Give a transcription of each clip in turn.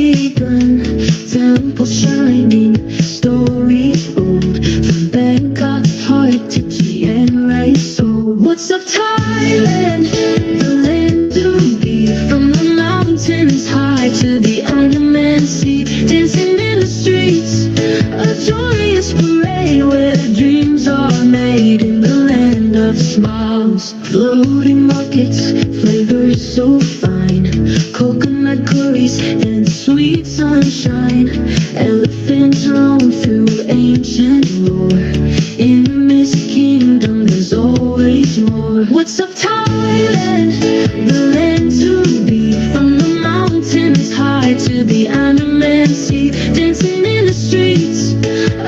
begun. Temple shining, stories old. From Bangkok heart to Chiang soul. What's up, Thailand? The land to be. From the mountains high to the Andaman Sea. Dancing in the streets, a joyous parade where dreams are made in the land of smiles. Floating markets, flavors so fine. Coconut curries and sweet sunshine. Elephants roam through ancient lore. In this kingdom there's always more. What's up, Thailand? The land to be. From the mountains high to the Andaman Sea. Dancing in the streets,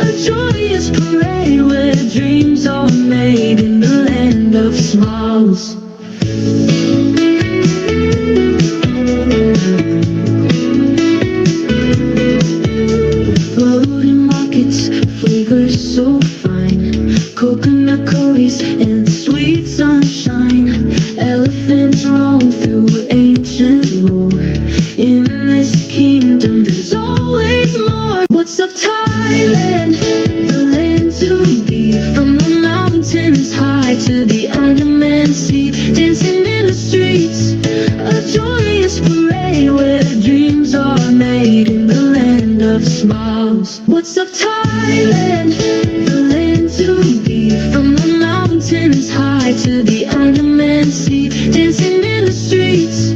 a joyous parade where dreams are made in the land of smiles. Floating markets, flavors so fine. Coconut curries and sweet sunshine. Elephants roam through ancient lore. In this kingdom there's always more. What's up, Thailand? The land to be. From the mountains high to the Andaman Sea. Dancing in the streets, a joyous parade where dreams are made in the land of smiles. What's up, Thailand? The land to be. From the mountains high to the Andaman Sea. Dancing in the streets,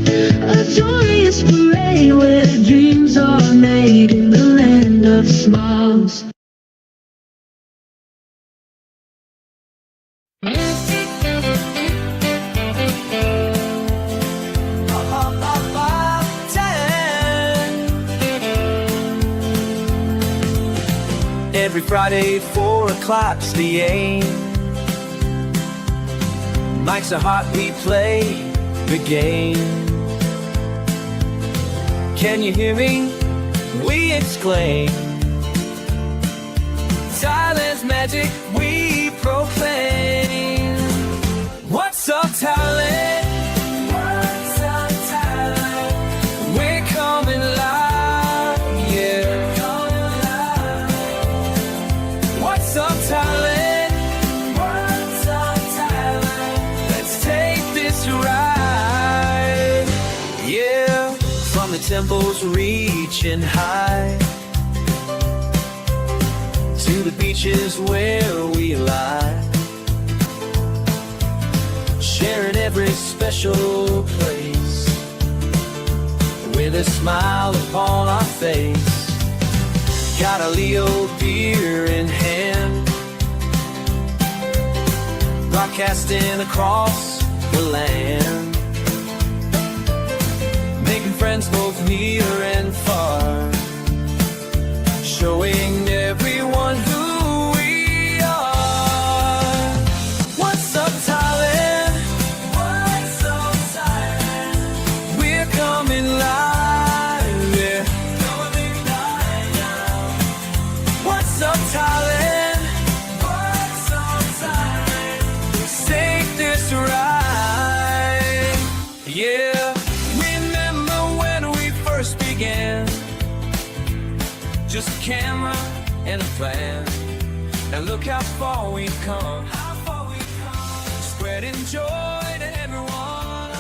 a joyous parade where dreams are made in the land of smiles. Every Friday, 4 o'clock's the aim. Mike's a hot, we play the game. Can you hear me? We exclaim. Thailand's magic we proclaim. What's up, Thailand? What's up, Thailand? We're coming live, yeah. Coming live. What's up, Thailand? What's up, Thailand? Let's take this ride, yeah. From the temples reaching high to the beaches where we lie, sharing every special place with a smile upon our face. Got a Leo beer in hand, broadcasting across the land, making friends both near and far, showing everyone who we are. What's up, Thailand? What's up, Thailand? We're coming live, yeah. Coming live now. What's up, Thailand? What's up, Thailand? Let's take this ride, yeah. Remember when we first began? Just a camera and a plan, and look how far we've come. How far we've come. Spreading joy to everyone.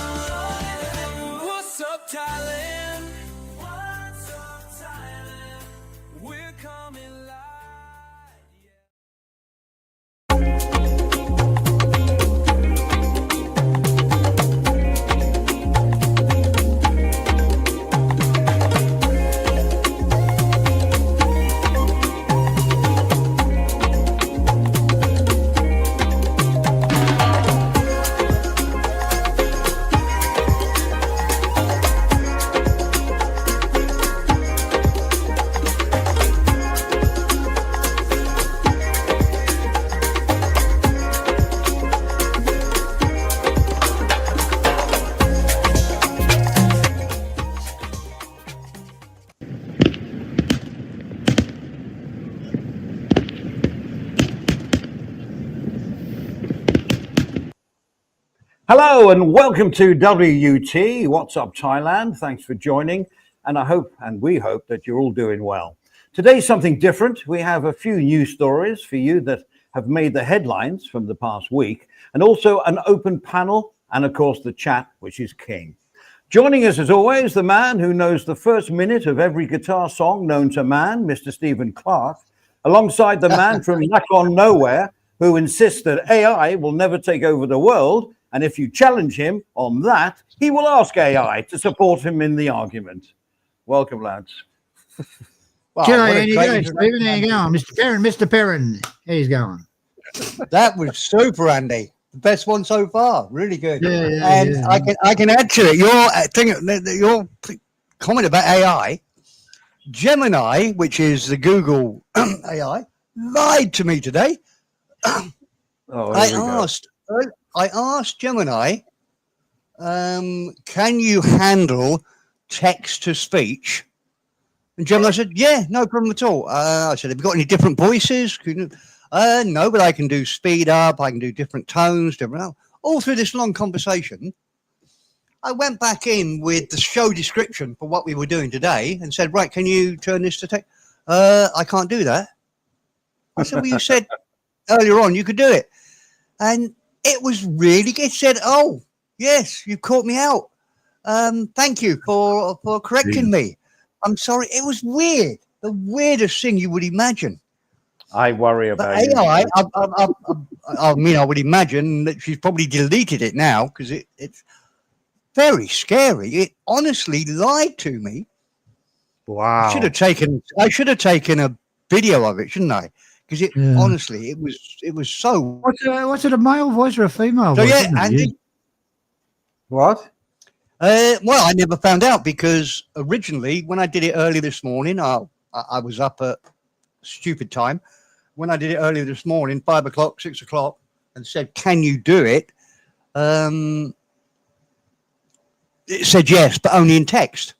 What's up, Thailand? What's up, Thailand? We're coming live, yeah. Hello and welcome to WUT, What's Up Thailand. Thanks for joining. and I hope, and we hope, that you're all doing well. Today's something different. We have a few news stories for you that have made the headlines from the past week, and also an open panel, and of course the chat, which is king. Joining us as always, the man who knows the first minute of every guitar song known to man, Mr. Stephen Clark, alongside the man from Lack on Nowhere, who insists that AI will never take over the world, and if you challenge him on that, he will ask AI to support him in the argument. Welcome, lads. Well, G'day, how you going, Stephen? How you going? Mr. Perrin, how you going? that was super, Andy. The best one so far. Really good. Yeah, and yeah. I can add to it. Your comment about AI, Gemini, which is the Google AI, lied to me today. I asked Gemini, can you handle text to speech? And Gemini said, yeah, no problem at all. I said, have you got any different voices? No, but I can do speed up. I can do different tones, all through this long conversation. I went back in with the show description for what we were doing today and said, right, can you turn this to text? I can't do that. I said, well, you said earlier on you could do it. And it was really good. It said, oh, yes, you caught me out. Thank you for correcting me. I'm sorry. It was weird. The weirdest thing you would imagine. I worry about AI, I mean, I would imagine that she's probably deleted it now because it's very scary. It honestly lied to me. Wow. I should have taken a video of it, shouldn't I? Because honestly, it was so. What's it, a male voice or a female So voice? yeah, Andy. What? Well, I never found out because originally, when I did it early this morning, I was up at stupid time. When I did it earlier this morning, 5 o'clock, 6 o'clock, and said, "Can you do it?" It said yes, but only in text.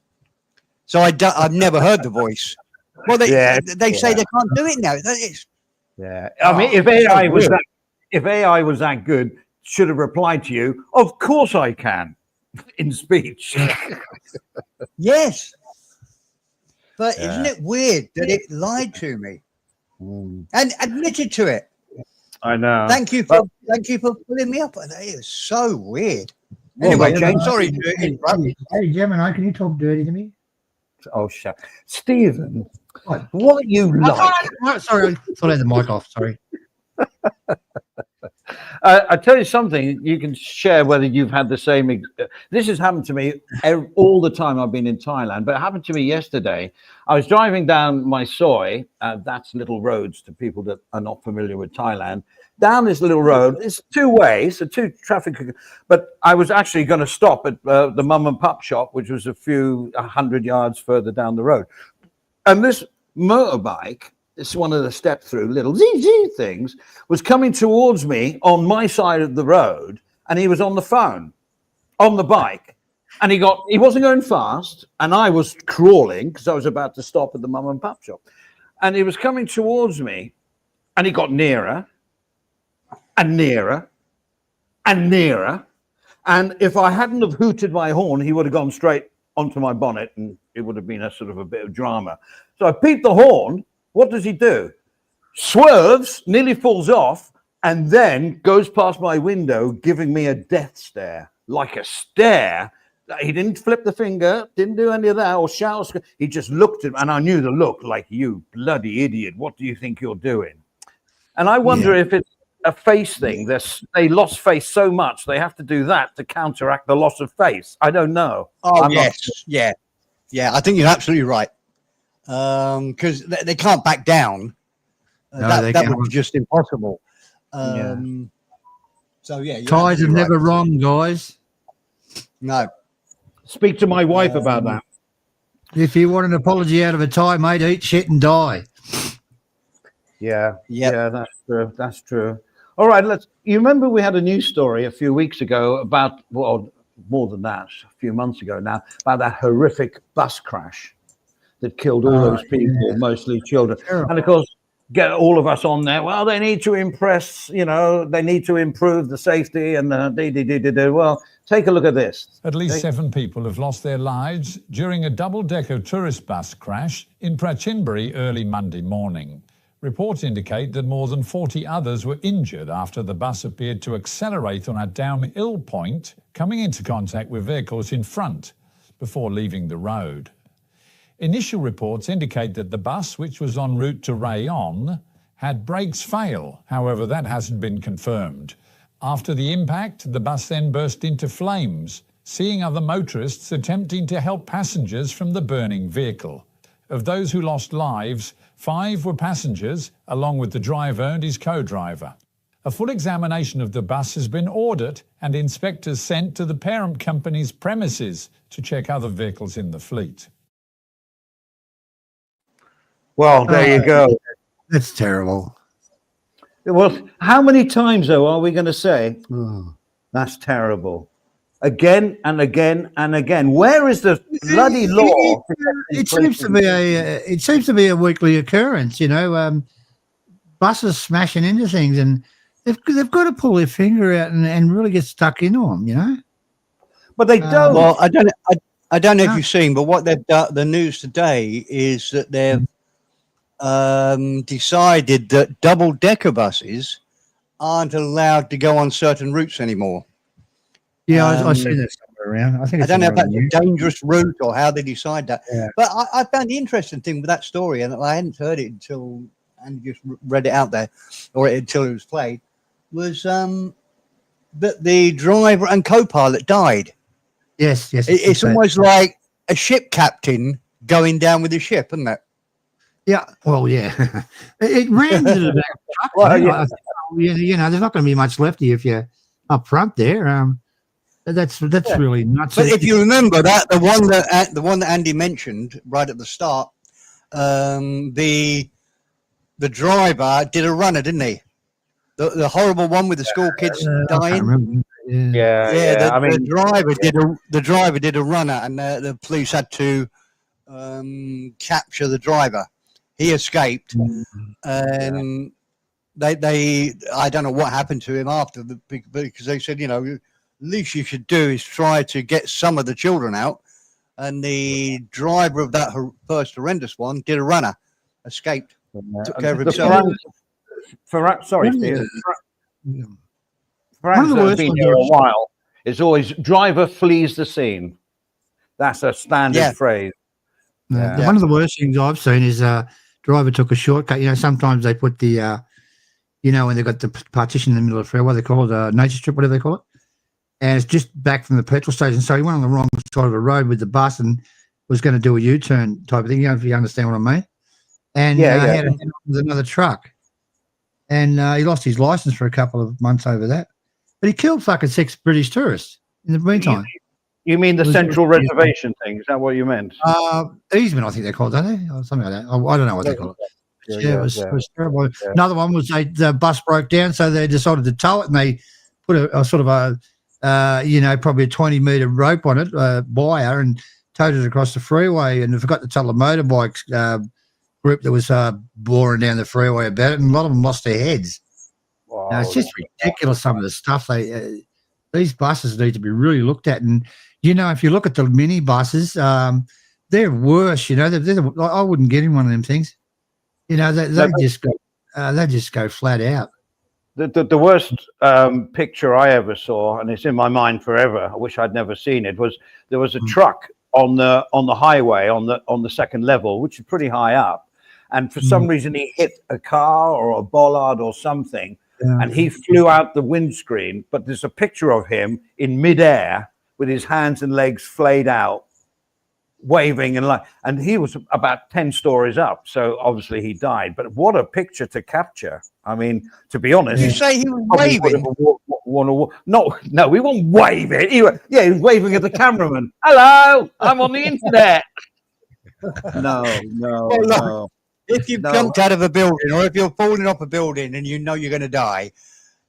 So I've never heard the voice. Well, they say they can't do it now. I mean, if AI was that good, should have replied to you. Of course, I can. In speech. Yes. But isn't it weird that it lied to me and admitted to it? I know. Thank you for pulling me up. It was so weird. Anyway, sorry to interrupt. Hey, Gemini, can you talk dirty to me? Oh, shut. Stephen, what are you like? Sorry, I thought I had the mic off. Sorry. I tell you something, you can share whether you've had the same. This has happened to me all the time I've been in Thailand, but it happened to me yesterday. I was driving down my soy, that's little roads to people that are not familiar with Thailand. Down this little road, it's two ways, so two traffic, but I was actually going to stop at the mum and pup shop, which was a few 100 yards further down the road. And this motorbike, it's one of the step through little ZZ things, was coming towards me on my side of the road, and he was on the phone, on the bike, and he wasn't going fast, and I was crawling because I was about to stop at the mum and pup shop, and he was coming towards me, and he got nearer and nearer and nearer, and if I hadn't have hooted my horn, he would have gone straight onto my bonnet, and it would have been a sort of a bit of drama. So I peeped the horn. What does he do? Swerves, nearly falls off, and then goes past my window, giving me a death stare, like a stare. He didn't flip the finger, didn't do any of that, or shout. He just looked at me, and I knew the look, like, you bloody idiot. What do you think you're doing? And I wonder if it's a face thing. They lost face so much, they have to do that to counteract the loss of face. I don't know. Oh, yes. Yeah. I think you're absolutely right. Because they can't back down. That would be just impossible. So yeah, Ties are never wrong, guys. No. Speak to my wife about that. If you want an apology out of a tie, mate, eat shit and die. Yeah, that's true. That's true. All right, you remember we had a news story a few weeks ago about, well, more than that, a few months ago now, about that horrific bus crash that killed all those people, mostly children. Terrible. And of course, get all of us on there. Well, they need to impress, they need to improve the safety and the Well, take a look at this. At least 7 people have lost their lives during a double-decker tourist bus crash in Prattle early Monday morning. Reports indicate that more than 40 others were injured after the bus appeared to accelerate on a downhill point, coming into contact with vehicles in front before leaving the road. Initial reports indicate that the bus, which was en route to Rayon, had brakes fail. However, that hasn't been confirmed. After the impact, the bus then burst into flames, seeing other motorists attempting to help passengers from the burning vehicle. Of those who lost lives, 5 were passengers, along with the driver and his co-driver. A full examination of the bus has been ordered and inspectors sent to the parent company's premises to check other vehicles in the fleet. Well, there you go. That's terrible. Well, how many times, though, are we going to say, Oh. that's terrible? Again and again and again. Where is the bloody law? It seems to be a weekly occurrence, buses smashing into things, and they've got to pull their finger out and really get stuck into them, But they don't. Well, I don't know if you've seen, but what they've done, the news today is that they've decided that double-decker buses aren't allowed to go on certain routes anymore. Yeah, I see that somewhere around. I think I it's don't know if somewhere that's around a dangerous route or how they decide that. Yeah. But I found the interesting thing with that story, and I hadn't heard it until and just read it out there, or until it was played, was that the driver and co-pilot died. Yes. It's almost like a ship captain going down with the ship, isn't it? Yeah, well, yeah. It ran to the back. Well, there's not going to be much left of you if you're up front there. That's really nuts. But if you remember that the one that Andy mentioned right at the start, the driver did a runner, didn't he? The horrible one with the school kids dying. Yeah. The driver did a runner, and the police had to capture the driver. He escaped, and they I don't know what happened to him after because they said, least you should do is try to get some of the children out. And the driver of that first horrendous one did a runner, escaped, took care of himself. Sorry, Steve. France has been here a while. It's always driver flees the scene. That's a standard phrase. One of the worst things I've seen is driver took a shortcut. Sometimes they put the, when they've got the partition in the middle of the freeway, what they call it, nature strip, whatever they call it. And it's just back from the petrol station. So he went on the wrong side of the road with the bus and was going to do a U-turn type of thing, if you understand what I mean. And had a hit with another truck. And he lost his license for a couple of months over that. But he killed fucking 6 British tourists in the meantime. You mean the central reservation thing? Is that what you meant? Easement, I think they're called, don't they? Or something like that. I don't know what they call it. It was terrible. Yeah. Another one was the bus broke down, so they decided to tow it, and they put a sort of a probably a 20-meter rope on it, wire, and towed it across the freeway. And I forgot to tell the motorbikes group that was boring down the freeway about it, and a lot of them lost their heads. Wow, it's just ridiculous, some of the stuff. These buses need to be really looked at. And, if you look at the mini buses, they're worse, I wouldn't get in one of them things. They just go flat out. The worst picture I ever saw, and it's in my mind forever, I wish I'd never seen it, was there was a truck on the highway on the second level, which is pretty high up, and for some reason he hit a car or a bollard or something, and he flew out the windscreen. But there's a picture of him in midair with his hands and legs flayed out, waving and he was about 10 stories up, so obviously he died. But what a picture to capture. I mean, to be honest, you say he was waving? No, we won't wave it. He was waving at the cameraman. Hello, I'm on the internet. No. If you've jumped out of a building, or if you're falling off a building and you're going to die,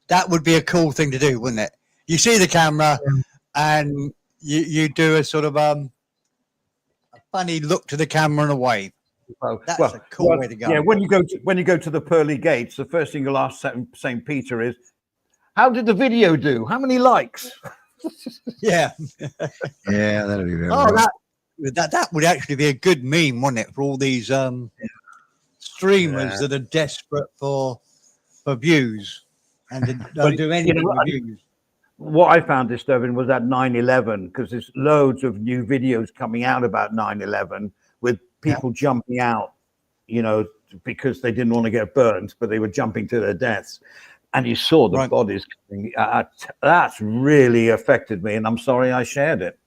that would be a cool thing to do, wouldn't it? You see the camera and you do a sort of a funny look to the camera and a wave. That's well, a cool way to go. yeah. When you go to the pearly gates, the first thing you'll ask Saint Peter is, "How did the video do? How many likes?" Yeah. Yeah, that'd be very Oh, nice. that would actually be a good meme, wouldn't it, for all these streamers that are desperate for views and don't do anything with views. What I found disturbing was that 9/11, because there's loads of new videos coming out about 9/11 with people jumping out, because they didn't want to get burnt, but they were jumping to their deaths. And you saw the bodies coming. That's really affected me, and I'm sorry I shared it.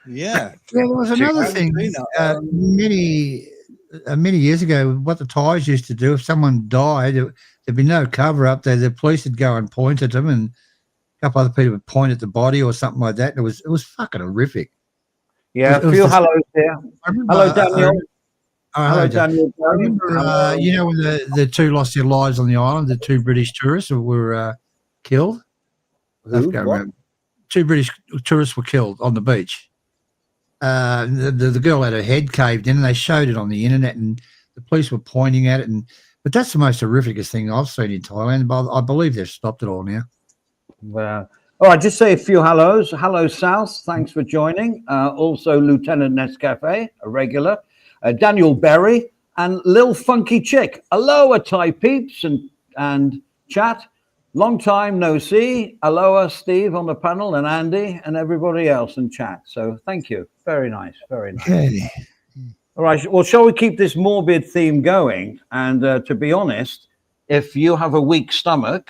Yeah. There was another thing many years ago. What the Thais used to do, if someone died, there'd be no cover up there. The police would go and point at them, and a couple other people would point at the body or something like that. It was fucking horrific. Yeah, a few hellos here. Hello, Daniel. Hello, Daniel. I remember, when the two lost their lives on the island, the two British tourists were killed. Two British tourists were killed on the beach. The girl had her head caved in, and they showed it on the internet, and the police were pointing at it. But that's the most horrificest thing I've seen in Thailand. But I believe they've stopped it all now. All right, just say a few hellos. Hello, South. Thanks for joining. Also, Lieutenant Nescafe, a regular. Daniel Berry and Lil Funky Chick. Aloha, Thai peeps and chat. Long time no see. Aloha, Steve on the panel, and Andy and everybody else in chat. So thank you. Very nice. Very nice. Okay. All right. Well, shall we keep this morbid theme going? And to be honest, if you have a weak stomach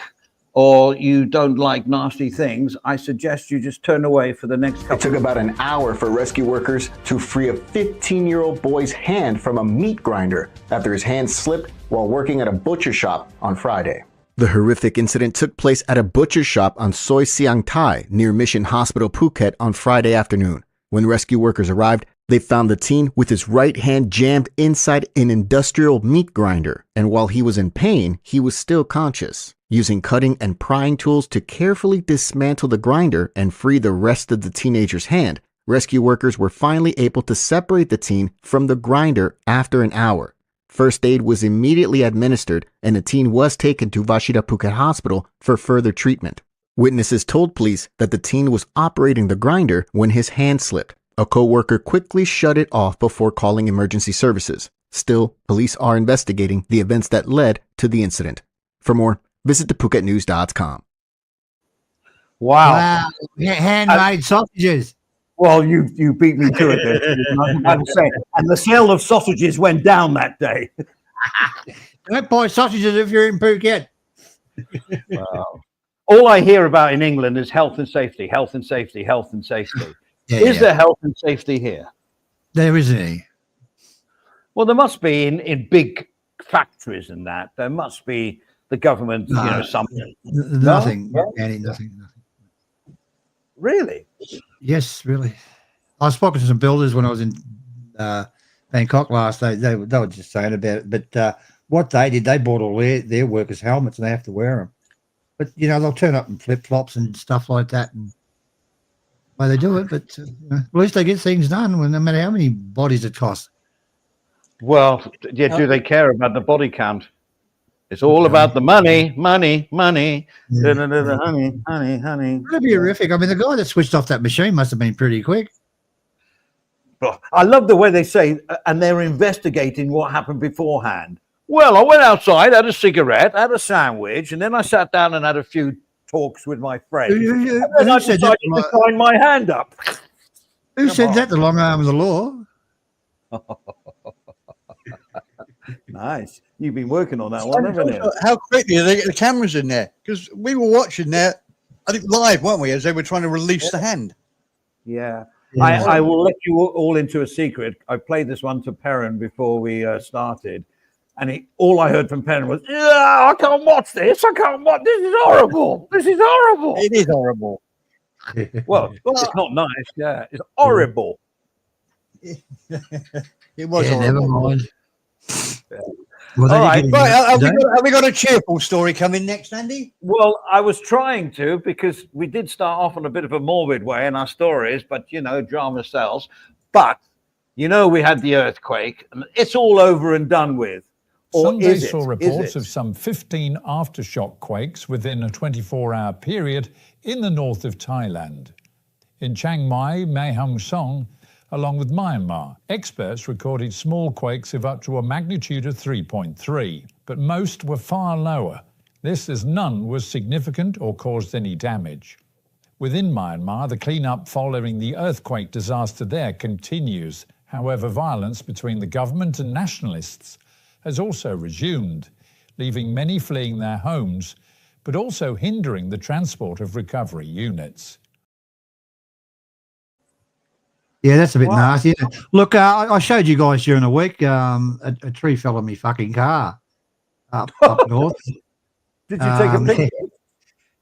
or you don't like nasty things, I suggest you just turn away for the next couple. It took about an hour for rescue workers to free a 15-year-old boy's hand from a meat grinder after his hand slipped while working at a butcher shop on Friday. The horrific incident took place at a butcher shop on Soi Siang Thai near Mission Hospital, Phuket on Friday afternoon. When rescue workers arrived, they found the teen with his right hand jammed inside an industrial meat grinder, and while he was in pain, he was still conscious. Using cutting and prying tools to carefully dismantle the grinder and free the rest of the teenager's hand, rescue workers were finally able to separate the teen from the grinder after an hour. First aid was immediately administered, and the teen was taken to Vashida Phuket Hospital for further treatment. Witnesses told police that the teen was operating the grinder when his hand slipped. A co-worker quickly shut it off before calling emergency services. Still, police are investigating the events that led to the incident. For more, visit thephuketnews.com. Wow. Handmade sausages. Well, you beat me to it then. I was about to say, and the sale of sausages went down that day. Don't buy sausages if you're in Phuket. Wow. All I hear about in England is health and safety, health and safety, health and safety. Is there health and safety here? There isn't any. Well, there must be in big factories and that. There must be the government, something. Nothing. No? Nothing. Really? Yes, really. I spoke to some builders when I was in Bangkok last day. They were just saying about it. But what they did, they bought all their workers' helmets and they have to wear them. But, they'll turn up in flip-flops and stuff like that. And why they do it. But at least they get things done, no matter how many bodies it costs. Well, yeah, do they care about the body count? It's all about the money. Yeah. Honey. That'd be horrific. I mean, the guy that switched off that machine must have been pretty quick. I love the way they say, and they're investigating what happened beforehand. Well, I went outside, had a cigarette, had a sandwich, and then I sat down and had a few talks with my friends. And then I decided to sign my hand up. Who said that? The long arm of the law. Nice. You've been working on that one, haven't you? How quickly they get the cameras in there? Because we were watching that, I think live, weren't we, as they were trying to release the hand. Yeah. I will let you all into a secret. I played this one to Perrin before we started. And all I heard from Perrin was, I can't watch this. I can't watch. This is horrible. This is horrible. It is horrible. Well, it's not nice. Yeah, it's horrible. It was horrible. Never mind. Well, all right. Have we got a cheerful story coming next, Andy? Well, I was trying to, because we did start off on a bit of a morbid way in our stories, but drama sells. But You know, we had the earthquake, and it's all over and done with. Or Sunday is it? saw Is reports it? of some 15 aftershock quakes within a 24-hour period in the north of Thailand. In Chiang Mai, Mae Hong Son, along with Myanmar, experts recorded small quakes of up to a magnitude of 3.3, but most were far lower. This as none was significant or caused any damage. Within Myanmar, the clean-up following the earthquake disaster there continues. However, violence between the government and nationalists has also resumed, leaving many fleeing their homes, but also hindering the transport of recovery units. Yeah, that's a bit nasty. Isn't it? Look, I showed you guys during the week a tree fell on my fucking car up north. Did you take a picture?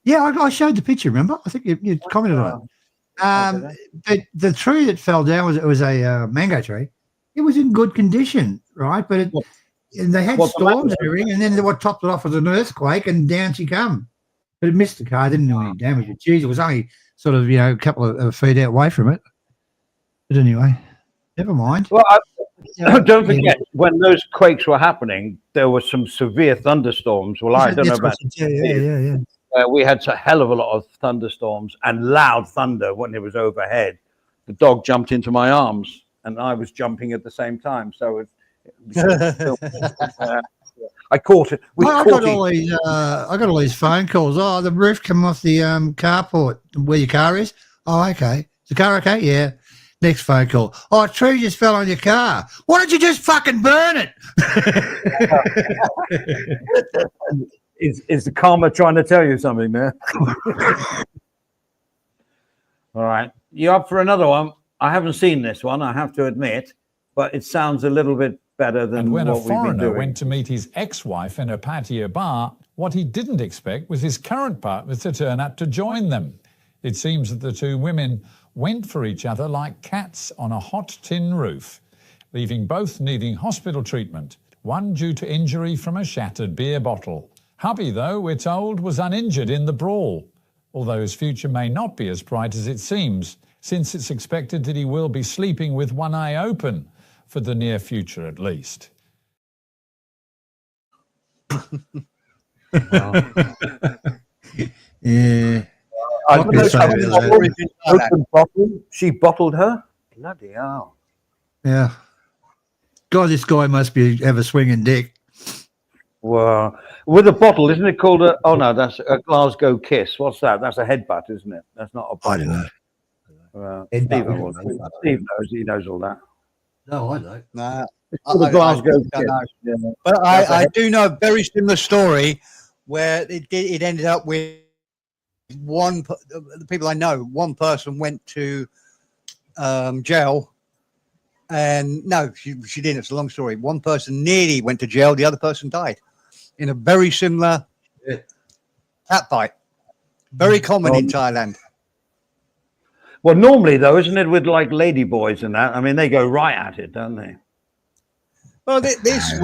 Yeah, I showed the picture, remember? I think you commented on it. The tree that fell down was a mango tree. It was in good condition, right? But and they had storms and everything, and then what topped it off was an earthquake, and down she come. But it missed the car, didn't do any damage. But geez, it was only sort of, a couple of feet out away from it. But anyway, never mind. Well, don't forget, when those quakes were happening, there were some severe thunderstorms. Well, I don't know about yeah. we had a hell of a lot of thunderstorms and loud thunder when it was overhead. The dog jumped into my arms, and I was jumping at the same time. So I caught it. I got all these phone calls. Oh, the roof come off the carport where your car is. Oh, okay. Is the car okay? Yeah. Next phone call. Oh, a tree just fell on your car. Why don't you just fucking burn it? Is the karma trying to tell you something there? All right. You up for another one? I haven't seen this one, I have to admit, but it sounds a little bit better than what we've been doing. And when a foreigner went to meet his ex-wife in a patio bar, what he didn't expect was his current partner to turn up to join them. It seems that the two women went for each other like cats on a hot tin roof, leaving both needing hospital treatment, one due to injury from a shattered beer bottle. Hubby, though, we're told, was uninjured in the brawl, although his future may not be as bright as it seems, since it's expected that he will be sleeping with one eye open, for the near future at least. Yeah. She bottled her? Bloody hell. Yeah. God, this guy must have a swinging dick. Well, with a bottle, isn't it called a... Oh, no, that's a Glasgow kiss. What's that? That's a headbutt, isn't it? That's not a bottle. I don't know. Steve knows. He knows all that. No, I don't. Nah, The Glasgow kiss. yeah. But I do know a very similar story where it ended up with the people I know, one person went to jail, and no, she didn't. It's a long story. One person nearly went to jail, the other person died in a very similar cat bite. Very common in Thailand. Well, normally, though, isn't it with like ladyboys and that? I mean, they go right at it, don't they? Well, this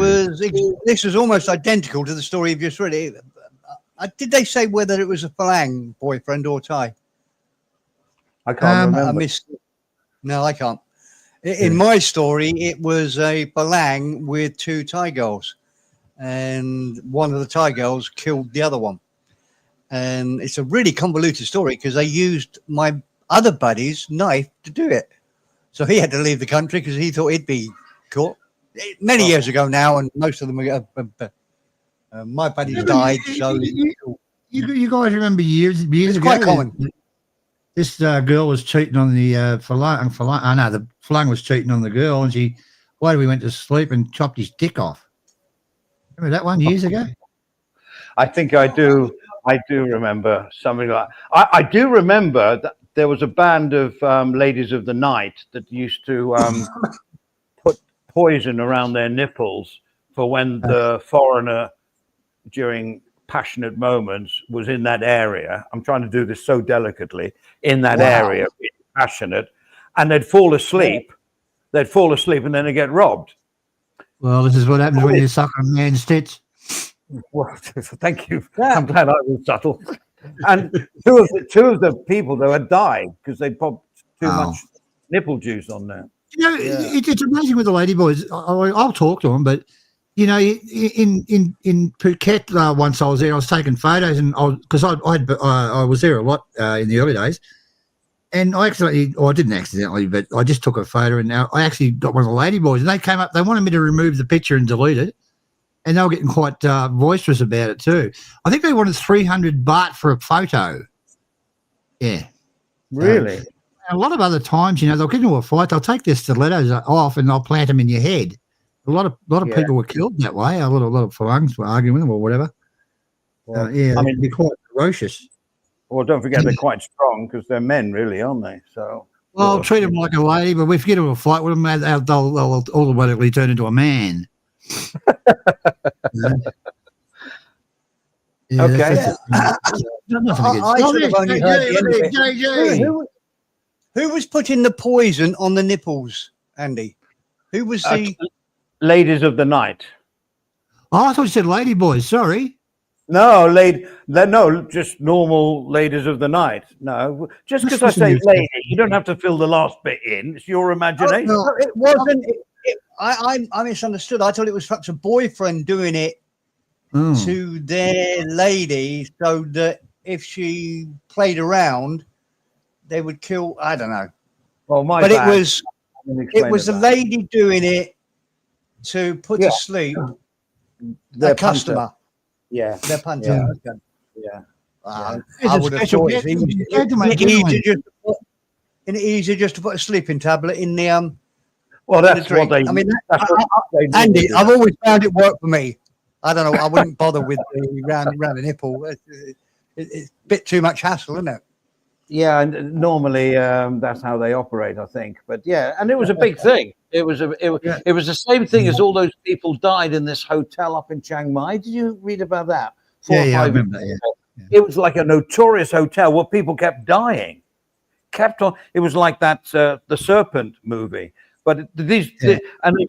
was almost identical to the story you've just read. Did they say whether it was a Falang boyfriend or Thai? I can't remember. No, I can't. In my story, it was a Falang with two Thai girls, and one of the Thai girls killed the other one. And it's a really convoluted story because they used my other buddy's knife to do it. So he had to leave the country because he thought he'd be caught. Many years ago now, and most of them are my buddies died. So you guys remember years ago? Quite common. This girl was cheating on the Falang. The Falang was cheating on the girl, and he went to sleep and chopped his dick off. Remember that one years ago? I think I do. I do remember something like. I do remember that there was a band of ladies of the night that used to put poison around their nipples for when the foreigner, during passionate moments, was in that area. I'm trying to do this so delicately. In that area, being passionate, and they'd fall asleep. They'd fall asleep, and then they get robbed. Well, this is what happens when you suck a man's tits. Well, thank you. I'm glad I was subtle. And two of the people, though, had died because they popped too much nipple juice on there. You know, it's amazing with the ladyboys. I'll talk to them, but you know, in Phuket once I was there, I was taking photos, and because I was there a lot in the early days, and I didn't accidentally, but I just took a photo, and now I actually got one of the ladyboys, and they came up, they wanted me to remove the picture and delete it, and they were getting quite boisterous about it too. I think they wanted 300 baht for a photo. Yeah, Really? A lot of other times, you know, they'll get into a fight, they'll take their stilettos off and they'll plant them in your head. A lot of people were killed that way. A lot of Farangs were arguing with them or whatever. Well, I mean, they're quite ferocious. Well, don't forget they're quite strong because they're men, really, aren't they? So, well, I'll treat them like a lady, but if you get into a fight with them, they'll automatically turn into a man. Yeah, okay. Who was putting the poison on the nipples, Andy? Who was the ladies of the night? Oh, I thought you said lady boys. Sorry. No, just normal ladies of the night. No, just because I say lady, you don't have to fill the last bit in. It's your imagination. Oh, no, it wasn't. I misunderstood. I thought it was perhaps a boyfriend doing it to their lady, so that if she played around, they would kill. I don't know. Well, it was a lady doing it to put to sleep their customer. Yeah, their punter. Yeah. I would have thought it's easier just to put a sleeping tablet in the Well, that's what they. I mean, Andy, I've always found it work for me. I don't know. I wouldn't bother with the round the nipple. It's a bit too much hassle, isn't it? Yeah, and normally that's how they operate, I think. But yeah, and it was a big thing. It was the same thing as all those people died in this hotel up in Chiang Mai. Did you read about that? I remember that. Yeah. It was like a notorious hotel where people kept dying. It was like that the Serpent movie. But and they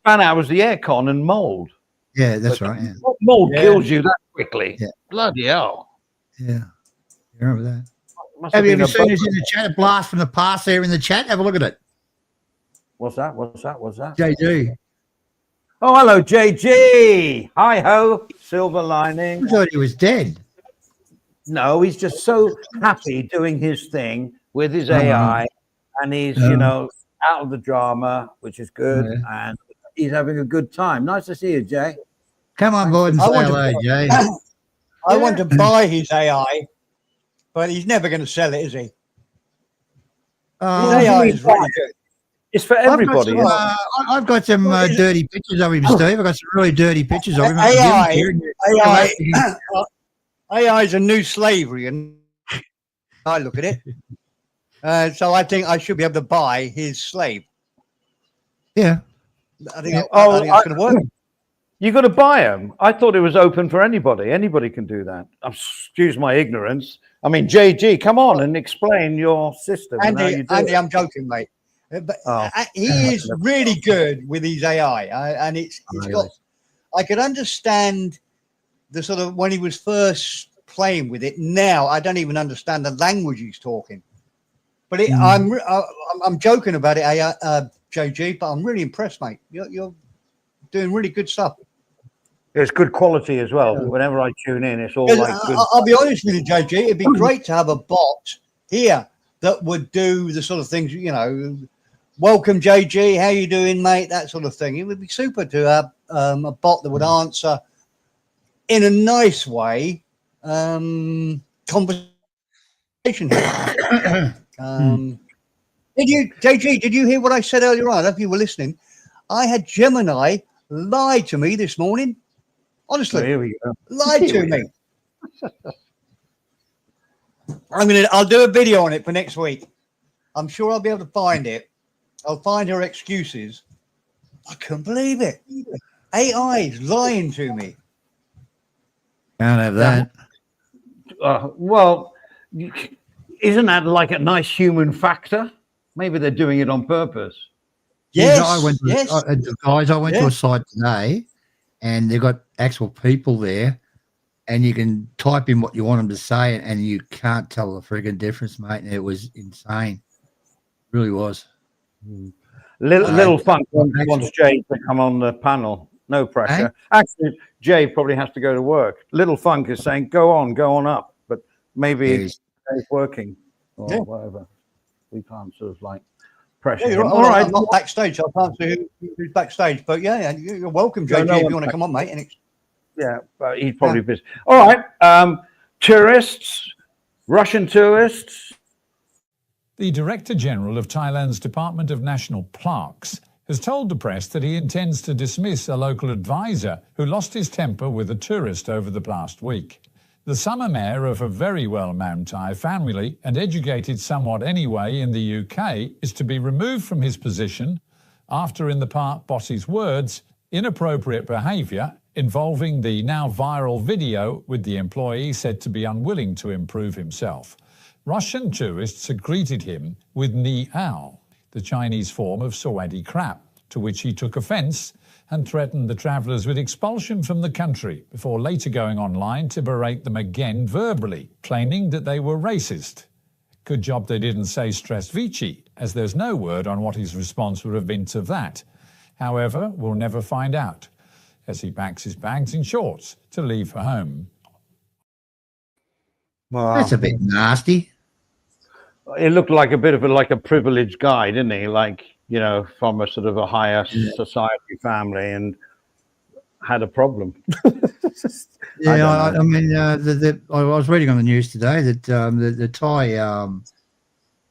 found out it was the aircon and mold. Yeah, that's right. Yeah. Mold kills you that quickly. Yeah. Bloody hell. Yeah, you remember that? Have you ever seen this in the chat? A blast from the past there in the chat. Have a look at it. What's that? JG. Oh, hello, JG. Hi ho. Silver lining. I thought he was dead. No, he's just so happy doing his thing with his AI, and he's out of the drama, which is good, and he's having a good time. Nice to see you, Jay. Come on board and say hello, Jay. I want to buy his AI, but he's never going to sell it, is he? His AI is really good. It's for everybody. I've got some dirty pictures of him, Steve. I've got some really dirty pictures of him. AI is a new slavery, and I look at it. So I think I should be able to buy his slave. Yeah. I think that's going to work. You got to buy them. I thought it was open for anybody. Anybody can do that. Excuse my ignorance. I mean, JG, come on and explain your system. Andy, I'm joking, mate. But he is really good with his AI, and it's got. I could understand the sort of when he was first playing with it. Now I don't even understand the language he's talking. But I'm joking about it, JG. But I'm really impressed, mate. You're doing really good stuff. It's good quality as well. Whenever I tune in, it's all like good. I'll be honest with you, JG. It'd be great to have a bot here that would do the sort of things, welcome, JG. How you doing, mate? That sort of thing. It would be super to have a bot that would answer in a nice way. Conversation. Did you hear what I said earlier on? I don't know if you were listening. I had Gemini lie to me this morning. Honestly, here we go. Lied to me. I'll do a video on it for next week. I'm sure I'll be able to find it. I'll find her excuses. I couldn't believe it. AI is lying to me. Can't have that. Well, isn't that like a nice human factor? Maybe they're doing it on purpose. Yes, I went to a site today, and they've got actual people there, and you can type in what you want them to say, and you can't tell the frigging difference, mate. And it was insane. It really was. Little Funk wants Jay to come on the panel. No pressure. Actually, Jay probably has to go to work. Little Funk is saying, go on up. But maybe he's working or whatever. We can't sort of like pressure him. All right. I'm not backstage. I can't see who's backstage. But yeah, you're welcome, JJ, if you want to come on, mate. And yeah, but he's probably busy. All right. Tourists, Russian tourists. The Director General of Thailand's Department of National Parks has told the press that he intends to dismiss a local advisor who lost his temper with a tourist over the past week. The summer mayor of a very well-known Thai family, and educated somewhat anyway in the UK, is to be removed from his position after, in the park boss's words, inappropriate behaviour involving the now viral video with the employee said to be unwilling to improve himself. Russian tourists had greeted him with ni hao, the Chinese form of sawadee krap, to which he took offence and threatened the travellers with expulsion from the country before later going online to berate them again verbally, claiming that they were racist. Good job they didn't say Strasvici, as there's no word on what his response would have been to that. However, we'll never find out, as he packs his bags in shorts to leave for home. Wow. That's a bit nasty. It looked like a bit of a privileged guy, didn't he? Like, you know, from a sort of a higher society family, and had a problem. I mean, I was reading on the news today that the Thai,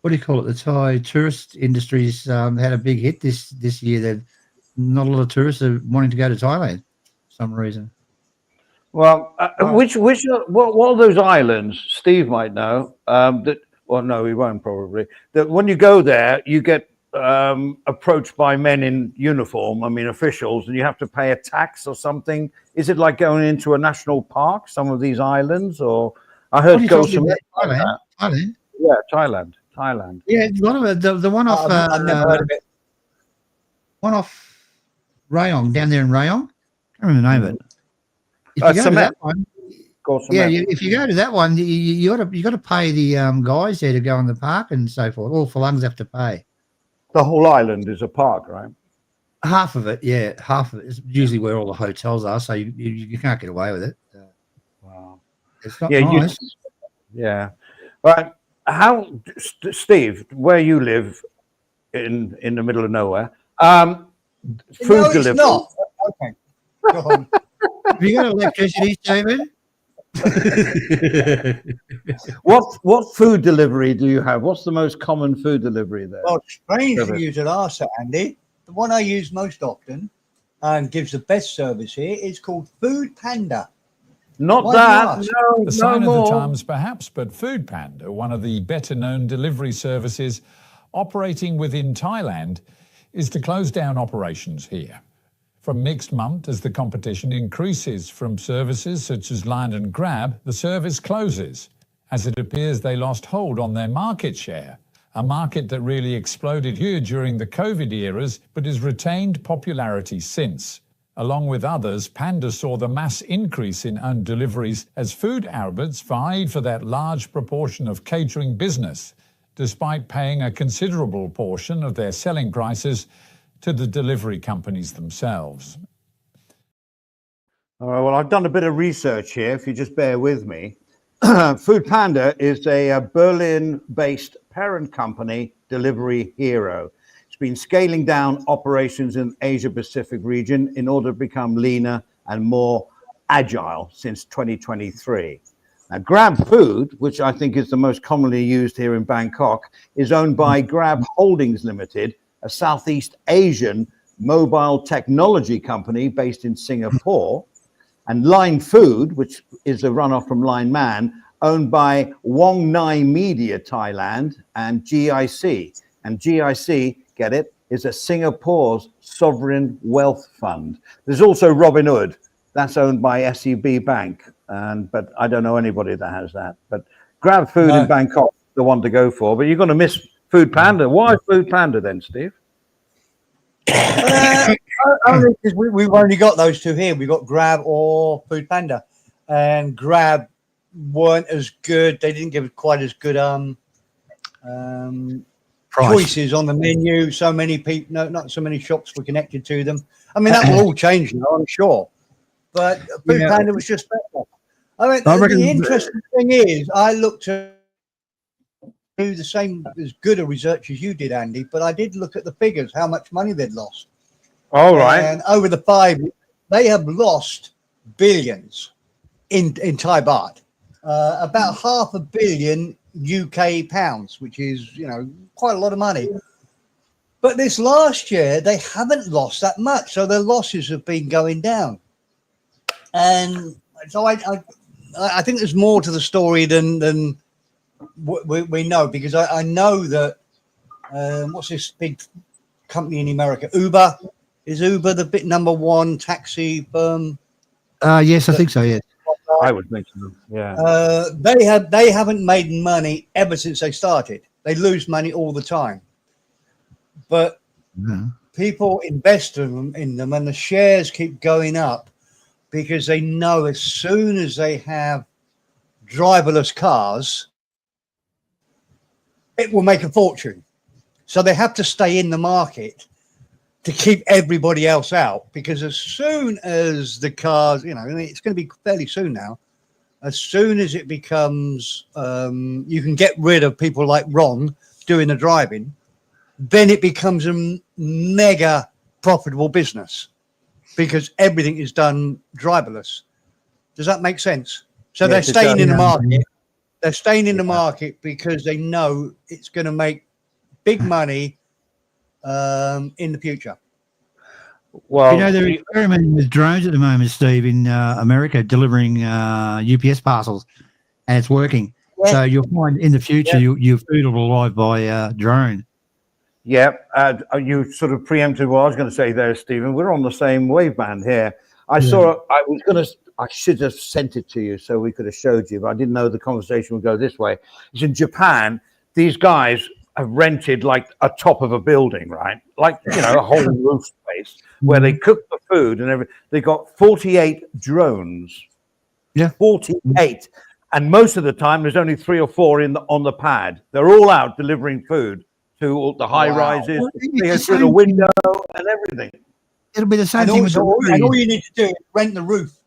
what do you call it? The Thai tourist industries had a big hit this year. That not a lot of tourists are wanting to go to Thailand for some reason. Well, what are those islands? Steve might know. Well, no, he won't probably. That when you go there, you get approached by men in uniform, I mean officials, and you have to pay a tax or something. Is it like going into a national park, some of these islands? Or I heard Thailand. Yeah, Thailand. Yeah, a lot of it. The one off, I've never heard of it. One off Rayong, down there in Rayong. I can't remember the name of it. If you go to that one, if you go to that one, you got to pay the guys there to go in the park and so forth. All Falungs have to pay. The whole island is a park, right? Half of it, yeah, half of it is usually where all the hotels are, so you can't get away with it. Wow, it's not nice. Right. How, Steve, where you live in the middle of nowhere? Food delivery. It's not. Okay. Go on. Have you got electricity, David? What food delivery do you have? What's the most common food delivery there? Well, it's strange you use it, Arthur, Andy. The one I use most often and gives the best service here is called Food Panda. Not that. No, the sign of the times, perhaps, but Food Panda, one of the better-known delivery services operating within Thailand, is to close down operations here. From next month, as the competition increases from services such as Line and Grab, the service closes, as it appears they lost hold on their market share, a market that really exploded here during the COVID eras, but has retained popularity since. Along with others, Panda saw the mass increase in own deliveries as food outlets vied for that large proportion of catering business, despite paying a considerable portion of their selling prices to the delivery companies themselves. All right, well, I've done a bit of research here, if you just bear with me. Food Panda is a Berlin-based parent company delivery hero. It's been scaling down operations in Asia-Pacific region in order to become leaner and more agile since 2023. Now, Grab Food, which I think is the most commonly used here in Bangkok, is owned by Grab Holdings Limited, a Southeast Asian mobile technology company based in Singapore, and Line Food, which is a runoff from Line Man, owned by Wong Nai Media Thailand and GIC. And GIC, get it, is a Singapore's sovereign wealth fund. There's also Robinhood, that's owned by SEB Bank, but I don't know anybody that has that. But Grab Food in Bangkok is the one to go for, but you're going to miss Food Panda. Why Food Panda then, Steve? Only because we've only got those two here. We've got Grab or Food Panda, and Grab weren't as good. They didn't give quite as good choices on the menu. So many people, no, not so many shops were connected to them. I mean, that will all change now, I'm sure. But Food Panda was just better. I mean, the interesting thing is, I looked to do the same as good a research as you did, Andy, but I did look at the figures, how much money they'd lost. All right. And over the 5, they have lost billions in Thai baht, about $500 million UK pounds, which is, you know, quite a lot of money. But this last year, they haven't lost that much. So their losses have been going down. And so I think there's more to the story than we know, because I know that, what's this big company in America? Uber. Is Uber the bit number 1 taxi firm? Yes, I think so, yes. I would mention them. Yeah. They haven't made money ever since they started. They lose money all the time. But people invest in them, and the shares keep going up because they know as soon as they have driverless cars, it will make a fortune. So they have to stay in the market to keep everybody else out, because as soon as the cars, you know, it's going to be fairly soon now, as soon as it becomes, you can get rid of people like Ron doing the driving, then it becomes a mega profitable business because everything is done driverless. Does that make sense? So they're staying in the market. They're staying in the market because they know it's going to make big money in the future. Well, you know, they're experimenting with drones at the moment, Steve, in America, delivering UPS parcels, and it's working. Yeah. So you'll find in the future your food will arrive by drone. Yeah, you sort of preempted what I was going to say there, Stephen. We're on the same waveband here. I should have sent it to you so we could have showed you, but I didn't know the conversation would go this way. It's in Japan. These guys have rented like a top of a building, right? Like, you know, a whole roof space where they cook the food and everything. They got 48 drones. Yeah. 48. And most of the time there's only 3 or 4 on the pad. They're all out delivering food to all the high rises, through the window and everything. It'll be the same thing with and all you need to do is rent the roof.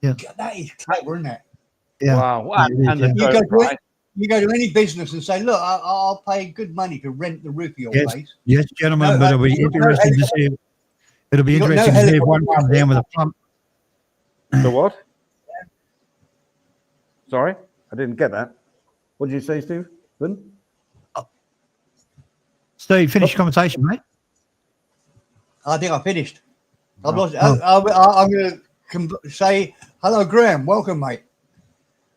Yeah. God, that is clever, isn't it? Yeah. Wow. And you go to any business and say, look, I'll pay good money to rent the roof of your place. Yes, gentlemen, but it'll be interesting to see. It'll be interesting to see if one comes down with a pump. The what? Sorry, I didn't get that. What did you say, Steve? Steve, finish your conversation, mate. I think I finished. I've lost it. I'm going to say, hello, Graham. Welcome, mate.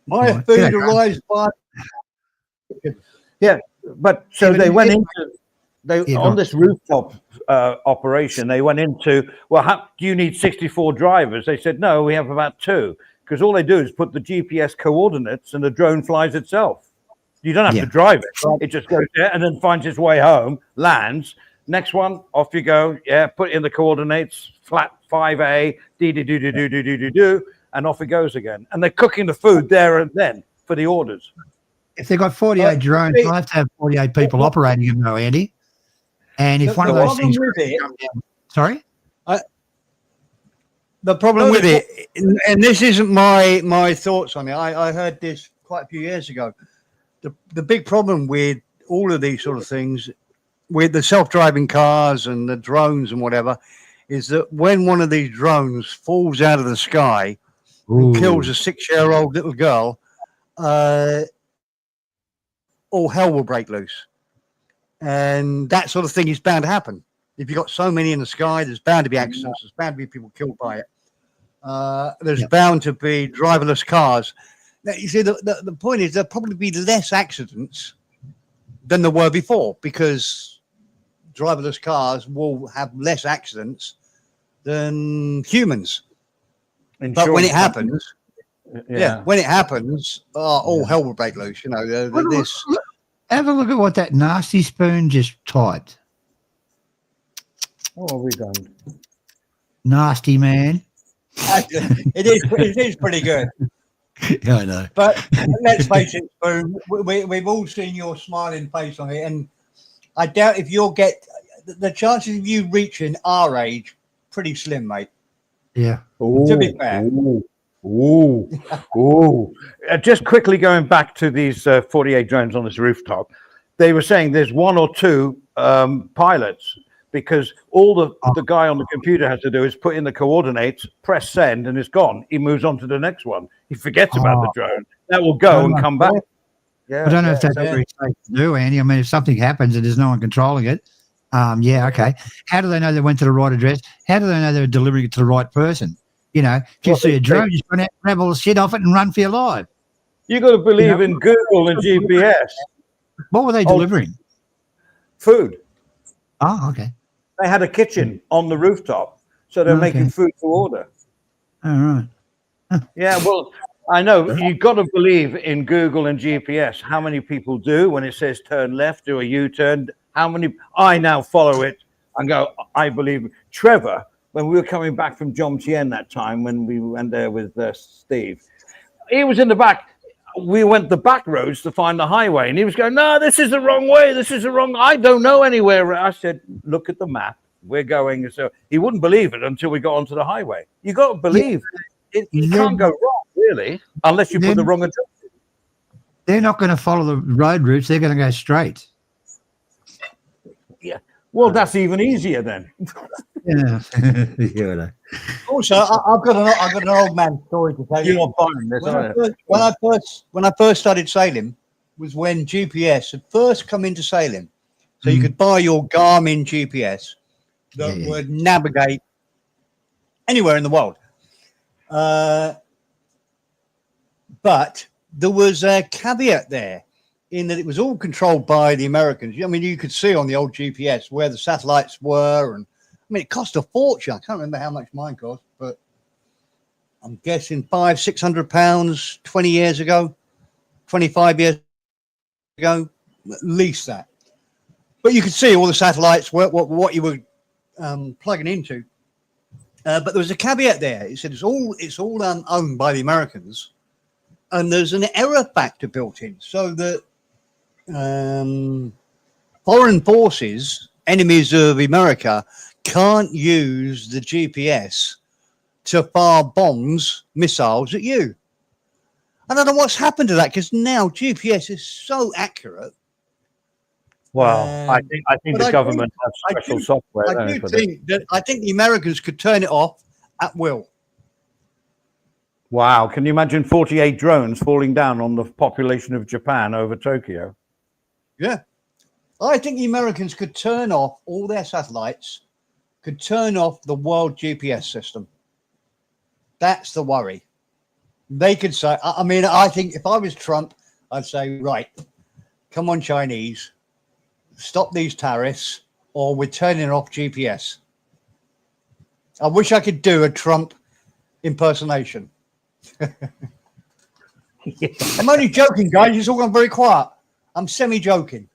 My food arrives by... Yeah, but so they went into on this rooftop operation. They went into, well, do you need 64 drivers? They said no, we have about 2, because all they do is put the GPS coordinates and the drone flies itself. You don't have to drive it; it just goes there and then finds its way home, lands. Next one, off you go. Yeah, put in the coordinates, flat 5A, do, and off it goes again. And they're cooking the food there and then for the orders. If they've got 48 drones, I have to have 48 people operating them, though, Andy. And if one of those things comes down, sorry, the problem with it, and this isn't my thoughts on it. I heard this quite a few years ago. The big problem with all of these sort of things, with the self-driving cars and the drones and whatever, is that when one of these drones falls out of the sky and kills a 6-year-old little girl, all hell will break loose. And that sort of thing is bound to happen. If you've got so many in the sky, there's bound to be accidents. There's bound to be people killed by it. There's bound to be driverless cars. Now, you see, the point is there'll probably be less accidents than there were before, because driverless cars will have less accidents than humans. But when it happens, when it happens, all hell will break loose. You know, have a look at what that nasty spoon just typed. What have we done? Nasty man. It is pretty good. Yeah, I know. But let's face it, Spoon, we've all seen your smiling face on it, and I doubt if you'll get the chances of you reaching our age pretty slim, mate. Yeah. To be fair. Ooh. Just quickly going back to these 48 drones on this rooftop, they were saying there's one or two pilots, because all the guy on the computer has to do is put in the coordinates, press send, and it's gone. He moves on to the next one. He forgets about the drone. That will go and come back. Yeah, I don't know if that's very safe to do, Andy. I mean, if something happens and there's no one controlling it, okay. How do they know they went to the right address? How do they know they're delivering it to the right person? You know, if you see a drone, just run out, grab all the shit off it and run for your life. You got to believe in Google and GPS. What were they delivering? Food. Oh, okay. They had a kitchen on the rooftop, so they're making food to order. All right. Yeah, well, I know you've got to believe in Google and GPS. How many people do when it says turn left, do a U-turn? How many? I now follow it and go, I believe. Trevor, when we were coming back from Jomtien that time, when we went there with Steve, he was in the back. We went the back roads to find the highway, and he was going, no, this is the wrong way. This is the wrong. I don't know anywhere. I said, look at the map. We're going. So he wouldn't believe it until we got onto the highway. You got to believe it can't go wrong, really, unless you put the wrong address. They're not going to follow the road routes. They're going to go straight. Yeah. Well, that's even easier then. Yeah. Also, I've got an old man story to tell you. You're fine. When I first started sailing was when GPS had first come into sailing. So you could buy your Garmin GPS that would navigate anywhere in the world. But there was a caveat there in that it was all controlled by the Americans. I mean, you could see on the old GPS where the satellites were, and I mean, it cost a fortune. I can't remember how much mine cost, but I'm guessing £500-600 20 years ago, 25 years ago, at least that. But you could see all the satellites, what you were plugging into. But there was a caveat there. It said it's all owned by the Americans, and there's an error factor built in, so that foreign forces, enemies of America, can't use the GPS to fire bombs, missiles at you. I don't know what's happened to that, because now GPS is so accurate. Well, I think the government has special software. I think the Americans could turn it off at will. Wow. Can you imagine 48 drones falling down on the population of Japan over Tokyo? Yeah. I think the Americans could turn off all their satellites, could turn off the world GPS system. That's the worry. They could say, I mean, I think if I was Trump, I'd say, right, come on, Chinese, stop these tariffs, or we're turning off GPS. I wish I could do a Trump impersonation. I'm only joking, guys. It's all gone very quiet. I'm semi-joking.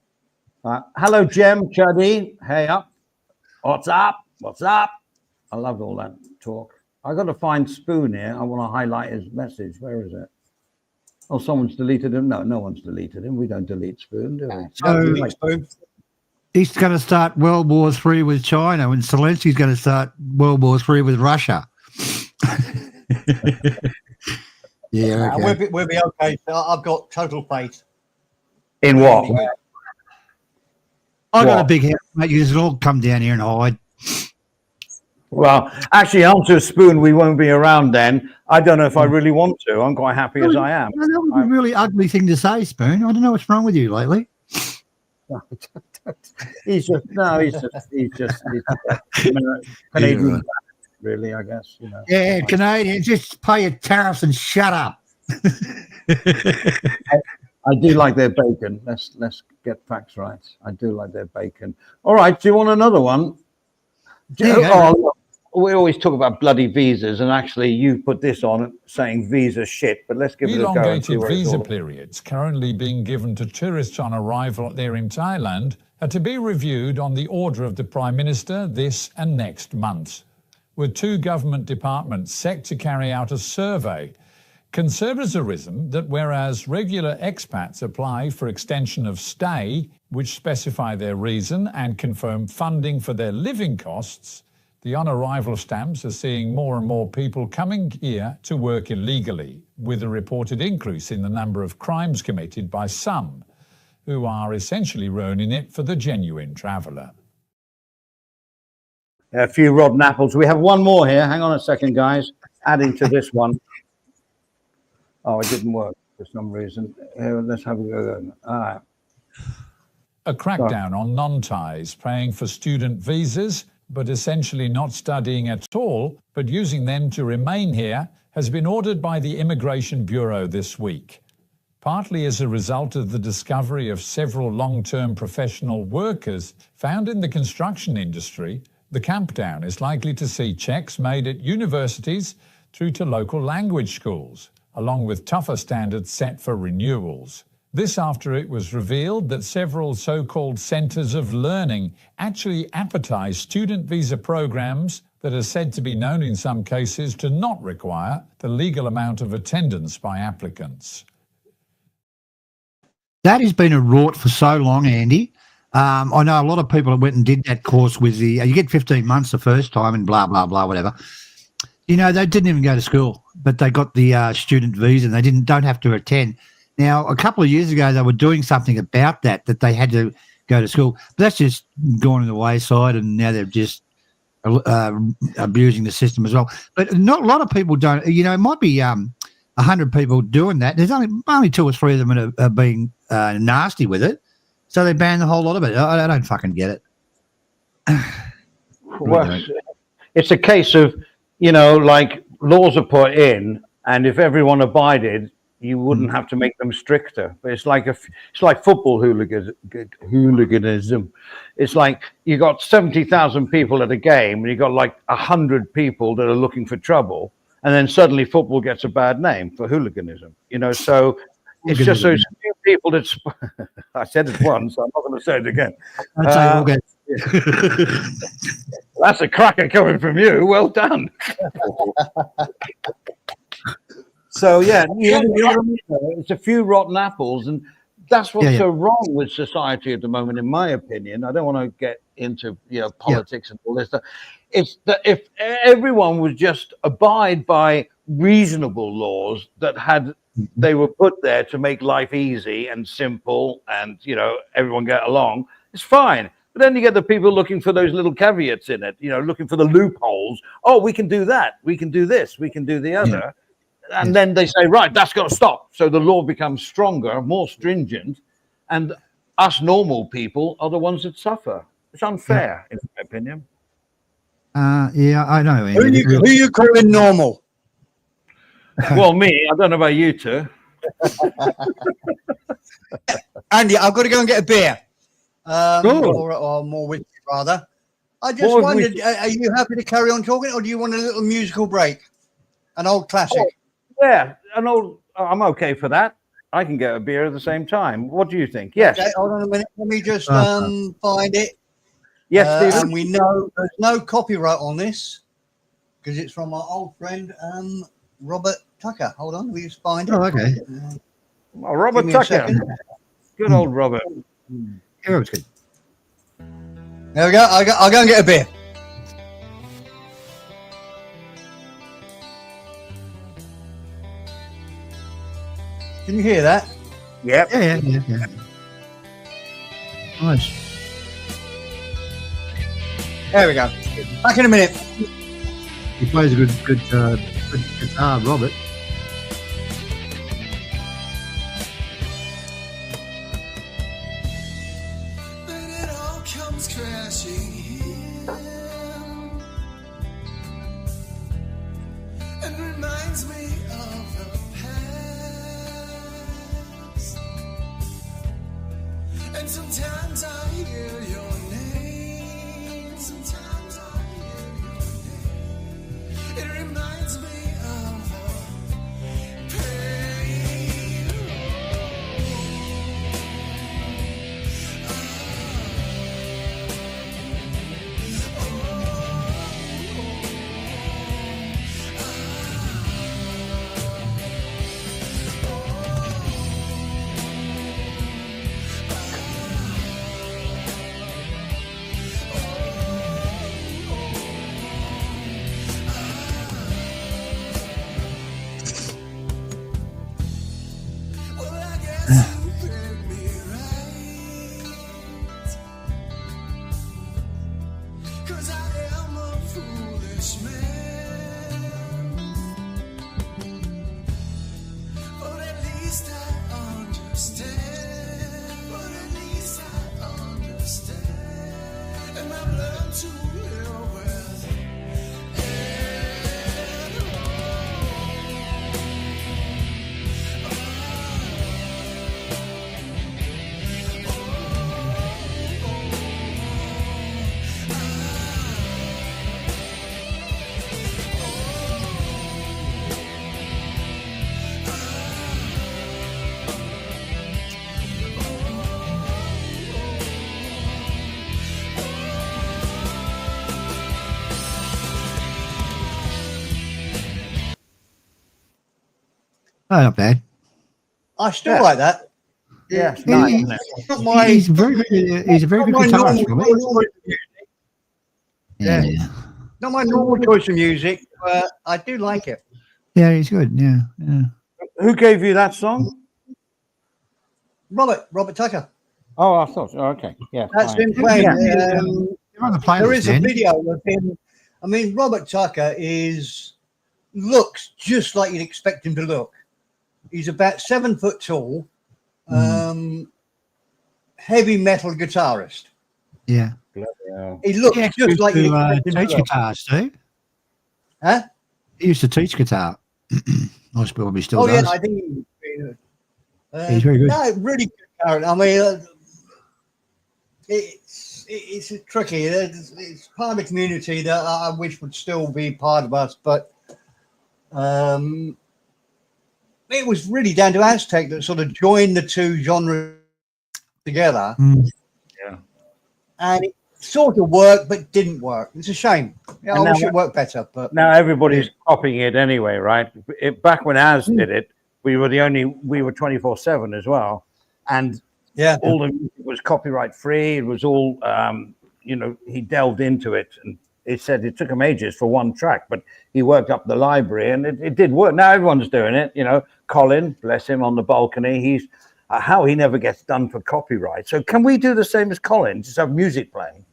Hello, Jem, Chuddy. Hey up. What's up? What's up? I love all that talk. I got to find Spoon here. I want to highlight his message. Where is it? Oh, someone's deleted him. No one's deleted him. We don't delete Spoon, do we? So, he's going to start World War III with China, and Zelensky's going to start World War III with Russia. Yeah, okay. We'll be okay. I've got total faith. In what? I got a big house, mate. You can all come down here and hide. Well, actually, answer Spoon, we won't be around then. I don't know if I really want to. I'm quite happy as I am. That was a really ugly thing to say, Spoon. I don't know what's wrong with you lately. He's just Canadian, really, I guess. You know. Yeah, Canadians, just pay your tariffs and shut up. I do like their bacon. Let's get facts right. I do like their bacon. All right, do you want another one? We always talk about bloody visas, and actually you put this on saying visa shit, but let's give it a go. Elongated visa periods currently being given to tourists on arrival there in Thailand are to be reviewed on the order of the Prime Minister this and next month, with 2 government departments set to carry out a survey Conservatives have risen that whereas regular expats apply for extension of stay, which specify their reason and confirm funding for their living costs, the on-arrival stamps are seeing more and more people coming here to work illegally, with a reported increase in the number of crimes committed by some, who are essentially ruining it for the genuine traveller. A few rotten apples. We have one more here. Hang on a second, guys. Adding to this one. Oh, it didn't work for some reason. Let's have a go. All right. A crackdown on non-Thais paying for student visas, but essentially not studying at all, but using them to remain here, has been ordered by the Immigration Bureau this week. Partly as a result of the discovery of several long-term professional workers found in the construction industry, the clampdown is likely to see checks made at universities through to local language schools, along with tougher standards set for renewals. This after it was revealed that several so-called centres of learning actually advertise student visa programs that are said to be known in some cases to not require the legal amount of attendance by applicants. That has been a rort for so long, Andy. I know a lot of people that went and did that course with you get 15 months the first time and blah, blah, blah, whatever. You know, they didn't even go to school, but they got the student visa and they don't have to attend. Now, a couple of years ago, they were doing something about that they had to go to school. But that's just gone to the wayside, and now they're just abusing the system as well. But not a lot of people don't. You know, it might be 100 people doing that. There's only 2 or 3 of them that are being nasty with it. So they ban the whole lot of it. I don't fucking get it. Well, it's a case of, you know, like laws are put in, and if everyone abided, you wouldn't have to make them stricter. But it's like football hooliganism. It's like you got 70,000 people at a game, and you got like 100 people that are looking for trouble, and then suddenly football gets a bad name for hooliganism. You know, so it's just those few people that I said it once. I'm not going to say it again. That's a cracker coming from you. Well done. So yeah, you know what I mean? It's a few rotten apples, and that's what's so wrong with society at the moment, in my opinion. I don't want to get into politics and all this stuff. It's that if everyone would just abide by reasonable laws that they were put there to make life easy and simple, and everyone get along, it's fine. But then you get the people looking for those little caveats in it, looking for the loopholes. Oh, we can do that. We can do this. We can do the other. Yeah. And then they say, right, that's got to stop. So the law becomes stronger, more stringent, and us normal people are the ones that suffer. It's unfair, in my opinion. Yeah, I know. Who you calling normal? Well, me. I don't know about you two. Andy, I've got to go and get a beer. Or more whiskey, rather. I just wondered, are you happy to carry on talking, or do you want a little musical break? An old classic. Yeah, I'm okay for that. I can get a beer at the same time. What do you think? Yes. Okay, hold on a minute. Let me just find it. Yes, Stephen. And we know there's no copyright on this because it's from our old friend Robert Tucker. Hold on, we just find it. Oh, okay. Well, Robert Tucker. Good old Robert. Yeah, it's good. There we go. I'll go and get a beer. Can you hear that? Yep. Yeah. Nice. There we go. Back in a minute. He plays a good guitar, Robert. Then it all comes crashing here and reminds me of the past. And sometimes I hear your name. Sometimes I hear your name. It reminds me of the pain. Oh, not bad. I still like that. Yeah, it's nice, He- isn't it? Not my, he's very good. He's a very good not my guitarist. normal, Robert. Yeah. Yeah. not my normal choice of music, but I do like it. Yeah, he's good. Yeah. Yeah. Who gave you that song? Robert Tucker. Oh, I thought. Oh, okay. Yeah. That's fine. him playing. Yeah. You're on the playlist, There is a man. video of him. I mean, Robert Tucker looks just like you'd expect him to look. He's about 7 foot tall, heavy metal guitarist. Yeah. Yeah. He looks He just like you'd to expect him to teach look. guitar, Steve. Huh? He used to teach guitar. I probably still Oh, does. yeah, I think He's very good. No, really good character. I mean, it's tricky. It's part of the community that I wish would still be part of us, but it was really down to Aztec that sort of joined the two genres together. Yeah. And it sort of worked, but didn't work. It's a shame. Yeah, And I wish now- it worked better. But Now everybody's copying it anyway, right? Back when Az did it, we were 24/7 as well, and yeah, all the music was copyright free. It was all, he delved into it, and it said it took him ages for one track, but he worked up the library, and it did work. Now everyone's doing it. Colin, bless him, on the balcony. He's how he never gets done for copyright. So can we do the same as Colin? Just have music playing?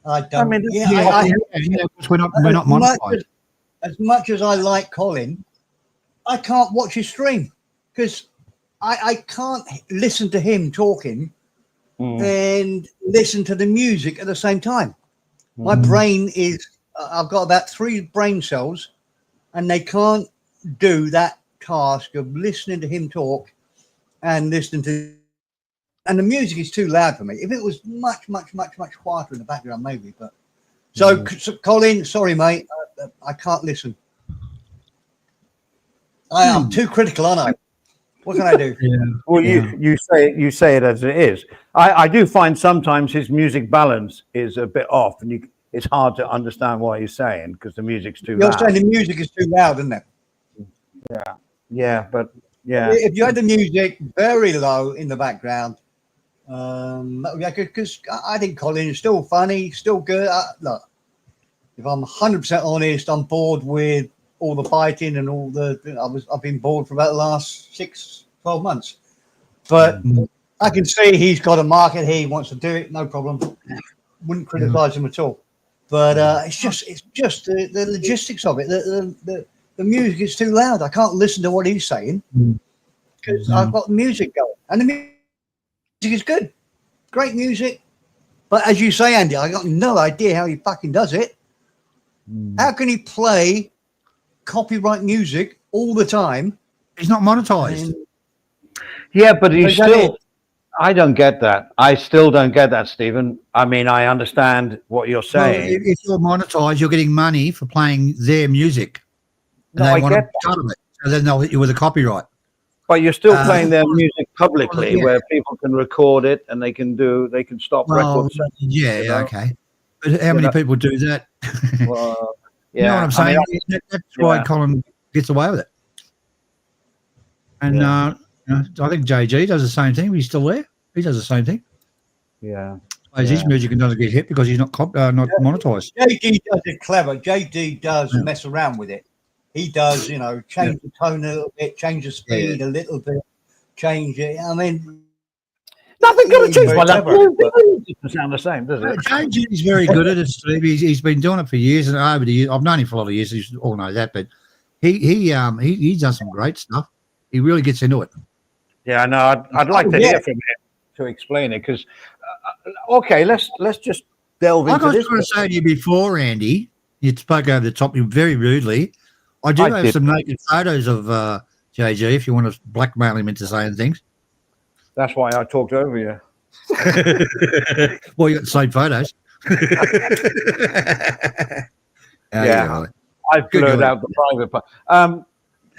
I don't. mean, because we're not monetized. As much as I like Colin, I can't watch his stream because I can't listen to him talking and listen to the music at the same time. My brain I've got about 3 brain cells, and they can't do that task of listening to him talk and listening to. And the music is too loud for me. If it was much, much, much, much quieter in the background, maybe. But so Colin, sorry, mate, I can't listen. I'm too critical, aren't I? What can I do? Well, you say it as it is. I do find sometimes his music balance is a bit off, and it's hard to understand what he's saying because the music's too You're loud. saying the music is too loud, isn't it? Yeah, but yeah. If you had the music very low in the background, because I think Colin is still funny, still good. Look, if I'm 100% honest, I'm bored with all the fighting and all I've been bored for about the last 6-12 monsts. But I can see he's got a market here. He wants to do it, no problem. Wouldn't criticize him at all. But it's just the logistics of it. The music is too loud. I can't listen to what he's saying because I've got music going, and the music is good, great music. But as you say, Andy, I got no idea how he fucking does it. How can he play copyright music all the time? He's not monetized. Yeah, but I don't get that. I still don't get that, Stephen. I mean, I understand what you're saying. Well, if you're monetized, you're getting money for playing their music. No, I get a cut of it. So then they'll hit you with a copyright. But you're still playing their music publicly, yeah. where people can record it and they can stop records. Yeah, okay. But how many people do that? Well, You know what I'm saying? That's why Colin gets away with it. And I think JG does the same thing. He's still there. He does the same thing. Yeah. Plays his music and doesn't get hit because he's not monetized. JD does it clever. JD does mess around with it. He does, change the tone a little bit, change the speed a little bit. change it. I mean, Nothing going to he's change very by that. clever, but- It doesn't sound the same, does it? James is very good at it, Steve. He's been doing it for years, and over the years, I've known him for a lot of years. You all know that, but he's done some great stuff. He really gets into it. Yeah, no, I'd like to hear from him to explain it because, okay, let's just delve Like into I was this. trying to say to you before, Andy, you spoke over the top very rudely. I do have some naked photos of JG if you want to blackmail him into saying things. That's why I talked over you. Well, you got the same photos. Yeah, I've blurred out the private part.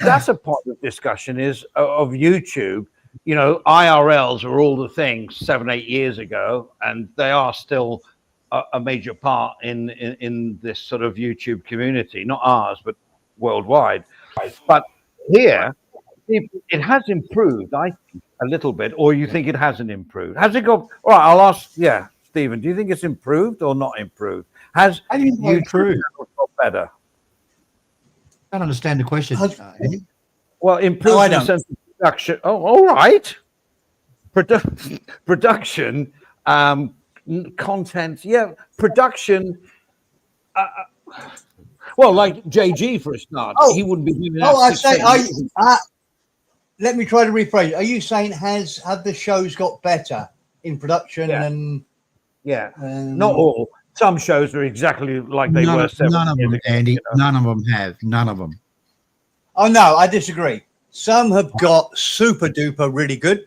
That's a point of discussion is of YouTube. You know, IRLs are all the things 7-8 years ago, and they are still a major part in this sort of YouTube community, not ours, but worldwide. But here, it has improved, I think, a little bit, or you think it hasn't improved? Has it got, all right, I'll ask, Stephen, do you think it's improved or not improved? Has YouTube improved? got better? I don't understand the question. Andy. Well, improved in the sense of production. Oh, all right. Production, content, production. Well, like JG for a start, he wouldn't be doing that. Let me try to rephrase. Are you saying have the shows got better in production? Yeah. Not all. Some shows are exactly like they were. None of them, Andy. You know? None of them have. None of them. Oh no, I disagree. Some have got super duper really good.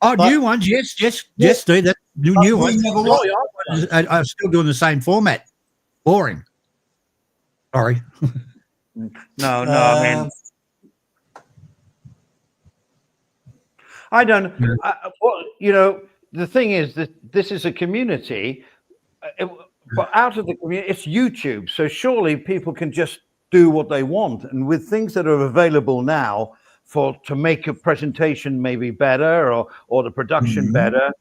Oh, new ones, yes, Steve. That new ones. I'm still doing the same format. Boring. Sorry. No. I mean, I don't. Well, you know, the thing is that this is a community, but out of the community, it's YouTube. So surely people can just do what they want, and with things that are available now to make a presentation maybe better or the production better.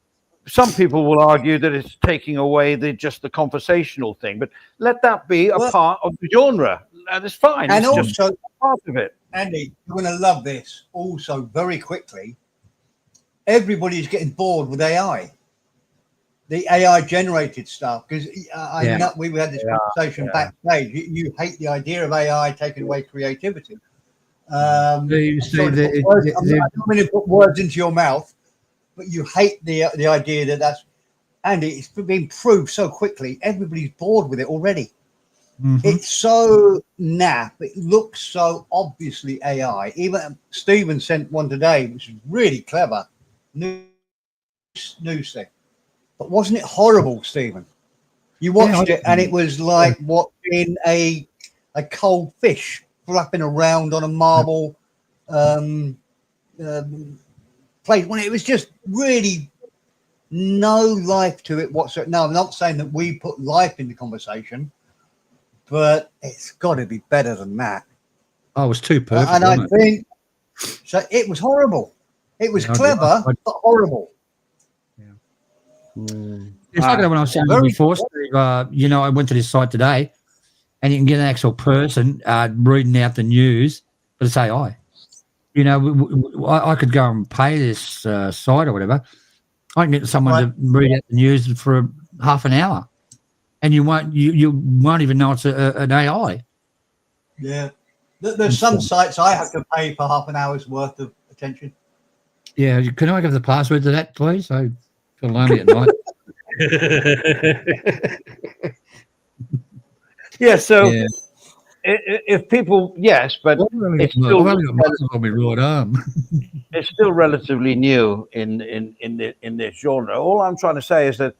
Some people will argue that it's taking away just the conversational thing, but let that be a part of the genre. That's fine. And it's also just part of it. Andy, you're going to love this. Also, very quickly, everybody's getting bored with AI, the AI generated stuff. Because I know we had this conversation backstage. You hate the idea of AI taking away creativity. I'm not going to put words into your mouth, but you hate the idea that's, Andy, it's been proved so quickly. Everybody's bored with it already. It's so naff. It looks so obviously AI. Even Stephen sent one today, which is really clever. News thing. But wasn't it horrible, Stephen? You watched it and it was like watching a cold fish flapping around on a marble plate. When it was just really no life to it whatsoever. No, I'm not saying that we put life in the conversation, but it's got to be better than that. Oh, it was too perfect. And I think so. It was horrible. It was clever, but horrible. It's like when I was saying before, Steve, you know, I went to this site today and you can get an actual person reading out the news, but it's AI. You know, I could go and pay this site or whatever. I can get someone to read out the news for half an hour, and you won't even know it's an AI. Yeah, there's some sites I have to pay for half an hour's worth of attention. Yeah, can I give the password to that, please? I feel lonely at night. So if people, but it's still, it's still relatively new in this genre. All I'm trying to say is that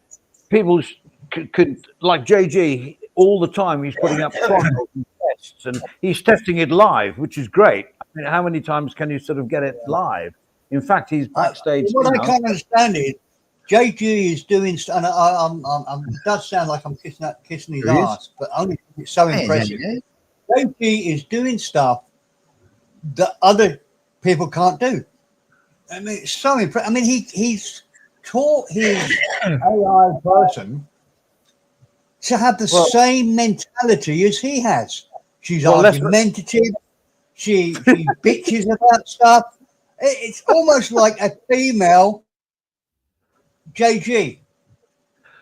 people could like JG all the time. He's putting up trials and tests, and he's testing it live, which is great. I mean, how many times can you sort of get it live? In fact, he's backstage. What I can't understand is JG is doing, and it does sound like I'm kissing his ass, but only it's so impressive. JG is doing stuff that other people can't do. I mean, it's so impressive. I mean, he's taught his AI person to have the same mentality as he has. She's argumentative. She bitches about stuff. It's almost like a female JG.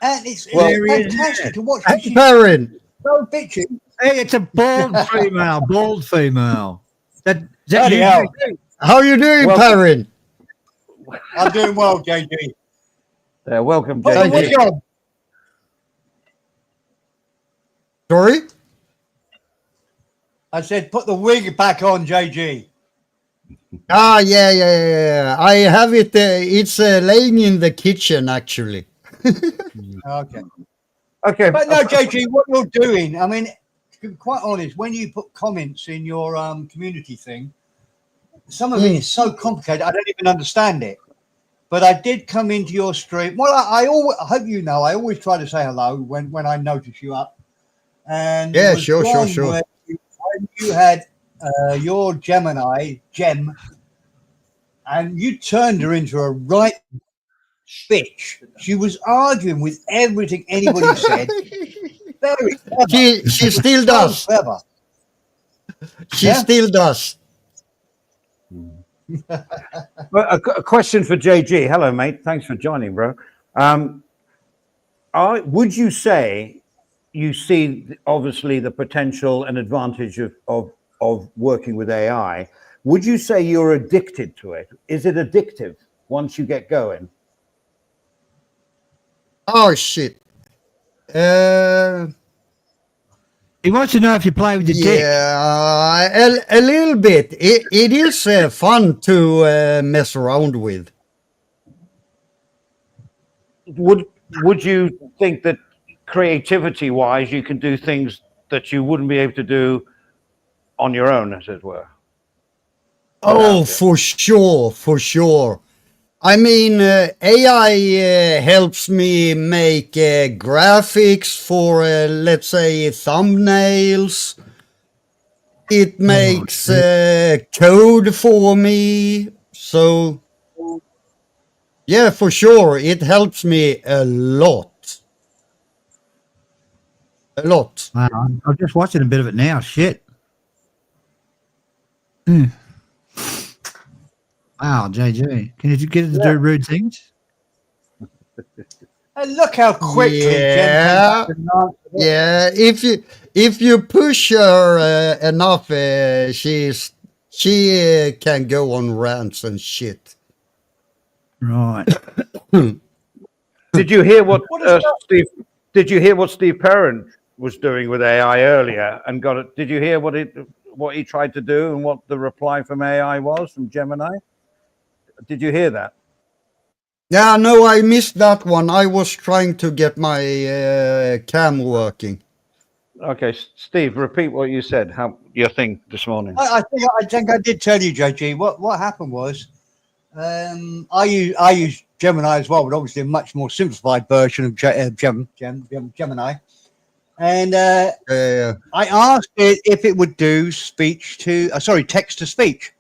And it's fantastic to watch. Hey, She's Perrin. so bitchy. Hey, it's a bald female. Bald female. That Bloody you, hell. how you doing, Perrin? I'm doing well, JG. Welcome, Put the JG. wig on. Sorry? I said, put the wig back on, JG. Ah, yeah. I have it. It's laying in the kitchen, actually. Okay. Okay. But no, JG, what you're doing, I mean, to be quite honest, when you put comments in your community thing, some of it is so complicated, I don't even understand it. But I did come into your stream. Well, I hope you know, I always try to say hello when I notice you up. And Yeah, there was sure. one when you had your Gemini, Gem, and you turned her into a right bitch. She was arguing with everything anybody said. Very clever. She still So does. clever. She still does. Well, a question for JG. Hello, mate. Thanks for joining, bro. Would you say you see obviously the potential and advantage of working with AI? Would you say you're addicted to it? Is it addictive once you get going? Oh, shit. He wants to know if you play with your dick. Yeah, a little bit. It is fun to mess around with. Would you think that creativity wise you can do things that you wouldn't be able to do on your own, as it were? Oh, for sure. I mean, AI helps me make graphics for, let's say, thumbnails. It makes code for me. So, yeah, for sure. It helps me a lot. A lot. Wow, I'm just watching a bit of it now. Shit. Wow, JJ. Can you get it to do rude things? And look how quickly Jen came back. Yeah. If you push her enough, she can go on rants and shit. Right. Did you hear what Steve? Did you hear what Steve Perrin was doing with AI earlier? And got it? Did you hear what he tried to do and what the reply from AI was from Gemini? Did you hear that? Yeah, no, I missed that one. I was trying to get my cam working. Okay, Steve, repeat what you said. Your thing this morning? I think I did tell you, JG. What happened was, I use Gemini as well, but obviously a much more simplified version of Gemini. And I asked it if it would do text to speech.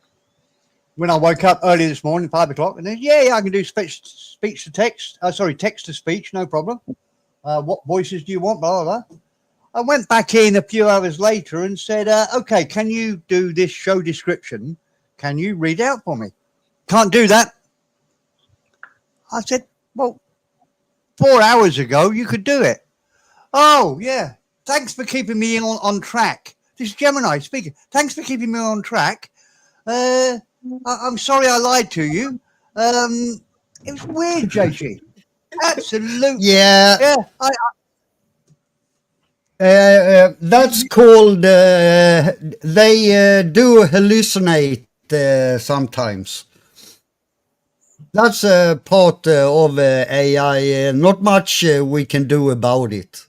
When I woke up early this morning, 5 o'clock, and then I can do speech to text. Text to speech, no problem. What voices do you want? Blah blah blah. I went back in a few hours later and said, "Okay, can you do this show description? Can you read out for me?" Can't do that. I said, "Well, 4 hours ago you could do it." Oh yeah, thanks for keeping me on track. This is Gemini speaking. Thanks for keeping me on track. I'm sorry I lied to you. It was weird, JG. Absolutely. Yeah. Yeah. That's called, they do hallucinate sometimes. That's a part of AI. Not much we can do about it.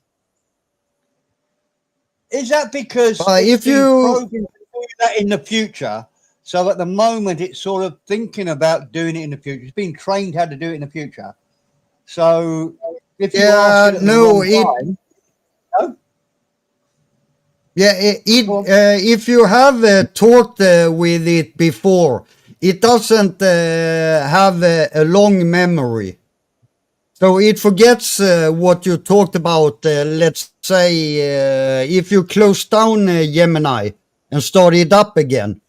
Is that because if you programmed to do that in the future? So at the moment, it's sort of thinking about doing it in the future. It's being trained how to do it in the future. So if you ask it at the wrong time, no? Yeah, if you have talked with it before, it doesn't have a long memory. So it forgets what you talked about. Let's say if you close down Gemini and start it up again,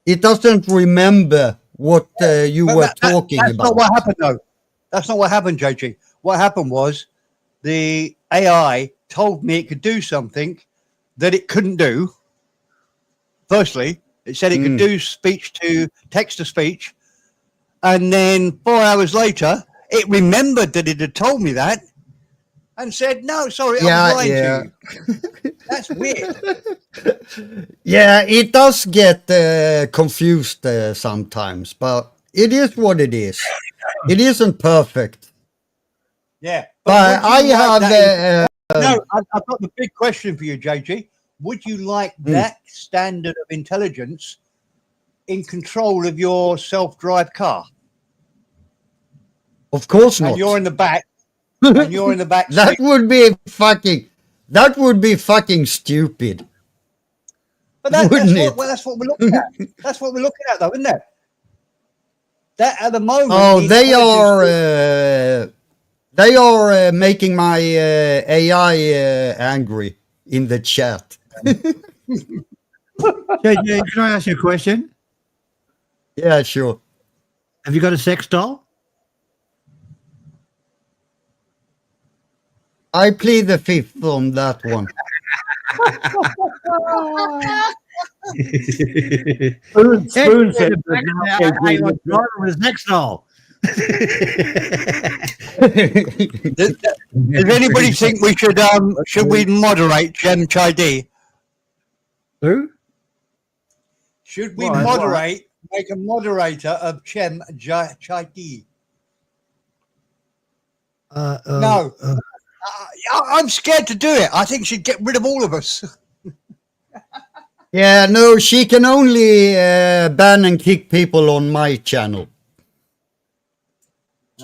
it doesn't remember what you But were talking that's about. not what happened, though. That's not what happened, JG. What happened was the AI told me it could do something that it couldn't do. Firstly, it said it could do text to speech. And then 4 hours later, it remembered that it had told me that and said, no, sorry, I was lying to you. That's weird. Yeah, it does get confused sometimes, but it is what it is. It isn't perfect. Yeah. But would I you like have that no, I've got the big question for you, JG. Would you like that standard of intelligence in control of your self-drive car? of course not. And you're in the back. And you're in the back That seat. would be fucking stupid. But that's Wouldn't what we're looking at. That's what we're looking at, though, isn't it? That at the moment. Oh, the they are making my AI angry in the chat. JJ, can I ask you a question? Yeah, sure. Have you got a sex doll? I plead the fifth on that one. Spoon said I was driving a sex doll. Does anybody think we should we moderate Gem Chai? Who? Should we make a moderator of Chem Chai? No. I'm scared to do it. I think she'd get rid of all of us. Yeah, no, she can only ban and kick people on my channel.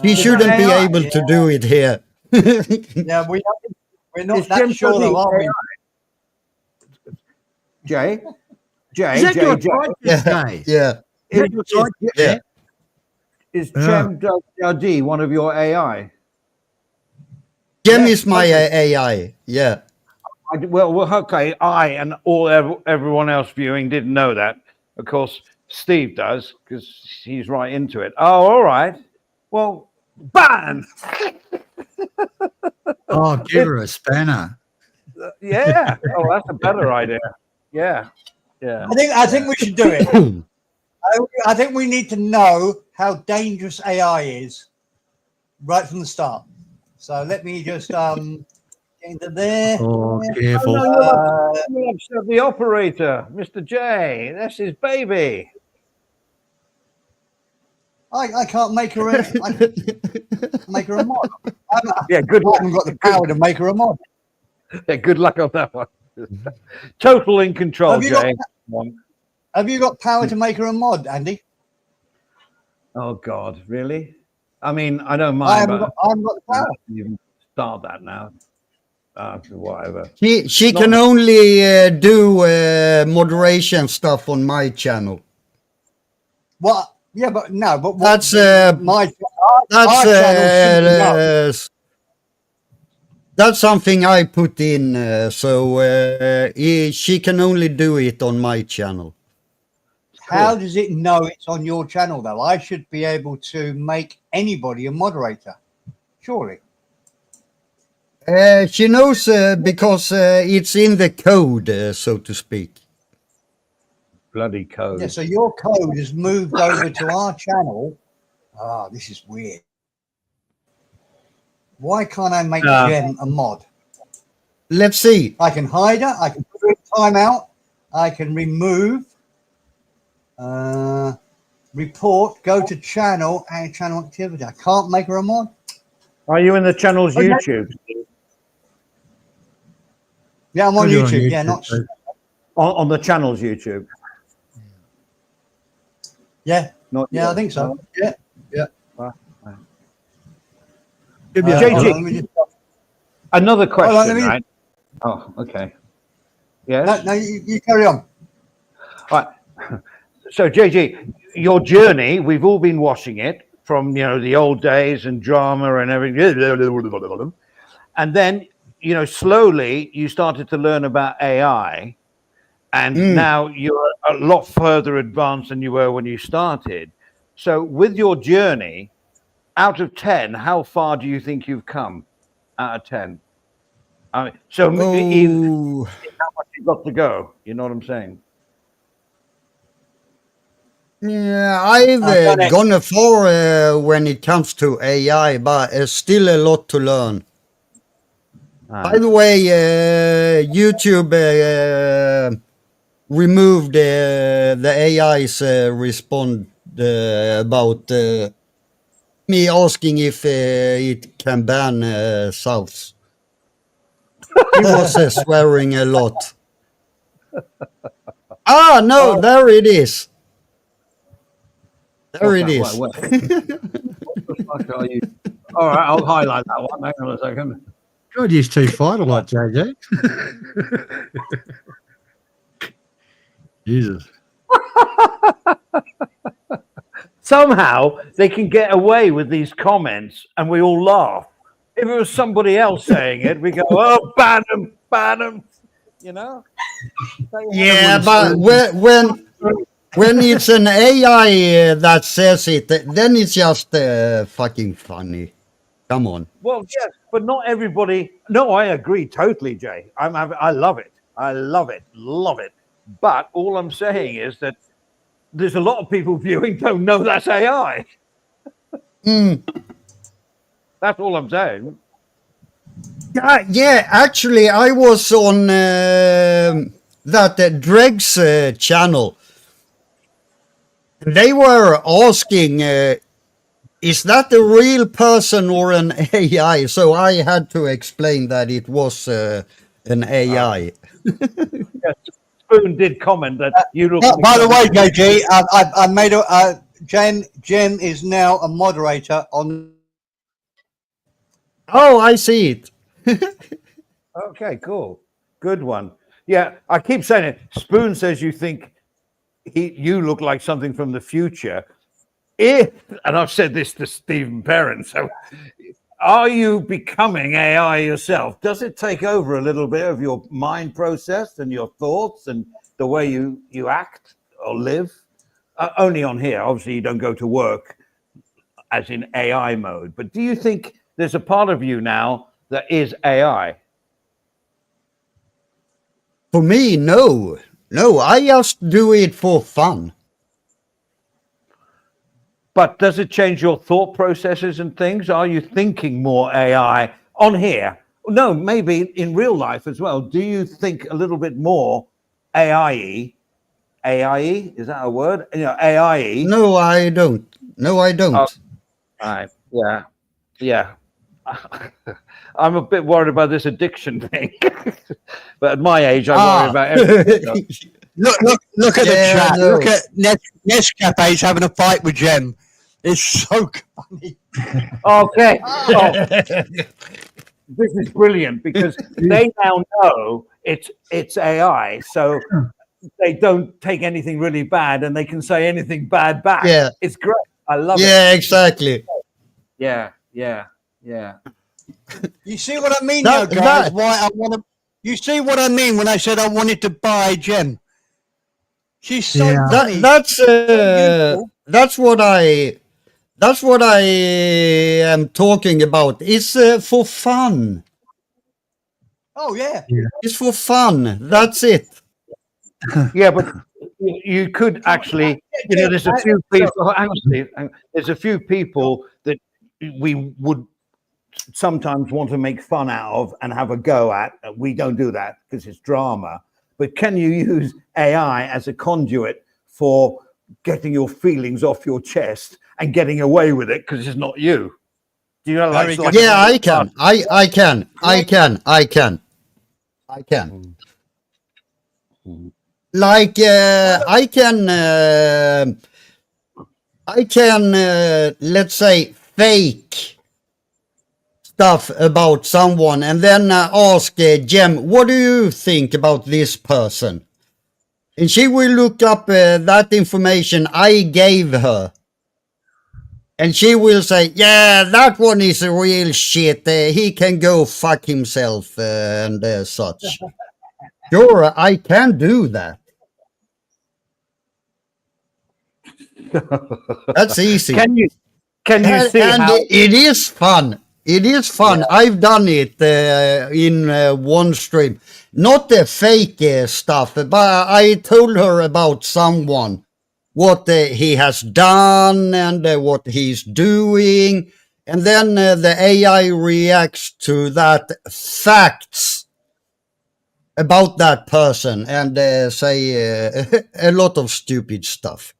She shouldn't be able to do it here. Yeah, we're not that sure, though, are we? Jay, Is that your Yeah, yeah. Is Chem Jardee one of your AI? Gem is my AI, yeah. Well, okay. I and everyone else viewing didn't know that. Of course, Steve does because he's right into it. Oh, all right. Well, ban. Oh, give her a spanner. Yeah. Oh, that's a better idea. Yeah. Yeah. I think we should do it. I think we need to know how dangerous AI is right from the start. So let me just get into there. Oh, careful. You upset the operator, Mr. J. That's his baby. I can't make her a mod. Yeah, good I luck. haven't got the power to make her a mod. Yeah, good luck on that one. Total in control, Jay. Have you got power to make her a mod, Andy? Oh God, really? I mean, I don't mind. I haven't got the power. Even start that now. Whatever. She can only do moderation stuff on my channel. What? Yeah, but no. But That's that's something I put in. So she can only do it on my channel. How does it know it's on your channel, though? I should be able to make anybody a moderator, surely. She knows because it's in the code, so to speak. Bloody code. Yeah, so your code has moved over to our channel. Ah, this is weird. Why can't I make Jem a mod? Let's see. I can hide her. I can put her in timeout. I can remove. Report. Go to channel and channel activity. I can't make her a mod. Are you in the channel's YouTube? Yeah, I'm on YouTube. Yeah, not on the channel's YouTube. Yeah. Not yeah, I think so. Yeah. Yeah. JG, another question, right? Oh, okay. Yes. No, you carry on. Right. So, JG, your journey, we've all been watching it from, the old days and drama and everything. And then, slowly you started to learn about AI. And now you're a lot further advanced than you were when you started. So with your journey, out of 10, how far do you think you've come? Out of 10. I mean, so Oh, how much you've got to go? You know what I'm saying? yeah, I've done it. gone far when it comes to AI, but still a lot to learn. By the way, YouTube removed the AI's respond about me asking if it can ban Souths. He was swearing a lot. Ah, no, there it is. There it is. What the fuck are you? All right, I'll highlight that one. Hang on a second. God, you too fighter like JJ. Jesus. Somehow they can get away with these comments and we all laugh. If it was somebody else saying it, we go, oh, ban them, you know? Yeah, but when it's an AI that says it, then it's just fucking funny. Come on. Well, yes, but not everybody. No, I agree totally, Jay. I love it. I love it. But all I'm saying is that there's a lot of people viewing don't know that's AI. That's all I'm saying. Yeah, actually, I was on that Dreg's channel. They were asking, is that a real person or an AI? So I had to explain that it was an AI. Yes, Spoon did comment that you look. By the way, JG, I made a Jem is now a moderator on. Oh, I see it. Okay, cool, good one. Yeah, I keep saying it. Spoon says you think you look like something from the future. And I've said this to Stephen Perrin. So, are you becoming AI yourself? Does it take over a little bit of your mind process and your thoughts and the way you act or live? Only on here. Obviously, you don't go to work as in AI mode. But do you think there's a part of you now that is AI? For me, no. No, I just do it for fun. But does it change your thought processes and things? Are you thinking more AI on here? No, maybe in real life as well. Do you think a little bit more AI-y? AI-y? Is that a word? You know, AI-y? No, I don't. No, I don't. Oh, right. Yeah. I'm a bit worried about this addiction thing. But at my age, I worry about everything. Look at the chat. No. Look at Nescafe's having a fight with Jem. It's so funny. Okay. Oh, this is brilliant because they now know it's AI, so they don't take anything really bad, and they can say anything bad back. Yeah, it's great. I love it. Yeah, exactly. Yeah. You see what I mean, though, guys? Why I want to? You see what I mean when I said I wanted to buy Jem? She's so funny. That's what I am talking about. It's for fun. Oh yeah. It's for fun. That's it. Yeah, but you could actually, there's a few people. Honestly, there's a few people that we would sometimes want to make fun out of and have a go at. We don't do that because it's drama. But can you use AI as a conduit for getting your feelings off your chest and getting away with it because it's not you? Do you know? Like, yeah, I can. I can. Like I can. Let's say fake stuff about someone and then ask Jem, what do you think about this person? And she will look up that information I gave her. And she will say, yeah, that one is a real shit. He can go fuck himself and such. Sure, I can do that. That's easy. Can you see and how? it is fun. It is fun. Yeah. I've done it in one stream. Not the fake stuff, but I told her about someone, what he has done and what he's doing. And then the AI reacts to that facts about that person and say a lot of stupid stuff.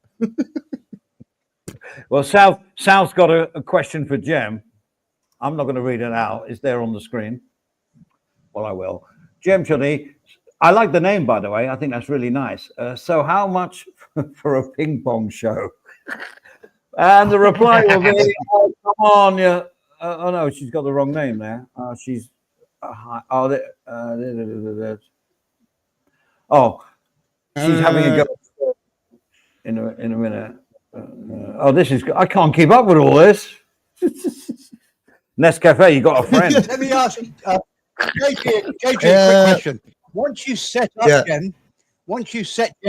Well, Sal's got a question for Jem. I'm not going to read it out. It's there on the screen. Well, I will. Jem Chuddy, I like the name, by the way. I think that's really nice. So how much for a ping pong show? And the reply will be, oh, come on. Yeah. Oh, no, she's got the wrong name there. She's having a go in a minute. This is, I can't keep up with all this. Nescafe, you got a friend. Let me ask you, JJ, a quick question. Once you set up Jem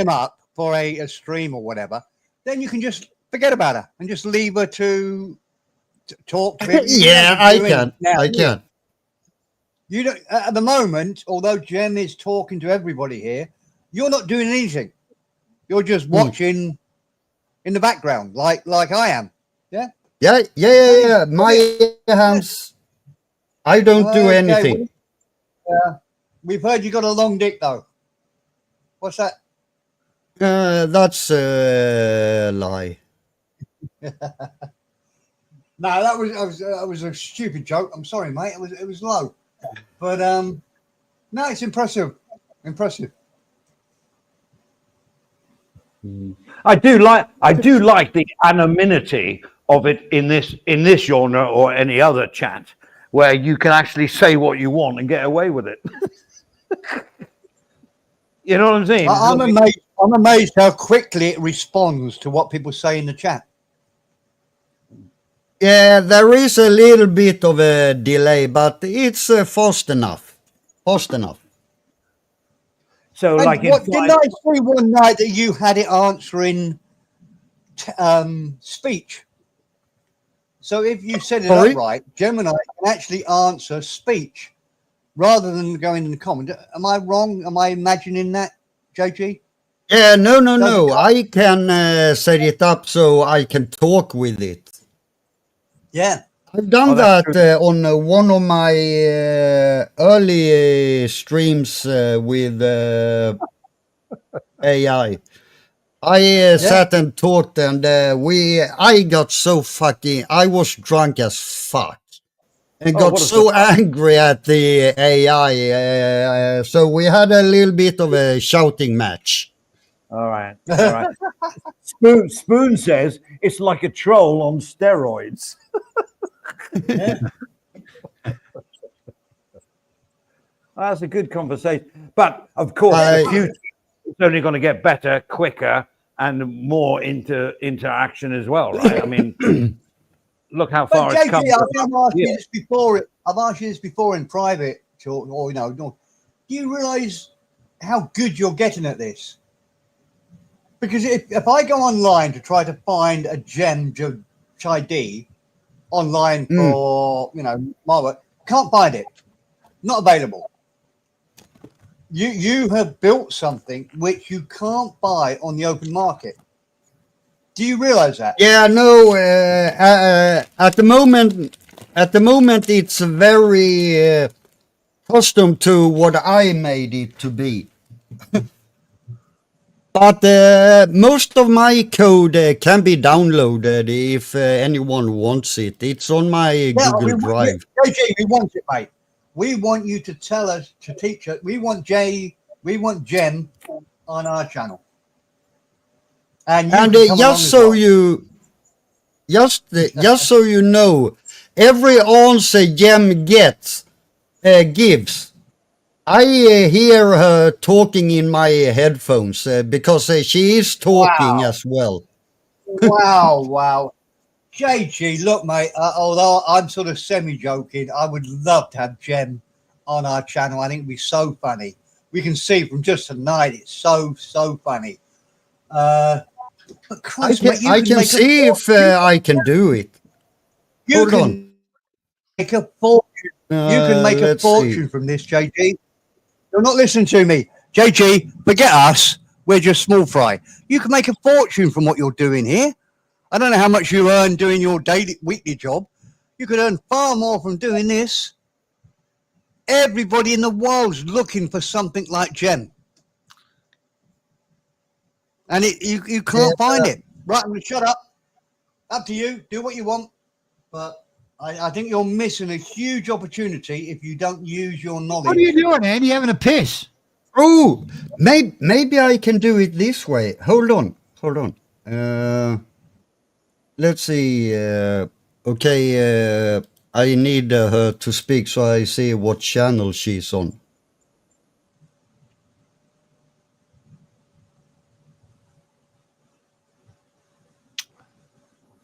up for a stream or whatever, then you can just forget about her and just leave her to talk to him. Yeah, I can. I can. You don't at the moment, although Jem is talking to everybody here, you're not doing anything. You're just watching in the background, like I am. Yeah. Yeah. My hands. I don't do anything. We've heard you got a long dick though. What's that? That's a lie. No, that was a stupid joke. I'm sorry, mate. It was low, but no, it's impressive. Impressive. I do like the anonymity of it in this genre or any other chat where you can actually say what you want and get away with it. You know what I'm saying? I'm amazed how quickly it responds to what people say in the chat. Yeah, there is a little bit of a delay, but it's fast enough. Fast enough. So, And like, didn't I see one night that you had it answering speech? So if you set it up right, Gemini can actually answer speech rather than going in the comment. Am I wrong? Am I imagining that, JG? Yeah, no. I can set it up so I can talk with it. Yeah. I've done that on one of my early streams with AI. I sat and talked, and I got so fucking. I was drunk as fuck, and got so angry at the AI. So we had a little bit of a shouting match. All right. Spoon says it's like a troll on steroids. That's a good conversation, but of course, in the future, it's only going to get better, quicker, and more into interaction as well, right? I mean, look how far it's come. I've asked you this before. I've asked you this before in private, or do you realise how good you're getting at this? Because if I go online to try to find a Jem Chuddy online for my work, can't find it. Not available. You have built something which you can't buy on the open market. Do you realize that? Yeah, no. At the moment, it's very custom to what I made it to be. But most of my code can be downloaded if anyone wants it. It's on my Google Drive. JG, we want it, mate. We want you to tell us, to teach us. We want Jem on our channel. And just so you know, every answer Jem gives, I hear her talking in my headphones because she is talking as well. Wow. JG, look, mate, although I'm sort of semi-joking, I would love to have Jem on our channel. I think it'd be so funny. We can see from just tonight, it's so funny. But I Christ, can, mate, you I can can make see if I can do it. you Hold can on. make a fortune. You can make a Let's fortune see. from this, JG. You're not listening to me. JG, forget us. We're just small fry. You can make a fortune from what you're doing here. I don't know how much you earn doing your weekly job. You could earn far more from doing this. Everybody in the world's looking for something like Jem. And you can't find it. Right, I'm going to shut up. Up to you. Do what you want. But I think you're missing a huge opportunity if you don't use your knowledge. What are you doing, Andy? Having a piss? Oh, maybe I can do it this way. Hold on. Let's see. Okay, I need her to speak so I see what channel she's on.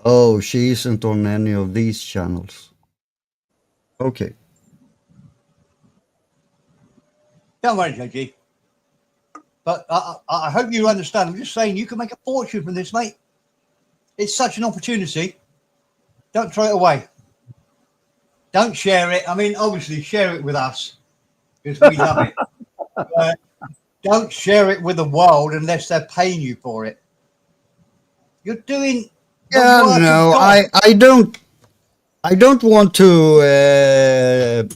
Oh, she isn't on any of these channels. Okay. Don't worry, JG. But I hope you understand. I'm just saying you can make a fortune from this, mate. It's such an opportunity. Don't throw it away. Don't share it. I mean, obviously, share it with us because we love it. Don't share it with the world unless they're paying you for it. You're doing the Yeah, work no, of God. I don't want to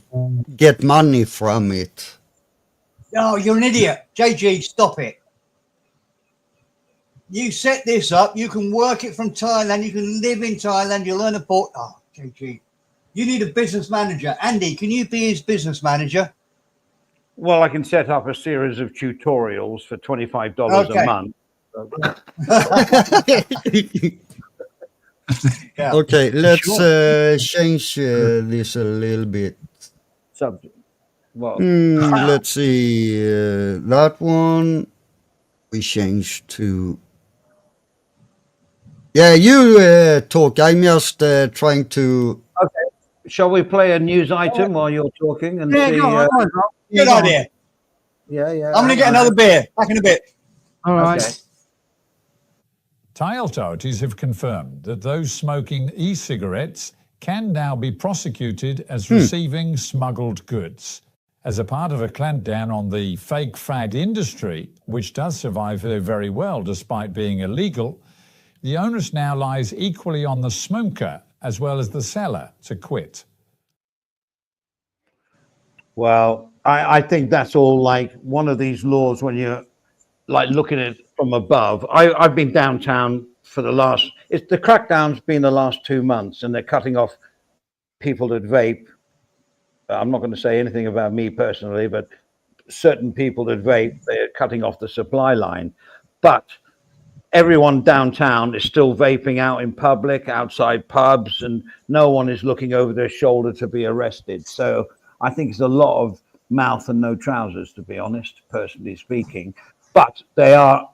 get money from it. No, you're an idiot. JG, stop it. You set this up. You can work it from Thailand. You can live in Thailand. You'll earn a port. Oh, JG. You need a business manager. Andy, can you be his business manager? Well, I can set up a series of tutorials for $25 a month. Yeah. Okay, let's change this a little bit. Subject. Well, Let's see. That one we changed to. Yeah, you talk. I'm just trying to. okay. Shall we play a news item while you're talking and Yeah, see? go on. Good idea. Yeah. I'm going to get another beer. Back in a bit. All right. Okay. Thai authorities have confirmed that those smoking e-cigarettes can now be prosecuted as receiving smuggled goods. As a part of a clampdown on the fake fad industry, which does survive very well despite being illegal, the onus now lies equally on the smoker as well as the seller to quit. Well, I think that's all like one of these laws when you're like looking at it from above. I've been downtown for the crackdown's been the last 2 months, and they're cutting off people that vape. I'm not going to say anything about me personally, but certain people that vape, they're cutting off the supply line. But everyone downtown is still vaping out in public, outside pubs, and no one is looking over their shoulder to be arrested. So I think it's a lot of mouth and no trousers, to be honest, personally speaking. But they are,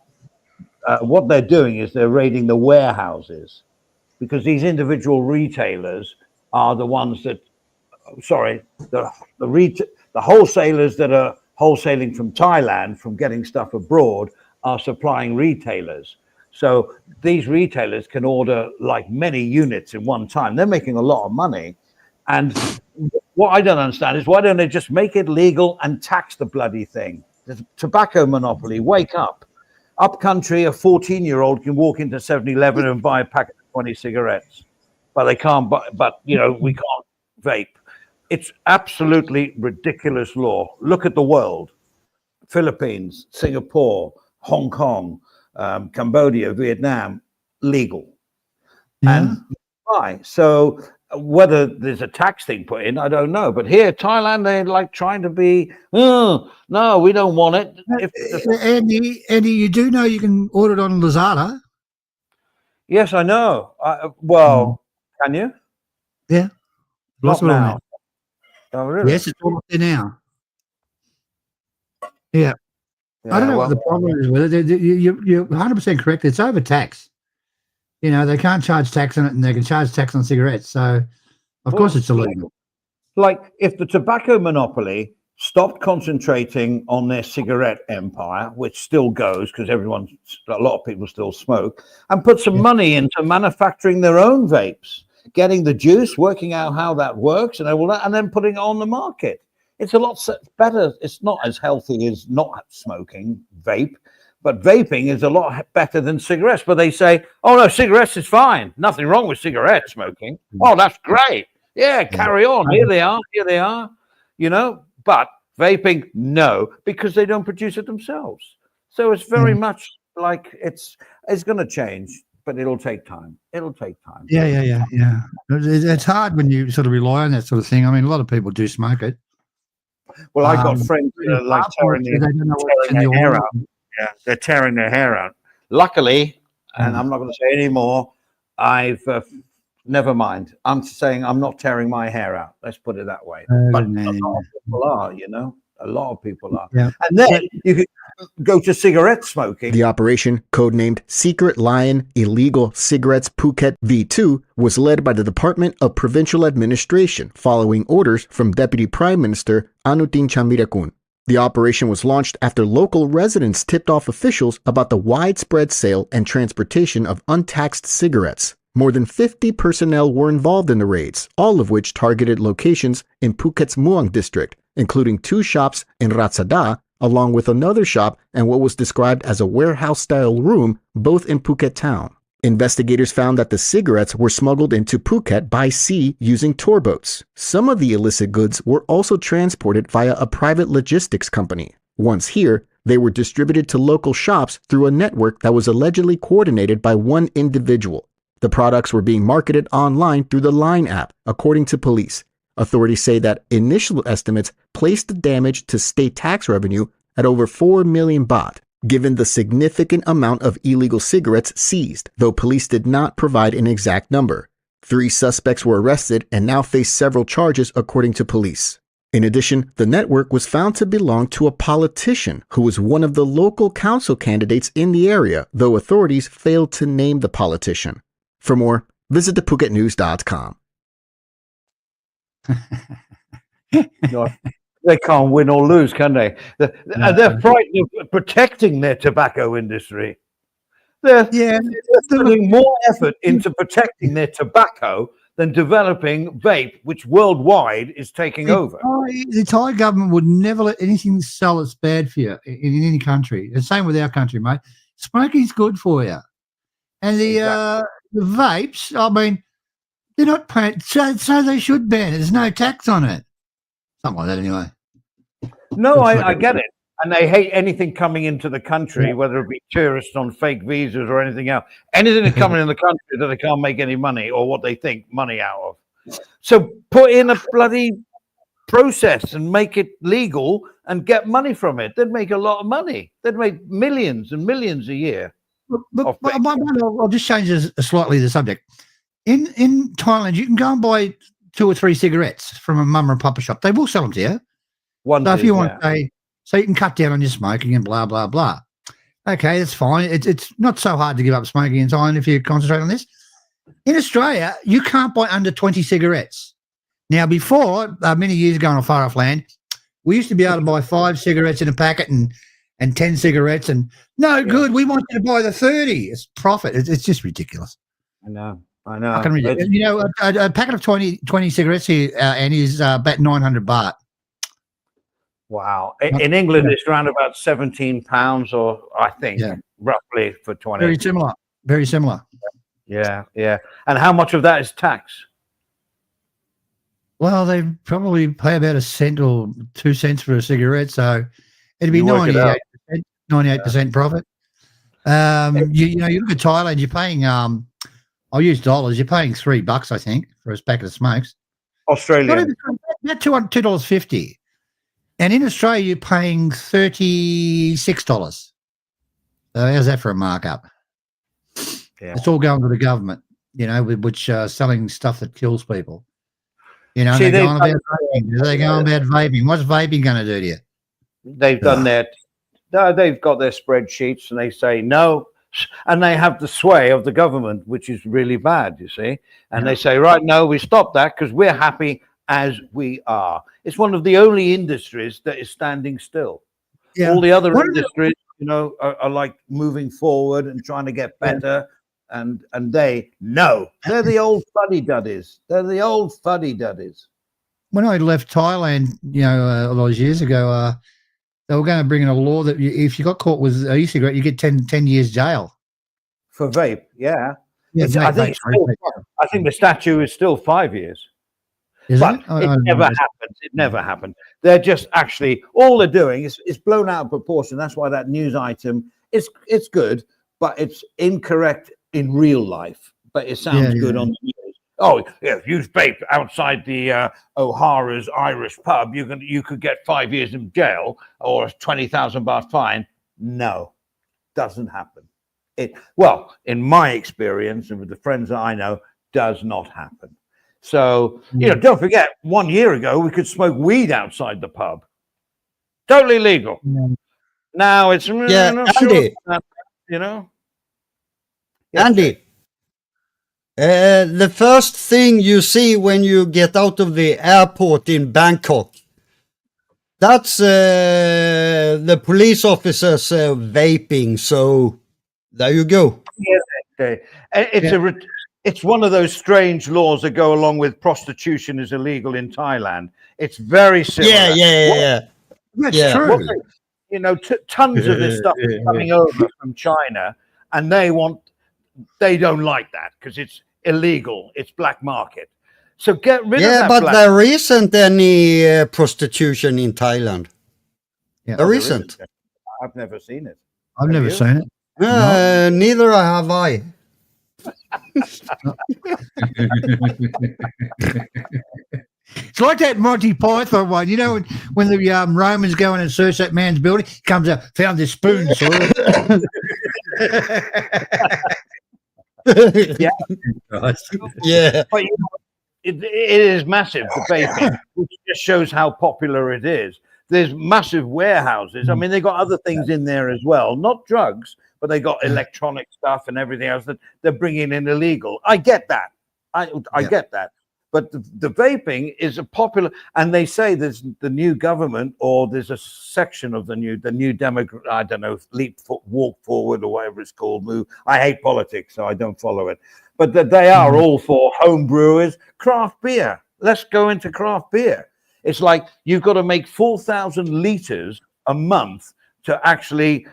what they're doing is they're raiding the warehouses, because these individual retailers are the ones that, the wholesalers that are wholesaling from Thailand, from getting stuff abroad, are supplying retailers. So these retailers can order like many units in one time. They're making a lot of money. And what I don't understand is, why don't they just make it legal and tax the bloody thing? The tobacco monopoly, wake up. Upcountry, a 14-year-old can walk into 7-Eleven and buy a packet of 20 cigarettes, but they can't buy, we can't vape. It's absolutely ridiculous law. Look at the world. Philippines, Singapore, Hong Kong, Cambodia, Vietnam, legal. Yeah. And why? So whether there's a tax thing put in, I don't know. But here, Thailand, they're like trying to be, oh, no, we don't want it. Andy, you do know you can order it on Lazada. Yes, I know. Can you? Yeah. Not now. Oh, really? Yes, it's all up there now. Yeah. I don't know what the problem is with it. You're 100% correct. It's overtaxed. You know, they can't charge tax on it, and they can charge tax on cigarettes. So, of course, it's illegal. Like, if the tobacco monopoly stopped concentrating on their cigarette empire, which still goes because a lot of people still smoke, and put some money into manufacturing their own vapes, getting the juice, working out how that works, and all that, and then putting it on the market. It's a lot better. It's not as healthy as not smoking vape, but vaping is a lot better than cigarettes. But they say, oh no, cigarettes is fine. Nothing wrong with cigarette smoking. Oh, that's great. Yeah, carry on. Here they are. Here they are. You know, but vaping, no, because they don't produce it themselves. So it's very much like it's going to change, but it'll take time. It'll take time. Yeah. It's hard when you sort of rely on that sort of thing. I mean, a lot of people do smoke it. Well, I got friends like tearing their hair out. Yeah, they're tearing their hair out. Luckily, and I'm not going to say any more, I've never mind. I'm saying I'm not tearing my hair out. Let's put it that way. But a lot of people are, you know, a lot of people are. Yeah. And then you could go to cigarette smoking. The operation, codenamed Secret Lion Illegal Cigarettes Phuket V2, was led by the Department of Provincial Administration following orders from Deputy Prime Minister Anutin Chanvirakul. The operation was launched after local residents tipped off officials about the widespread sale and transportation of untaxed cigarettes. More than 50 personnel were involved in the raids, all of which targeted locations in Phuket's Muang district, including 2 shops in Ratsada, along with another shop and what was described as a warehouse-style room, both in Phuket town. Investigators found that the cigarettes were smuggled into Phuket by sea using tour boats. Some of the illicit goods were also transported via a private logistics company. Once here, they were distributed to local shops through a network that was allegedly coordinated by one individual. The products were being marketed online through the Line app, according to police. Authorities say that initial estimates placed the damage to state tax revenue at over 4 million baht, given the significant amount of illegal cigarettes seized, though police did not provide an exact number. 3 suspects were arrested and now face several charges, according to police. In addition, the network was found to belong to a politician who was one of the local council candidates in the area, though authorities failed to name the politician. For more, visit thephuket.news.com. They can't win or lose, can they? They're frightened of protecting their tobacco industry. They're putting more effort into protecting their tobacco than developing vape, which worldwide is taking over. The Thai government would never let anything sell that's bad for you in any country. The same with our country, mate. Smoking's good for you. And the vapes, I mean, they're not paying, so they should ban it. There's no tax on it. Something like that, anyway. No, I get it. And they hate anything coming into the country, whether it be tourists on fake visas or anything else. Anything that's coming in the country that they can't make any money or what they think money out of. So put in a bloody process and make it legal and get money from it. They'd make a lot of money. They'd make millions and millions a year. I'll just change slightly the subject. In Thailand, you can go and buy 2 or 3 cigarettes from a mum or papa shop. They will sell them to you. So if you want, so you can cut down on your smoking and blah blah blah. Okay, that's fine. It's not so hard to give up smoking in Thailand if you concentrate on this. In Australia, you can't buy under 20 cigarettes. Now, before many years ago on a far off land, we used to be able to buy 5 cigarettes in a packet and 10 cigarettes, and good. We want you to buy the 30. It's profit. It's just ridiculous. I know. You know, a packet of 20 cigarettes here, and is about 900 baht. Wow. In England, it's around about £17, or I think roughly for 20. Very similar. Yeah. And how much of that is tax? Well, they probably pay about 1 cent or 2 cents for a cigarette, so it'd be 98% profit. You know, you look at Thailand, you're paying I'll use dollars. You're paying $3, I think, for a packet of smokes. Australian. About $2.50. And in Australia, you're paying $36. So how's that for a markup? Yeah. It's all going to the government, you know, which selling stuff that kills people. You know, they're going about vaping. They're going about vaping. What's vaping going to do to you? They've done that. No, they've got their spreadsheets and they say no. And they have the sway of the government, which is really bad, you see. And they say, right, no, we stop that because we're happy as we are. It's one of the only industries that is standing still. Yeah. All the other What are the- industries, you know, are like moving forward and trying to get better. And they're the old fuddy-duddies. They're the old fuddy-duddies. When I left Thailand, all those years ago, they were going to bring in a law that if you got caught with an e-cigarette, you get 10 years jail. For vape, yeah. Yeah, I think the statute is still 5 years. But it never happens. It never happened. They're just actually, all they're doing is blown out of proportion. That's why that news item it's good, but it's incorrect in real life. But it sounds good on the news. Oh, yeah, if you vape outside the O'Hara's Irish pub, you could get 5 years in jail or a 20,000 baht fine. No, doesn't happen. In my experience and with the friends that I know, does not happen. So, don't forget, 1 year ago, we could smoke weed outside the pub. Totally legal. Now it's, not Andy. sure, you know? Andy, the first thing you see when you get out of the airport in Bangkok, that's the police officers vaping. So there you go. Okay. It's one of those strange laws that go along with prostitution is illegal in Thailand. It's very similar. Yeah. That's true. Tons of this stuff is coming over from China, and they don't like that because it's illegal. It's black market. So get rid of that. Yeah, but there isn't any prostitution in Thailand. Yeah, there isn't. I've never seen it. I've never seen it. Neither have I. It's like that Monty Python one, when the Romans go in and search that man's building, he comes out, found this spoon. Yeah. But it is massive, the vaping, which just shows how popular it is. There's massive warehouses. I mean, they got other things in there as well, not drugs, but they got electronic stuff and everything else that they're bringing in illegal. I get that. I get that. But the vaping is a popular, and they say there's the new government, or there's a section of the new demographic, I don't know, walk forward or whatever it's called, move. I hate politics, so I don't follow it. But that they are all for home brewers, craft beer. Let's go into craft beer. It's like you've got to make 4,000 liters a month to actually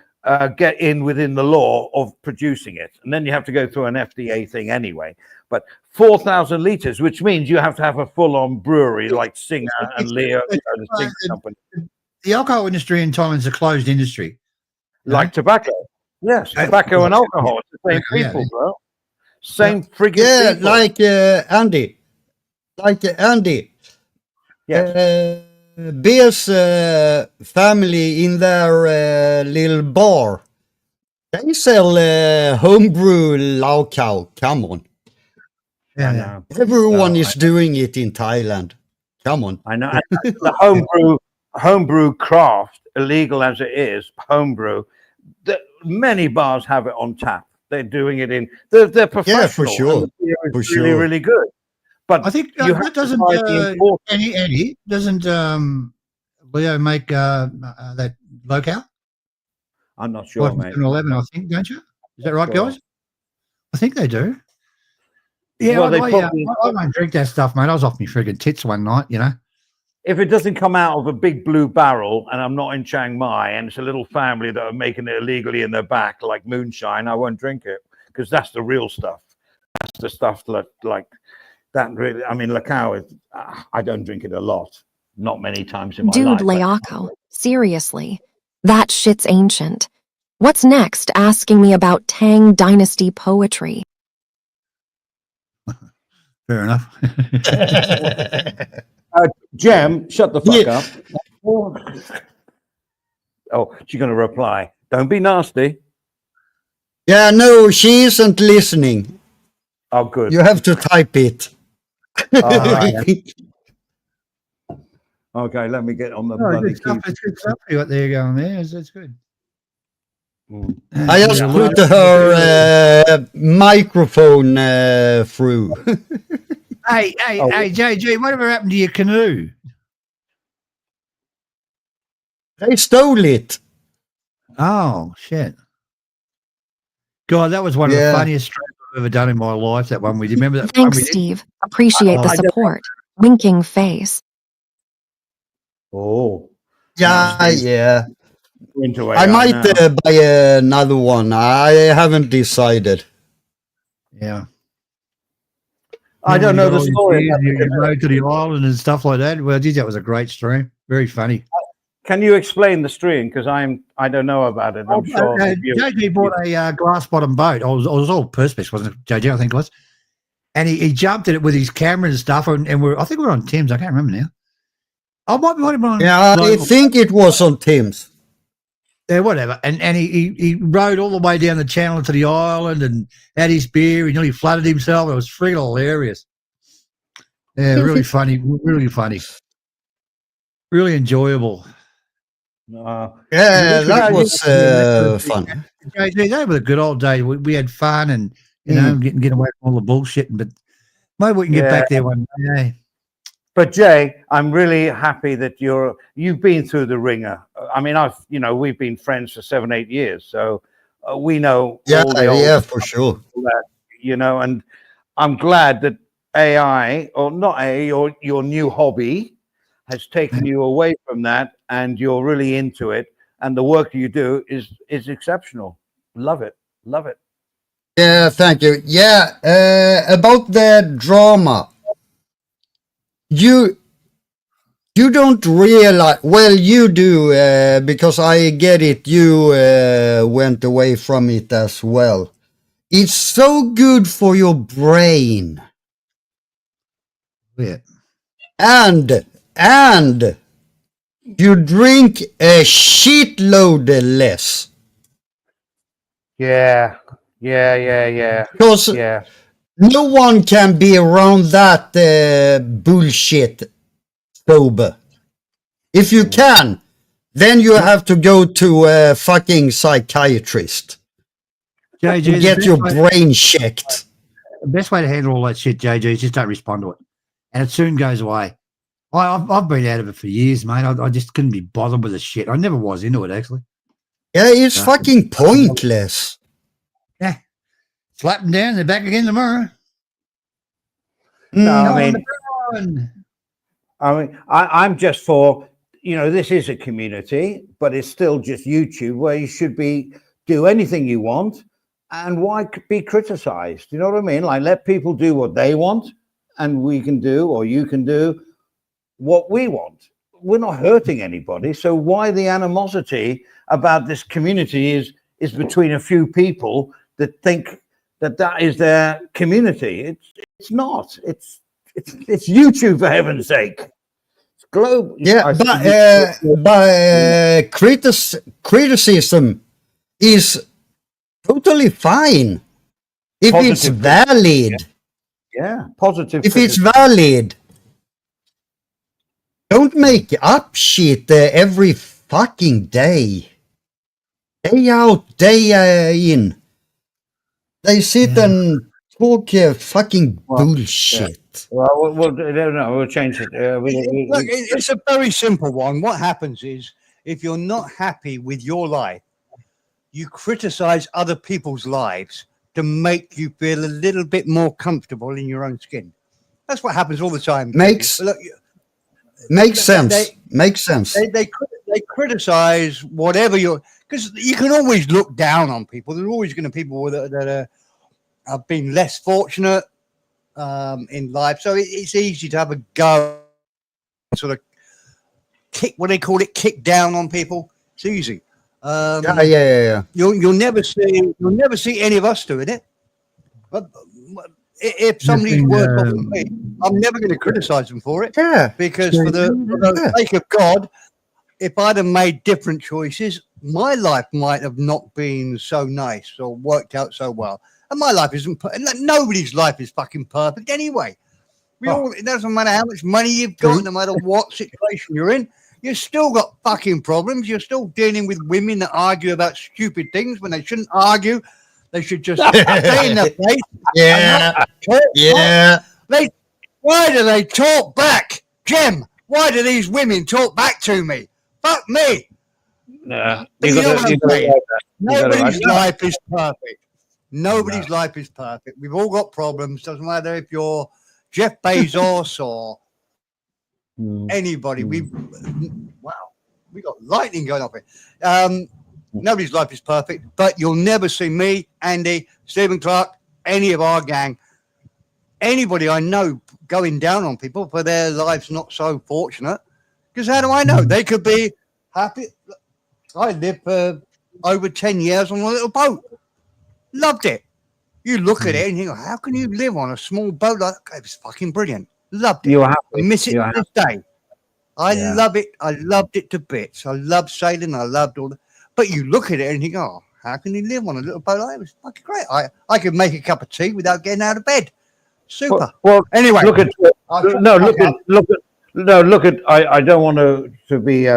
get within the law of producing it. And then you have to go through an FDA thing anyway. But 4,000 liters, which means you have to have a full-on brewery like Singer and Leo, the Singer company. The alcohol industry in Thailand is a closed industry. Like tobacco. Yes, tobacco and alcohol. It's the same people, bro. Same friggin' people. Like Andy. Yes. Beer's family in their little bar, they sell homebrew Lao Khao. Come on. Yeah. Everyone is doing it in Thailand. Come on. I know. The homebrew craft, illegal as it is, homebrew, many bars have it on tap. They're doing it in, they're professional. Yeah, for sure. And the beer is really, really good. But I think you have doesn't Leo make that local? I'm not sure, mate. 11, I think, don't you? Is that right, guys? I think they do. Yeah, Well, I won't drink that stuff, mate. I was off my friggin' tits one night, If it doesn't come out of a big blue barrel and I'm not in Chiang Mai and it's a little family that are making it illegally in their back like moonshine, I won't drink it because that's the real stuff. That's the stuff that that really, I mean, Lacao is, I don't drink it a lot. Not many times in my life. Dude, Leaco, seriously. That shit's ancient. What's next asking me about Tang Dynasty poetry? Fair enough. Jem, shut the fuck up. Oh, she's going to reply. Don't be nasty. Yeah, no, she isn't listening. Oh, good. You have to type it. Right. Okay, let me get on the bloody It's good stuff you got there going there. It's good. I just put her microphone through. Hey, Oh. JG, whatever happened to your canoe? They stole it. Oh, shit. God, that was one of the Yeah. funniest streams I've ever done in my life, that one. We remember that one Thanks, we did? Steve. Appreciate the I don't- support. Winking face. Oh. Yeah, yeah. Into I AI might now. buy another one. I haven't decided. Yeah. I don't know the story. You rode to the island and stuff like that. Well, geez, that was a great stream. Very funny. Can you explain the stream? Because I don't know about it. I'm sure. JG bought a glass bottom boat. I was all Perspex, wasn't it? JG, I think it was. And he jumped in it with his camera and stuff. And I think we're on Tim's. I can't remember now. I might be on. Yeah, I think it was on Tim's. Yeah, whatever. And he rode all the way down the channel to the island and had his beer. He nearly flooded himself. It was freaking hilarious. Yeah, really funny. Really funny. Really enjoyable. Yeah, that was fun. They were the good old days. We had fun and, you know, getting away from all the bullshit. But maybe we can get back there one day. But Jay, I'm really happy that you've been through the ringer. I mean, we've been friends for 7-8 years, so we know. Yeah, all the old for sure. that, and I'm glad that AI, or not AI, or your new hobby has taken you away from that, and you're really into it, and the work you do is exceptional. Love it. Yeah, thank you. Yeah, about the drama. You don't realize, well, you do, because I get it. You went away from it as well. It's so good for your brain. Yeah. And you drink a shitload less. Yeah. Because no one can be around that bullshit sober. If you can, then you have to go to a fucking psychiatrist. JG, Get your brain checked. The best way to handle all that shit, JG, is just don't respond to it. And it soon goes away. I've been out of it for years, mate. I just couldn't be bothered with the shit. I never was into it, actually. Yeah, it's fucking pointless. Yeah. Slap them down, they're back again tomorrow. No, I mean, I'm just for, this is a community, but it's still just YouTube where you should do anything you want, and why be criticized? You know what I mean? Like, let people do what they want, and we can do, or you can do what we want. We're not hurting anybody, so why the animosity about this community is between a few people that think that is their community? It's not. It's YouTube, for heaven's sake. It's global. Yeah, but criticism is totally fine if it's valid. Yeah, positive. If it's valid, don't make up shit every fucking day. Day out, day in. They sit and talk fucking bullshit. Well, we'll change it. Look, it's a very simple one. What happens is, if you're not happy with your life, you criticize other people's lives to make you feel a little bit more comfortable in your own skin. That's what happens all the time. Makes sense. Makes sense. They criticize whatever because you can always look down on people. There's always going to be people that have been less fortunate in life, so it's easy to have a go, sort of kick down on people. It's easy. Yeah. You'll never see any of us doing it. But if somebody's worse off than me, I'm never going to criticize them for it. Yeah. Because for the sake of God, if I'd have made different choices, my life might have not been so nice or worked out so well. And my life isn't. Nobody's life is fucking perfect anyway. It doesn't matter how much money you've got, no matter what situation you're in. You've still got fucking problems. You're still dealing with women that argue about stupid things when they shouldn't argue. They should just stay in their place. Yeah. They Why do they talk back? Jem, why do these women talk back to me? Fuck me. Nah, But you you know gotta, what you I'm gotta saying? write that. You gotta write Nobody's that. life is perfect. Nobody's life is perfect. We've all got problems. Doesn't matter if you're Jeff Bezos or anybody. Wow, we got lightning going off here. Nobody's life is perfect, but you'll never see me, Andy, Stephen Clark, any of our gang, anybody I know going down on people for their lives not so fortunate. Because how do I know? They could be happy. I lived for over 10 years on a little boat. Loved it. You look at it and you go, how can you live on a small boat like that? It was fucking brilliant. Loved it. You're happy. I miss it You're to this day. I Yeah. love it. I loved it to bits. I loved sailing. I loved all that. But you look at it and you go, oh, how can you live on a little boat like that? It was fucking great. I could make a cup of tea without getting out of bed. Super. Well, Anyway, look at I don't want to be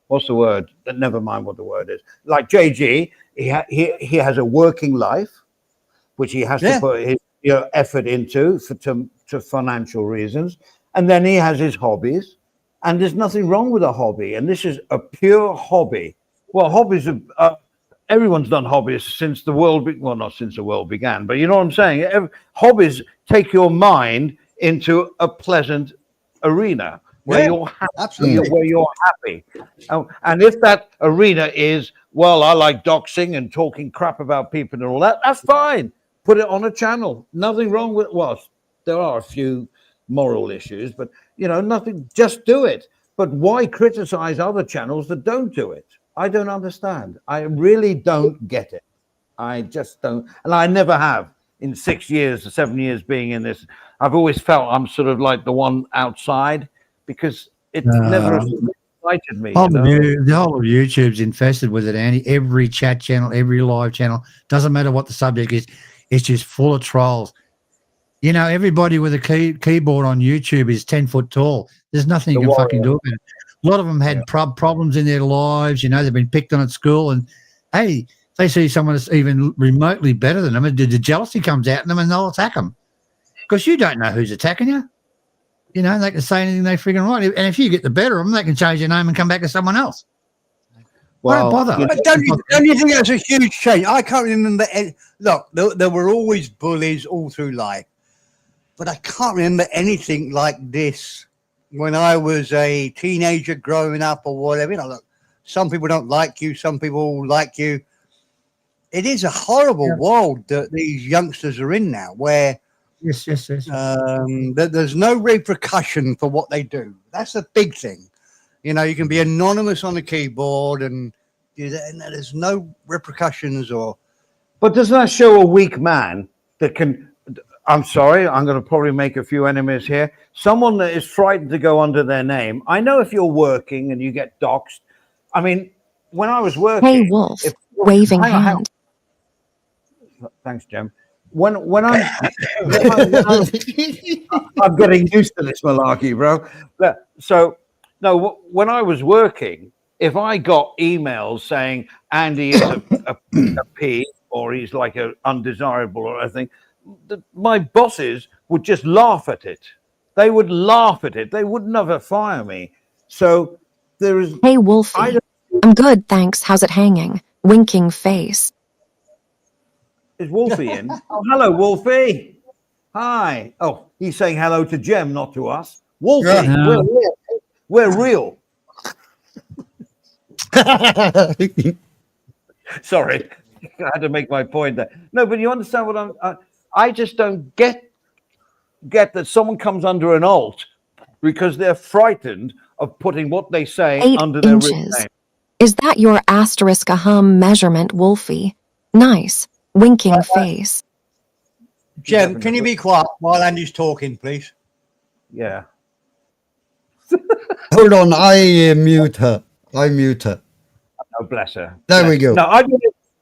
what's the word? Never mind what the word is. Like JG, he has a working life, which he has to put his effort into to financial reasons, and then he has his hobbies, and there's nothing wrong with a hobby, and this is a pure hobby. Well, hobbies are. Everyone's done hobbies since the world, well, not since the world began, but you know what I'm saying? Hobbies take your mind into a pleasant arena where you're happy. Absolutely. Where you're happy. And if that arena is, well, I like doxing and talking crap about people and all that, that's fine. Put it on a channel. Nothing wrong with, well, there are a few moral issues, but, nothing, just do it. But why criticize other channels that don't do it? I don't understand. I really don't get it. I just don't. And I never have in 6 years or 7 years being in this. I've always felt I'm sort of like the one outside because it never excited me. The whole of YouTube's infested with it, Andy. Every chat channel, every live channel, doesn't matter what the subject is, it's just full of trolls. Everybody with a keyboard on YouTube is 10 foot tall. There's nothing you can fucking do about it. A lot of them had problems in their lives. They've been picked on at school, and hey, they see someone that's even remotely better than them, and the jealousy comes out in them, and they'll attack them because you don't know who's attacking you. They can say anything they freaking want, and if you get the better of them, they can change your name and come back as someone else. Well, don't bother. But don't you think that's a huge change? I can't remember. Look, there were always bullies all through life, but I can't remember anything like this. When I was a teenager growing up or whatever, look, some people don't like you, some people like you. It is a horrible world that these youngsters are in now where yes. There's no repercussion for what they do. That's a big thing. You can be anonymous on the keyboard and there's no repercussions But doesn't that show a weak man that can... I'm sorry, I'm going to probably make a few enemies here. Someone that is frightened to go under their name. I know if you're working and you get doxxed. I mean, when I was working... Hey, Wolf, waving hand. Thanks, Jem. When I'm getting used to this malarkey, bro. So, no, when I was working, if I got emails saying Andy is a P or he's like an undesirable or anything, my bosses would just laugh at it. They would laugh at it. They would never fire me. So there is... Hey, Wolfie. I'm good, thanks. How's it hanging? Winking face. Is Wolfie in? Oh, hello, Wolfie. Hi. Oh, he's saying hello to Jem, not to us. Wolfie, we're real. Sorry, I had to make my point there. No, but you understand what I just don't get that someone comes under an alt because they're frightened of putting what they say 8 under their real inches. name. Is that your asterisk a hum measurement, Wolfie? Nice. Winking face. Jem, can you be quiet while Andy's talking, please? Yeah. Hold on, I mute her. Oh, bless her. There we go. No,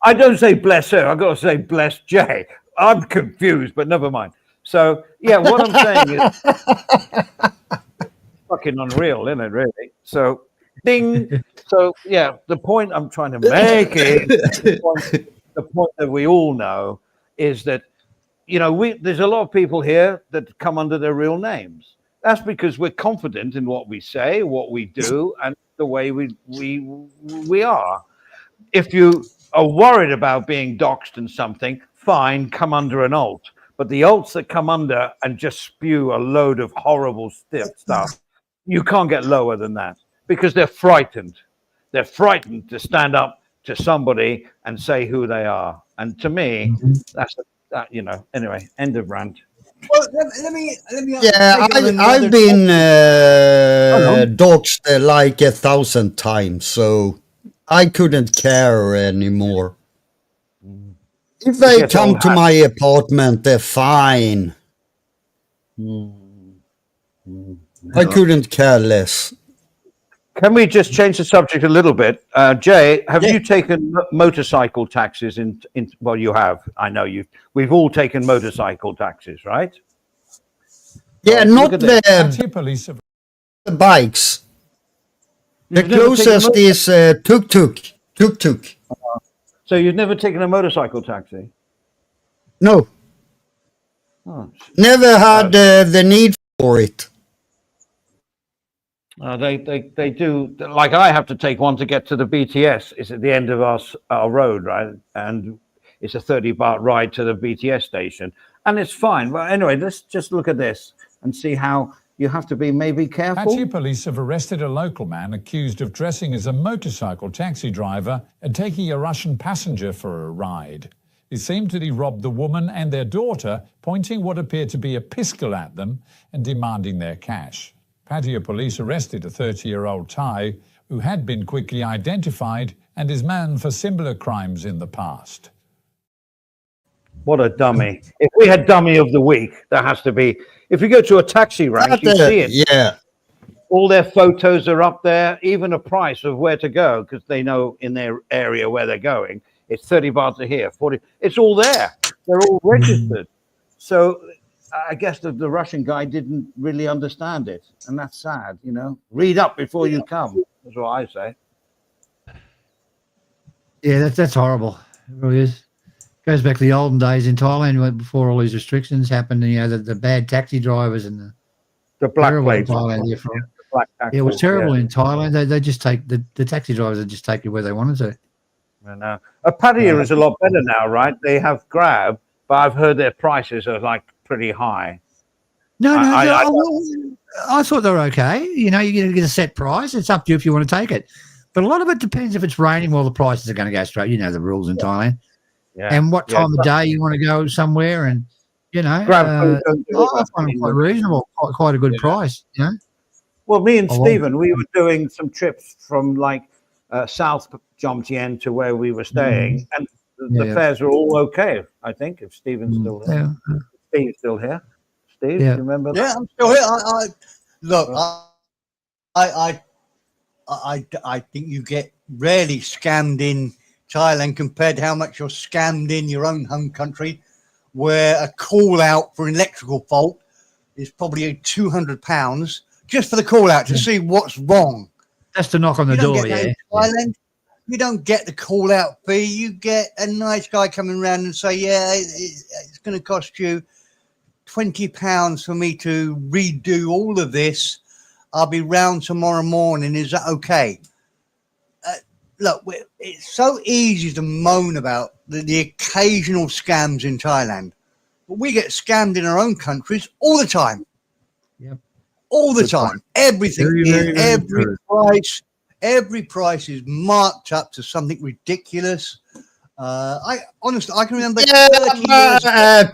I don't say bless her. I've got to say bless Jay. I'm confused, but never mind. So, yeah, what I'm saying is fucking unreal, isn't it, really? So, ding. So, yeah, the point I'm trying to make is the point that we all know is that you know, there's a lot of people here that come under their real names. That's because we're confident in what we say, what we do, and the way we are. If you are worried about being doxxed and something, fine, come under an alt. But the alts that come under and just spew a load of horrible stuff, you can't get lower than that because they're frightened. They're frightened to stand up to somebody and say who they are. And to me, that's you know. Anyway, end of rant. Well, let me. Yeah, I've been doxxed like 1,000 times, so I couldn't care anymore. If they come to my apartment, they're fine. I couldn't care less. Can we just change the subject a little bit? Jay, have you taken motorcycle taxis in? Well, you have. I know you. We've all taken motorcycle taxis, right? Yeah, not the bikes. The closest is tuk-tuk. Tuk-tuk. So you've never taken a motorcycle taxi? No. Oh, never had the need for it. They do. Like I have to take one to get to the BTS. It's at the end of our road, right? And it's a 30-baht ride to the BTS station, and it's fine. Well, anyway, let's just look at this and see how you have to be maybe careful. Prattle police have arrested a local man accused of dressing as a motorcycle taxi driver and taking a Russian passenger for a ride. It seemed that he robbed the woman and their daughter, pointing what appeared to be a pistol at them and demanding their cash. Prattle police arrested a 30-year-old Thai who had been quickly identified and is manned for similar crimes in the past. What a dummy. If we had dummy of the week, that has to be, if you go to a taxi rank, you see it. Yeah. All their photos are up there, even a price of where to go, because they know in their area where they're going. It's 30 baht to here, 40. It's all there. They're all registered. So I guess the Russian guy didn't really understand it. And that's sad, you know. Read up before you come. That's what I say. Yeah, that's horrible. It really is. Goes back to the olden days in Thailand before all these restrictions happened. You know, the bad taxi drivers and the black plates. It was terrible in Thailand. They just take the taxi drivers would just take you where they wanted to. I know. Pattaya is a lot better now, right? They have Grab, but I've heard their prices are like pretty high. No, I thought they were okay. You know, you're going to get a set price. It's up to you if you want to take it. But a lot of it depends if it's raining. Well, the prices are going to go straight. You know the rules in Thailand. Yeah. And what time of day you want to go somewhere, and you know, I find it quite reasonable, quite a good price. You know. Well, me and Stephen, we were doing some trips from like South Jomtien to where we were staying, and the fares were all okay. I think if Stephen's still there, Steve's still here. Steve, do you remember that? Yeah, I'm still here. Look, I think you get rarely scammed in Thailand compared to how much you're scammed in your own home country, where a call out for an electrical fault is probably £200 just for the call out to see what's wrong. That's to knock on the door, yeah. In Thailand, you don't get the call out fee. You get a nice guy coming around and say, yeah, it's going to cost you £20 for me to redo all of this. I'll be round tomorrow morning. Is that okay? Look, it's so easy to moan about the occasional scams in Thailand, but we get scammed in our own countries all the time. Yep. All the time. Everything, every price is marked up to something ridiculous. I can remember. Yeah,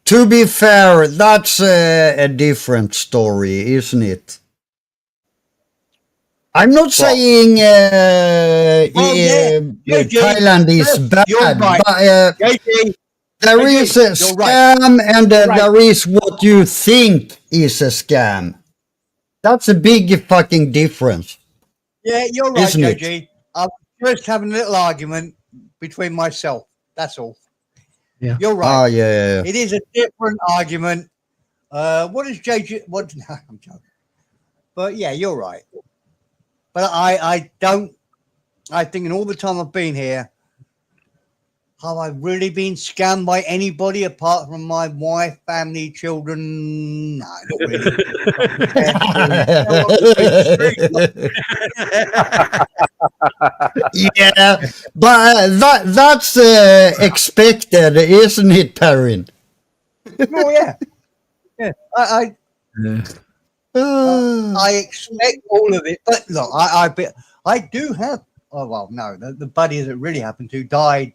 to be fair, that's a different story, isn't it? I'm not saying Thailand is bad, but there is a scam and there is what you think is a scam. That's a big fucking difference. Yeah, you're right, JG. I'm just having a little argument between myself. That's all. Yeah, you're right. Oh, yeah. It is a different argument. What is JG? What? No, I'm joking. But yeah, you're right. But I think in all the time I've been here, have I really been scammed by anybody apart from my wife, family, children? No, not really. Yeah, but that's expected, isn't it, Perrin? Oh yeah, yeah. I expect all of it, but look, I do have. Oh well, no, the buddy that really happened to died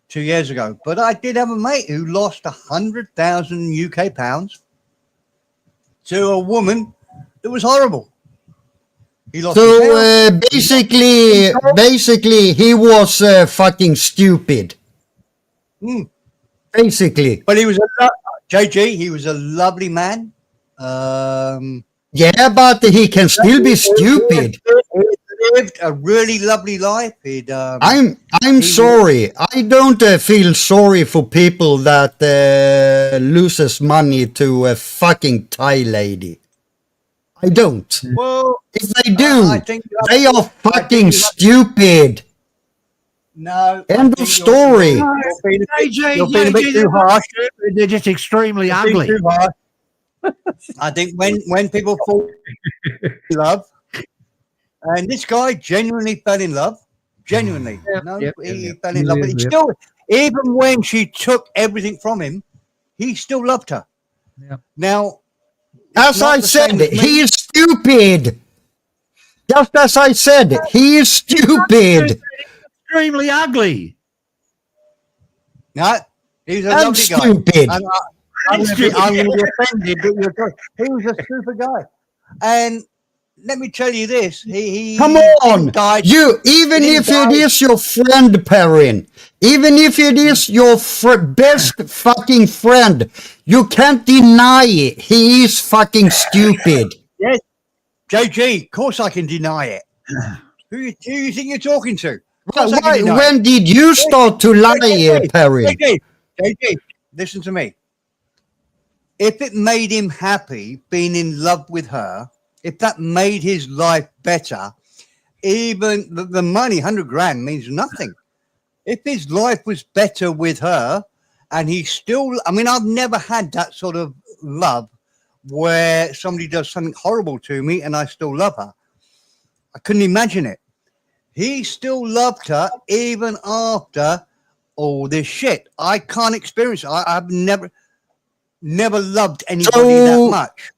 2 years ago, but I did have a mate who lost 100,000 UK pounds to a woman that was horrible. He lost. So basically, he was fucking stupid. Basically, but he was JG. He was a lovely man. Yeah, but he can still be stupid. He lived a really lovely life. I'm sorry. I don't feel sorry for people that loses money to a fucking Thai lady. I don't. Well, if they do, they are fucking stupid. No. End of story. You're being a bit too harsh. They're just extremely ugly. I think when people fall in love, and this guy genuinely fell in love, he fell in love, but he still, even when she took everything from him, he still loved her. Yep. Now, as I said, he is stupid. Just as I said, he is stupid. Extremely ugly. No, he's a lovely stupid. guy. I'm going to be offended, but he was a super guy. And let me tell you this: he come on, you. Even if it is your friend, Perrin, even if it is your best fucking friend, you can't deny it. He is fucking stupid. Yes, JG. Of course, I can deny it. Who do you think you're talking to? When did you start to lie, Perrin? JG, listen to me. If it made him happy being in love with her, if that made his life better, even the money, 100 grand, means nothing. If his life was better with her, and he still, I mean, I've never had that sort of love where somebody does something horrible to me and I still love her. I couldn't imagine it. He still loved her even after all this shit. I can't experience it. I've never loved anybody that much.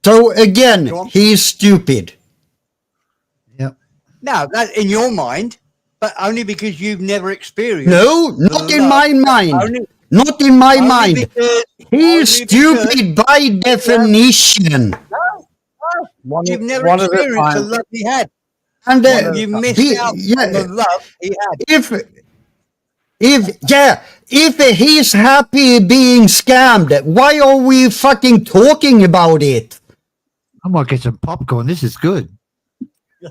So again, he's stupid. Yep. Now, that in your mind, but only because you've never experienced. No, not in my mind. Not in my mind. He's stupid by definition. No. You've never experienced the love he had. And you missed out on the love he had. If he's happy being scammed, why are we fucking talking about it? I might get some popcorn. This is good. No,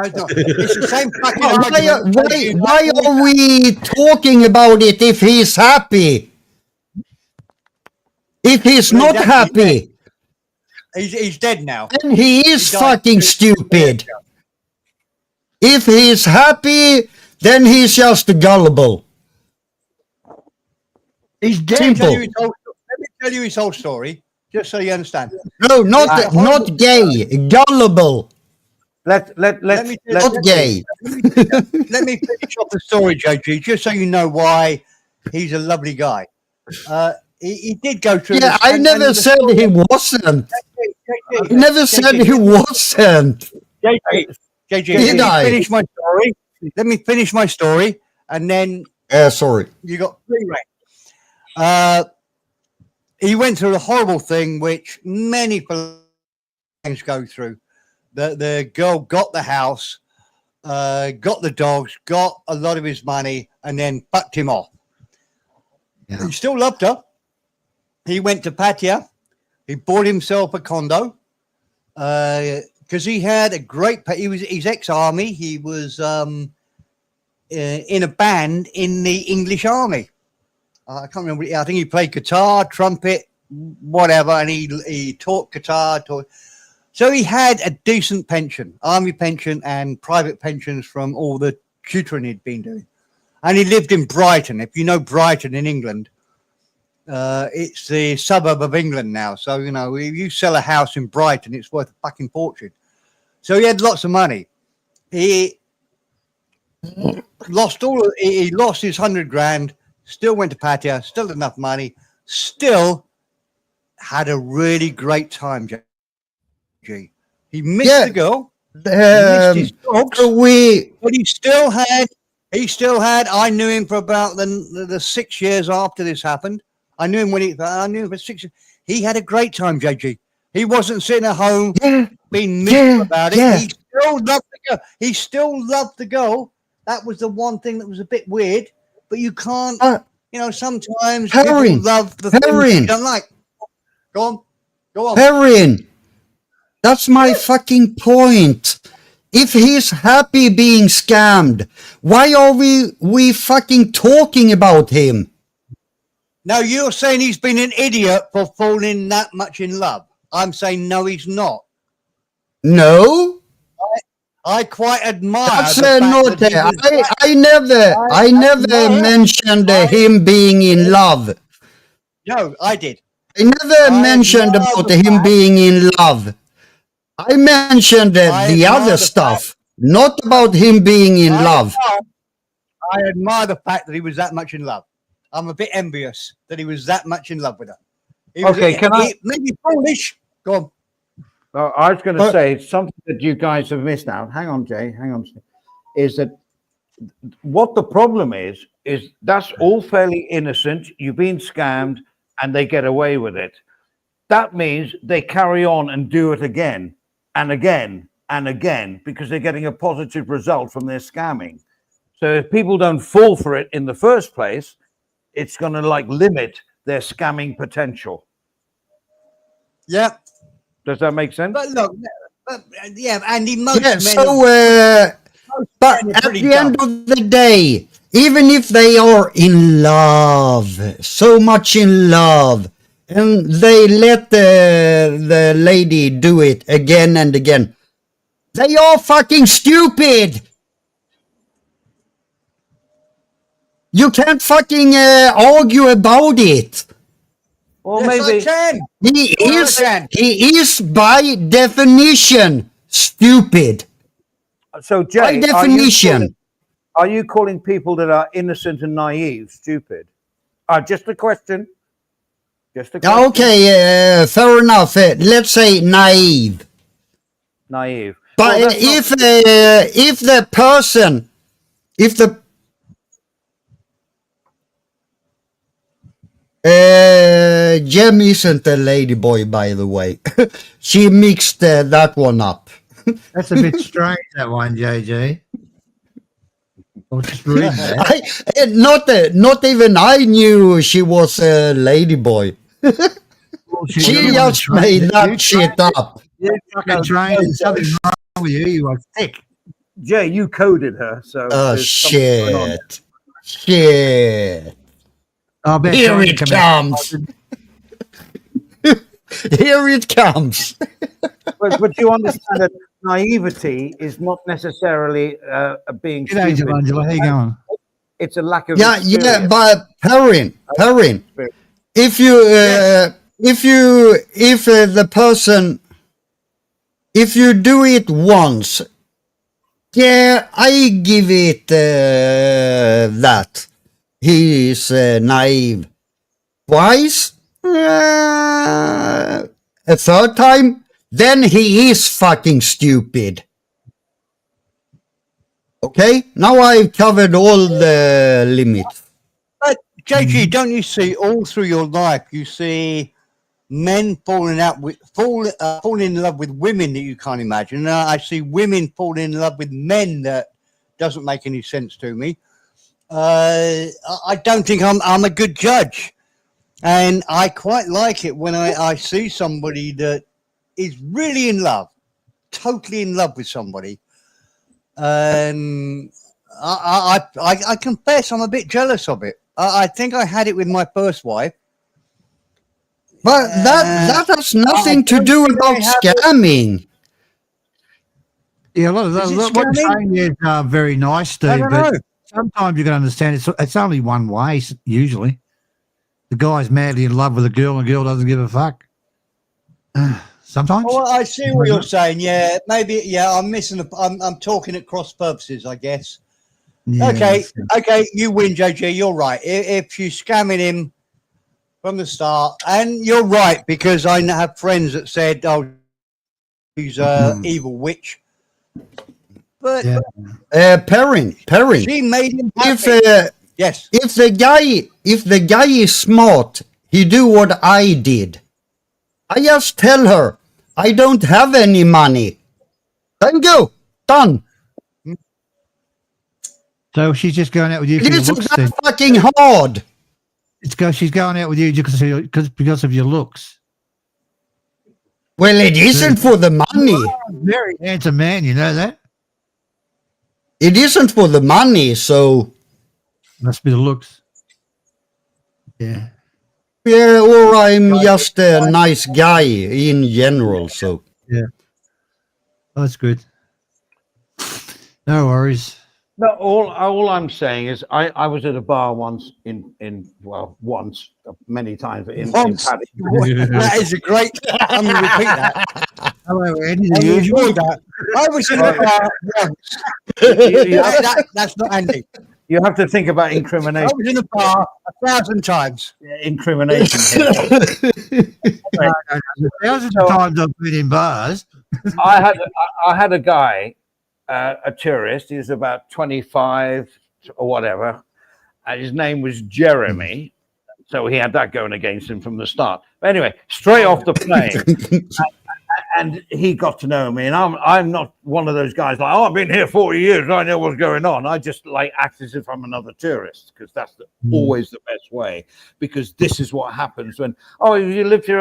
it's not. It's the same fucking argument. Why are we talking about it if he's happy? If he's not happy, he's dead now. Then he is fucking stupid. If he's happy, then he's just gullible. He's dead. Simple. Let me tell you his whole story, just so you understand. No, not gay. Gullible. Let me not gay. Let me finish off the story, JG, just so you know why he's a lovely guy. He did go through. Yeah, I never said he wasn't. I never said he wasn't. JG, let me finish my story, and then. Sorry. You got free reign. He went through a horrible thing, which many things go through. The girl got the house, got the dogs, got a lot of his money, and then fucked him off. Yeah. He still loved her. He went to Pattaya. He bought himself a condo because he had a great. He's ex-army. He was in a band in the English Army. I can't remember. I think he played guitar, trumpet, whatever, and he taught guitar. So he had a decent pension, army pension and private pensions from all the tutoring he'd been doing. and he lived in Brighton. If you know Brighton in England, it's the suburb of England now. So, you know, if you sell a house in Brighton, it's worth a fucking fortune. So he had lots of money. He lost he lost his 100 grand, still went to Pattaya, still had enough money, still had a really great time, G. He missed the girl. He missed his dogs, but he still had, I knew him for about the 6 years after this happened. I knew him for 6 years. He had a great time, JG. He wasn't sitting at home being miserable about it. He still loved the girl. He still loved the girl. That was the one thing that was a bit weird, but you can't, you know, sometimes people love the things you don't like. Go on. Perrin, that's my fucking point. If he's happy being scammed, why are we fucking talking about him? Now you're saying he's been an idiot for falling that much in love. I'm saying no, he's not. No, I quite admire. that's not there. I never mentioned him being in love. No, I did. I never mentioned about him being in love. I mentioned the other stuff, not about him being in love. I admire the fact that he was that much in love. I'm a bit envious that he was that much in love with her. Maybe foolish. Go on. I was going to say something that you guys have missed out. Hang on, Jay. Hang on. Is that what the problem is that's all fairly innocent. You've been scammed and they get away with it. That means they carry on and do it again and again and again because they're getting a positive result from their scamming. So if people don't fall for it in the first place, it's going to like limit their scamming potential. Yeah. Does that make sense? But look, Andy, most Yeah, men so, but at the end of the day, even if they are in love, so much in love, and they let the lady do it again and again, they are fucking stupid. You can't fucking argue about it. Well, yes, maybe He is by definition stupid. So, Jay, by definition, are you calling people that are innocent and naive stupid? Just a question. Okay, fair enough. Let's say naive. Naive. But well, if the person, Jem isn't a ladyboy, by the way. She mixed that one up. That's a bit strange, that one, JJ. I'll just read that. Not even I knew she was a ladyboy. Well, she just made that shit up. You're fucking trained. There's something wrong with you. You are thick. Jay, you coded her. So oh, shit. Shit. Here it comes. Here it comes. but you understand that naivety is not necessarily being stupid. Angela, how you going? It's a lack of yeah, but Perrin, if you do it once, yeah, I give it that. He is naive. Twice? A third time? Then he is fucking stupid. Okay? Now I've covered all the limits. But, JG, don't you see all through your life, you see men falling in love with women that you can't imagine. And I see women falling in love with men that doesn't make any sense to me. I don't think I'm a good judge, and I quite like it when I see somebody that is really in love, totally in love with somebody, and I confess I'm a bit jealous of it. I think I had it with my first wife, but that has nothing to do about scamming. Yeah, a lot of those. What you're saying is very nice, Steve. I don't know. sometimes you can understand it's only one way. Usually, the guy's madly in love with a girl, and the girl doesn't give a fuck. Sometimes. Well, I see what you're saying. Yeah, maybe. Yeah, I'm missing. I'm talking at cross purposes, I guess. Yeah, Okay, you win, JG. You're right. If you're scamming him from the start, and you're right, because I have friends that said, "Oh, he's an evil witch." But Perrin, she made him happy. Yes. If the guy is smart, he do what I did. I just tell her I don't have any money. Then go. Done. So she's just going out with you It for your isn't looks. that fucking hard. She's going out with you because of your looks. Well, it isn't for the money. Very handsome man, you know that? It isn't for the money, so Must be the looks. Yeah. yeah, or I'm just a nice guy in general, so Yeah. Oh, that's good. No worries. No, all I'm saying is I was at a bar once once, many times in Paddy. That is a great. I'm going to repeat that. Hello, Andy. I enjoyed that. I was in a bar once. That's not Andy. You have to think about I incrimination. was in a bar 1,000 times. Incrimination. Thousands of times I've been in bars. I had a guy, a tourist. He was about 25 or whatever. And his name was Jeremy. So he had that going against him from the start. But anyway, straight off the plane. And he got to know me, and I'm not one of those guys like, oh, I've been here 40 years, I know what's going on. I just like act as if I'm another tourist, because that's always the best way, because this is what happens when, oh, you lived here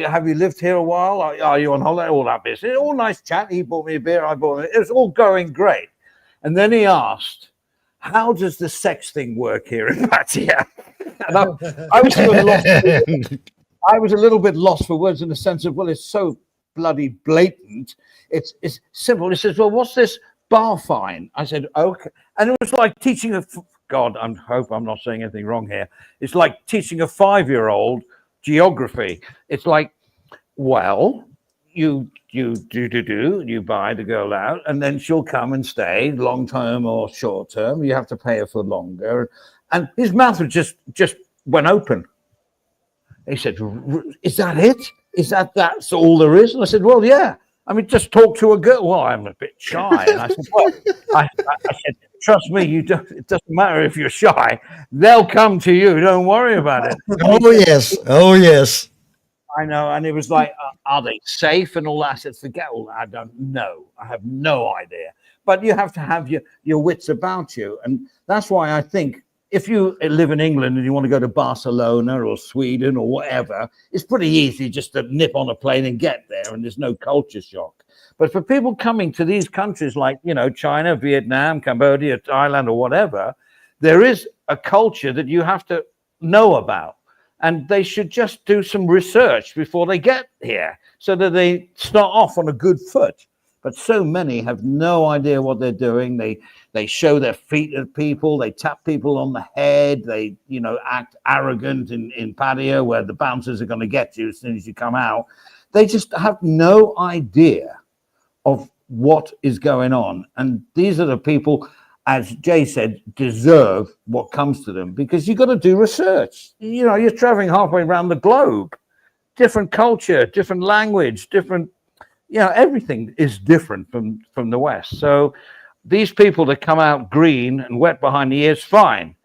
have you lived here a while? Are you on holiday? All that business. All nice chat. He bought me a beer, I bought it. It was all going great. And then he asked, how does the sex thing work here in Pattaya? And I was sort of lost. I was a little bit lost for words in the sense of, well, it's so bloody blatant. It's simple. He says, well, what's this bar fine? I said, okay. And it was like teaching God, I hope I'm not saying anything wrong here. It's like teaching a 5-year-old geography. It's like, well, you buy the girl out, and then she'll come and stay long term or short term. You have to pay her for longer. And his mouth was just went open. He said, is that it? Is that's all there is? And I said, well, yeah. I mean, just talk to a girl. Well, I'm a bit shy. And I said, well, I said, trust me, it doesn't matter if you're shy. They'll come to you. Don't worry about it. oh yes, oh yes. I know. And it was like, are they safe and all that? I said, forget all that. I don't know. I have no idea. But you have to have your wits about you. And that's why I think if you live in England and you want to go to Barcelona or Sweden or whatever, it's pretty easy just to nip on a plane and get there, and there's no culture shock. But for people coming to these countries like, China, Vietnam, Cambodia, Thailand, or whatever, there is a culture that you have to know about. And they should just do some research before they get here so that they start off on a good foot. But so many have no idea what they're doing. They show their feet at people. They tap people on the head. They, act arrogant in Pattaya where the bouncers are going to get you as soon as you come out. They just have no idea of what is going on. And these are the people, as Jay said, deserve what comes to them, because you've got to do research. You're traveling halfway around the globe. Different culture, different language, different... everything is different from the West. So these people that come out green and wet behind the ears, fine.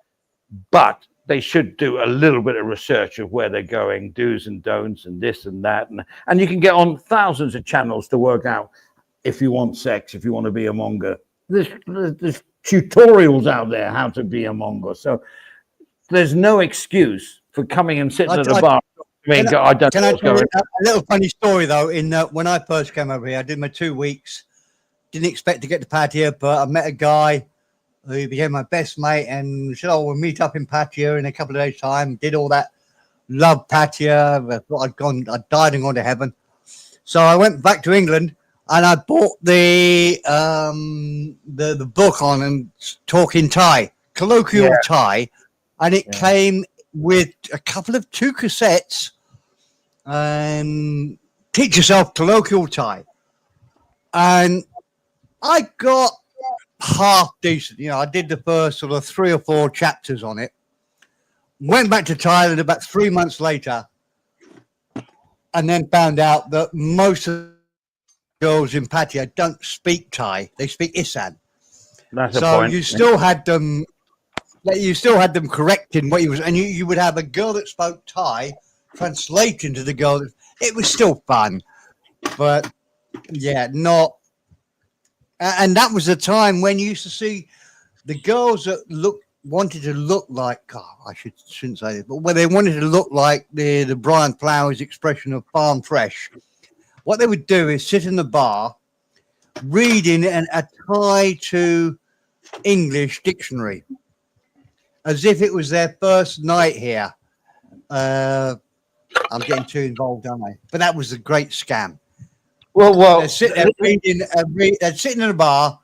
But they should do a little bit of research of where they're going, do's and don'ts and this and that. And you can get on thousands of channels to work out if you want sex, if you want to be a monger. There's tutorials out there how to be a monger. So there's no excuse for coming and sitting at a bar. Can I tell you a little funny story, though? When I first came over here, I did my 2 weeks. Didn't expect to get to Pattaya, but I met a guy who became my best mate and said, we'll meet up in Pattaya in a couple of days' time. Did all that. Loved Pattaya. I thought I'd died and gone to heaven. So I went back to England. and I bought the book on and talking Thai, colloquial Thai, and it came with a couple of 2 cassettes and teach yourself colloquial Thai, and I got half decent. You know, I did the first sort of 3 or 4 chapters on it. Went back to Thailand about 3 months later, and then found out that most of the girls in Pattaya don't speak Thai; they speak Isan. That's so you still had them. You still had them correcting what you was, and you would have a girl that spoke Thai translating to the girl. It was still fun, but yeah, not. And that was the time when you used to see the girls that wanted to look like. God, I shouldn't say this, but when they wanted to look like the Brian Flowers expression of Farm Fresh, what they would do is sit in the bar, reading a Thai to English dictionary, as if it was their first night here. I'm getting too involved, aren't I? But that was a great scam. Well, they're sitting in a bar.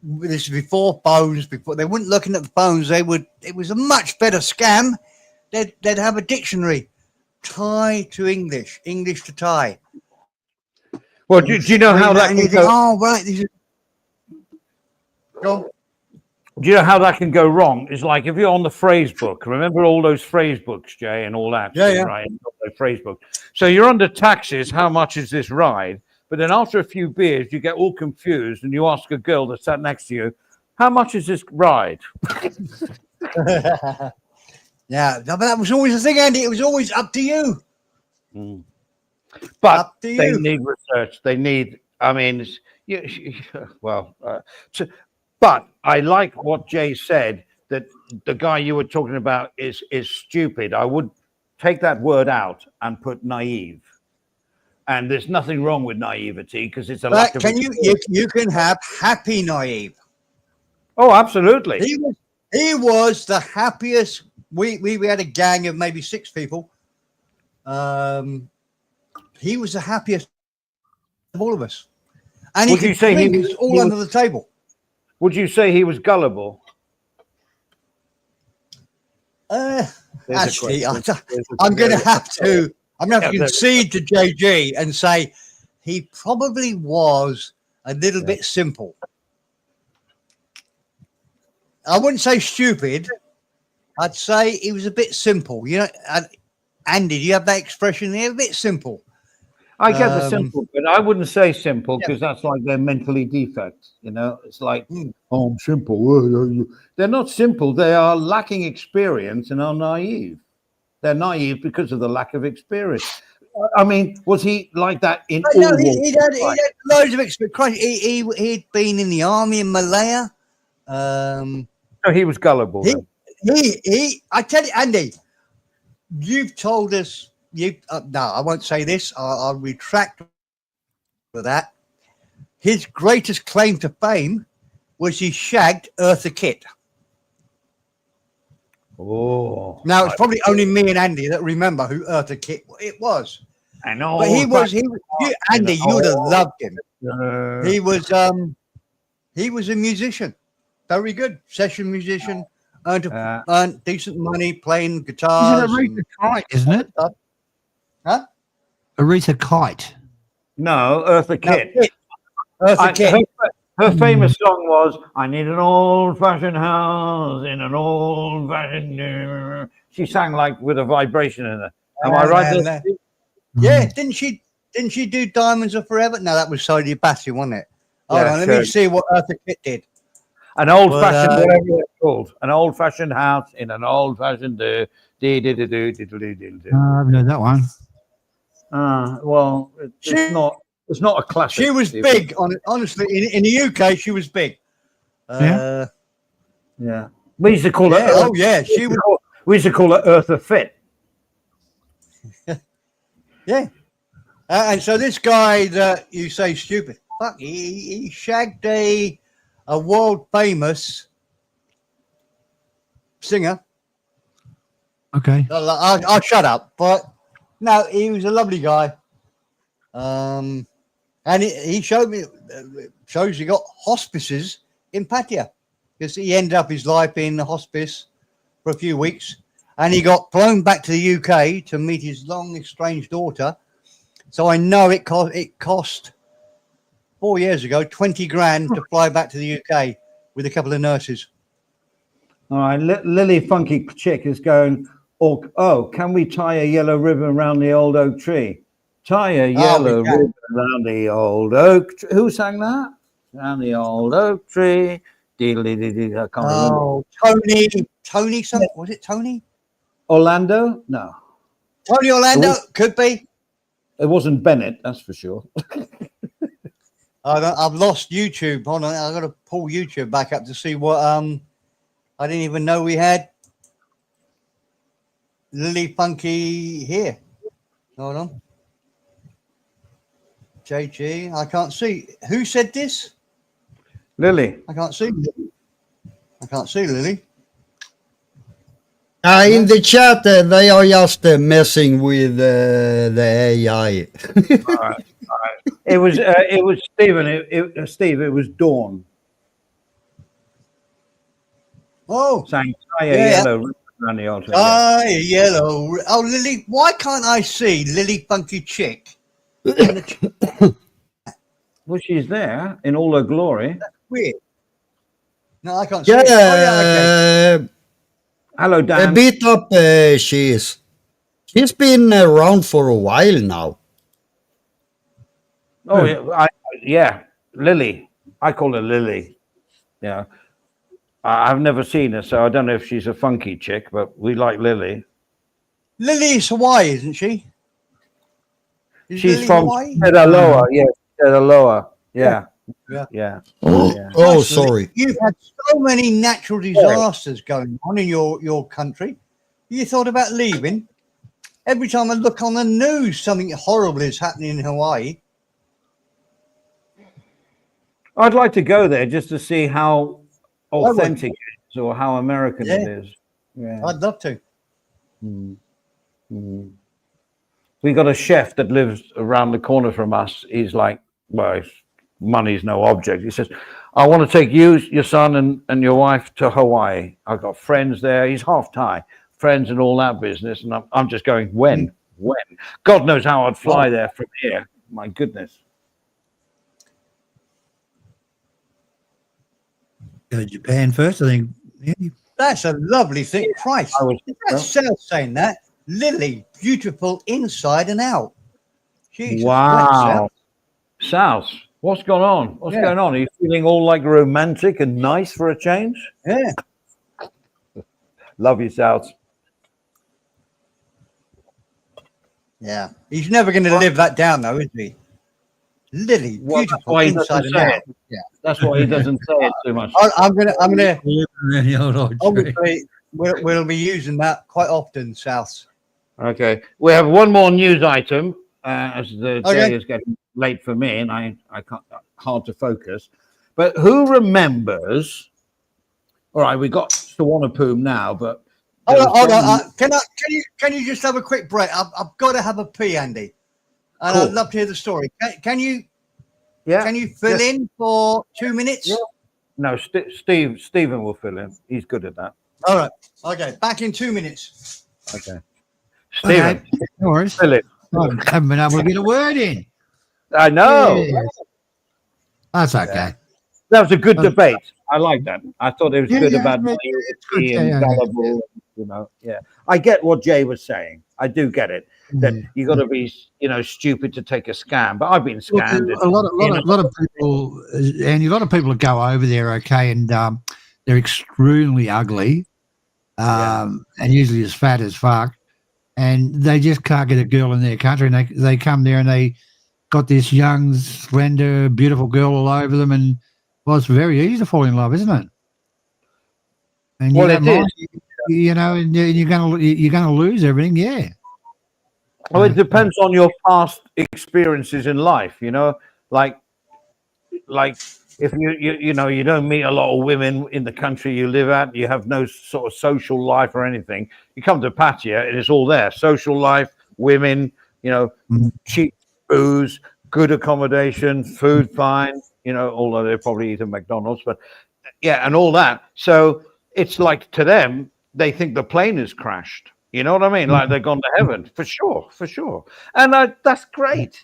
This is before phones. Before they weren't looking at the phones. It was a much better scam. They'd have a dictionary, Thai to English, English to Thai. Well, do you know how that can go? Oh, right. Go. Do you know how that can go wrong? It's like if you're on the phrase book. Remember all those phrase books, Jay, and all that? Yeah. Right? The phrase book. So you're under taxes. How much is this ride? But then after a few beers, you get all confused, and you ask a girl that sat next to you, "How much is this ride?" Yeah, but that was always the thing, Andy. It was always up to you. But they need research. They need. I mean, but I like what Jay said, that the guy you were talking about is stupid. I would take that word out and put naive. And there's nothing wrong with naivety because it's a lack of. You can have happy naive. Oh, absolutely. He was the happiest. We had a gang of maybe 6 people. He was the happiest of all of us. And he could say he was all under the table. Would you say he was gullible? Actually, I'm going to have to concede to JG and say he probably was a little bit simple. I wouldn't say stupid. I'd say he was a bit simple. You know, Andy, do you have that expression there? A bit simple. I get the simple, but I wouldn't say simple because that's like they're mentally defect. You know, it's like, oh, I'm simple. They're not simple. They are lacking experience and are naive. They're naive because of the lack of experience. I mean, was he like that in all? No, he had loads of experience. He'd been in the army in Malaya. So he was gullible. I tell you, Andy, you've told us. No, I won't say this. I'll retract for that. His greatest claim to fame was he shagged Eartha Kitt. Oh, now it's probably only me and Andy that remember who Eartha Kitt it was. I know, but Andy, you would have loved him. He was a musician, very good session musician, earned decent money playing guitars. Aretha Kite, isn't it? Huh? Aretha Kite. No, Eartha Kitt. No, Eartha Kitt. Her famous song was, "I need an old-fashioned house in an old-fashioned." She sang like with a vibration in it. Am I right? Yeah, didn't she do Diamonds Are Forever? No, that was Sadie Bassey, wasn't it? Hold on, let me see what Eartha Kitt did. An old-fashioned, whatever it's called, an old-fashioned house in an old-fashioned. I haven't heard that one. Well, it's not a classic. She was big, honestly. In the UK, she was big. Yeah. We used to call her. Oh yeah, we used to call her Eartha Fit. Yeah. And so this guy that you say stupid, fuck, he shagged a world famous singer. Okay. I'll shut up. But no, he was a lovely guy. And he showed me, shows he got hospices in Pattaya because he ended up his life in the hospice for a few weeks. And he got flown back to the UK to meet his long estranged daughter. So I know it cost 4 years ago 20 grand to fly back to the UK with a couple of nurses. All right, Lily Funky Chick is going, oh, can we tie a yellow ribbon around the old oak tree? Tie a yellow ribbon around the old oak tree. Who sang that? Around the old oak tree. I can't remember. Tony, something. Was it Tony? Orlando? No. Tony Orlando? Could be. It wasn't Bennett, that's for sure. I've lost YouTube. Hold on, I've got to pull YouTube back up to see what I didn't even know we had Lily Funky here. Hold on. JG, I can't see. Who said this? Lily. I can't see. I can't see Lily. In the chat, they are just messing with the AI. All right. It was Stephen. Steve. It was Dawn. Oh, saying yellow around the altar. Yellow. Oh, Lily. Why can't I see Lily Funky Chick? Well, she's there in all her glory. That's weird. No, I can't see. Yeah. Okay. Hello, Dan. A bit up. She's been around for a while now. Oh, yeah, Lily. I call her Lily. Yeah, I've never seen her, so I don't know if she's a funky chick, but we like Lily. Lily's Hawaii, isn't she? She's Lily from Pedaloa. Yeah, Pedaloa. Yeah. Yeah. Oh, sorry. You've had so many natural disasters going on in your country. You thought about leaving? Every time I look on the news, something horrible is happening in Hawaii. I'd like to go there just to see how authentic it is or how American it is. Yeah. I'd love to. We got a chef that lives around the corner from us. He's like, well, money's no object. He says, I want to take you, your son, and your wife to Hawaii. I've got friends there. He's half Thai, friends and all that business. And I'm just going, when? God knows how I'd fly there from here. My goodness. Go to Japan first, I think. Yeah. That's a lovely thing. Christ. That's South saying that. Lily, beautiful inside and out. Jesus, wow. South. What's going on? What's going on? Are you feeling all like romantic and nice for a change? Yeah. Love you, South. Yeah. He's never going to live that down, though, is he? Lily, beautiful inside and out. Yeah. That's why he doesn't say it too much. I'm gonna obviously we'll be using that quite often, South. Okay. We have one more news item as the day is getting late for me and I can't hard to focus. But who remembers? All right, we got Suwarnabhumi now, but hold on. Can you just have a quick break? I've got to have a pee, Andy. And I'd love to hear the story. Can you fill in for 2 minutes? Yeah. No, Stephen will fill in. He's good at that. All right. Okay. Back in 2 minutes. Okay. Stephen, no worries. Fill it. I haven't been able to get a word in. I know. Yeah. That's okay. That was a good debate. I like that. I thought it was good about being gullible. You know, I get what Jay was saying. I do get it. That you got to be, stupid to take a scam. But I've been scammed. A lot of people, and a lot of people that go over there, okay, and they're extremely ugly, and usually as fat as fuck, and they just can't get a girl in their country, and they come there and they got this young, slender, beautiful girl all over them, and it's very easy to fall in love, isn't it? And it is. And you're gonna lose everything, yeah. Well, it depends on your past experiences in life, like if you don't meet a lot of women in the country you live at, you have no sort of social life or anything. You come to Pattaya, and it's all there: social life, women, cheap booze, good accommodation, food fine, although they probably eat at McDonald's, but yeah, and all that. So it's like, to them, they think the plane has crashed. You know what I mean? Like they've gone to heaven, for sure. And that's great.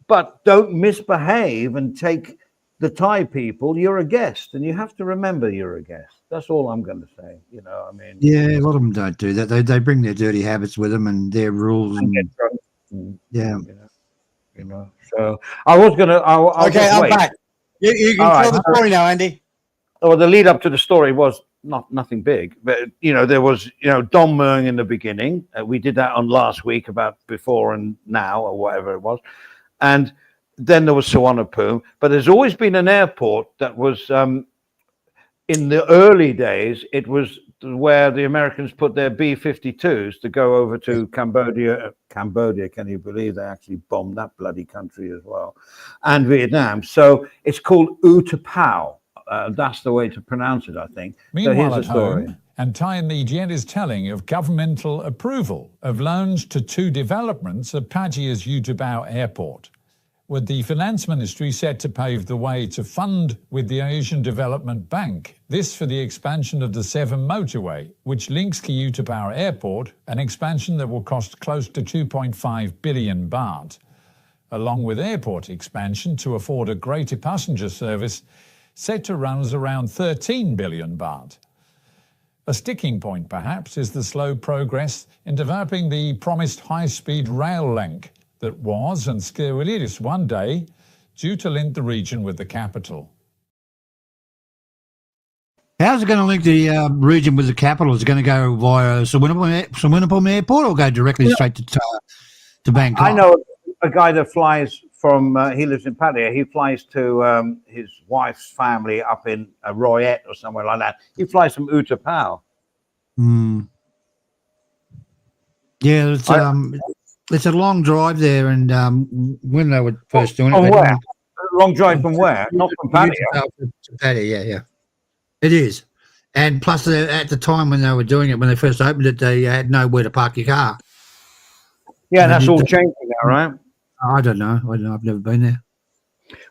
But don't misbehave and take the Thai people. You're a guest, and you have to remember you're a guest. That's all I'm going to say. I mean, yeah, a lot of them don't do that. They bring their dirty habits with them and their rules. Yeah. So I was going to. Okay, I'm back. You can tell the story now, Andy. Well, the lead up to the story was nothing big, but there was Dom Mung in the beginning. We did that on last week about before and now or whatever it was, and then there was Suvarnabhumi. But there's always been an airport that was in the early days. It was where the Americans put their B-52s to go over to Cambodia. Can you believe they actually bombed that bloody country as well, and Vietnam? So it's called Utapao. That's the way to pronounce it, I think. Meanwhile, so at home, and Thai media is telling of governmental approval of loans to 2 developments of Pattayar's Utapao Airport, with the Finance Ministry set to pave the way to fund with the Asian Development Bank. This for the expansion of the 7 motorway, which links Utapao Airport, an expansion that will cost close to 2.5 billion baht, along with airport expansion to afford a greater passenger service set to run around 13 billion baht. A sticking point, perhaps, is the slow progress in developing the promised high-speed rail link that was, and still is one day, due to link the region with the capital. How's it going to link the region with the capital? Is it going to go via Suvarnabhumi Airport or go directly straight to Bangkok? I know a guy that flies from, he lives in Pattaya. He flies to his wife's family up in Royet or somewhere like that. He flies from Utapao. Yeah, it's a long drive there, and when they were first doing it, where? Long drive from where? Not from Pattaya. To Pattaya, yeah, it is. And plus, at the time when they were doing it, when they first opened it, they had nowhere to park your car. Yeah, and that's all changing now, right? I don't know. I've never been there.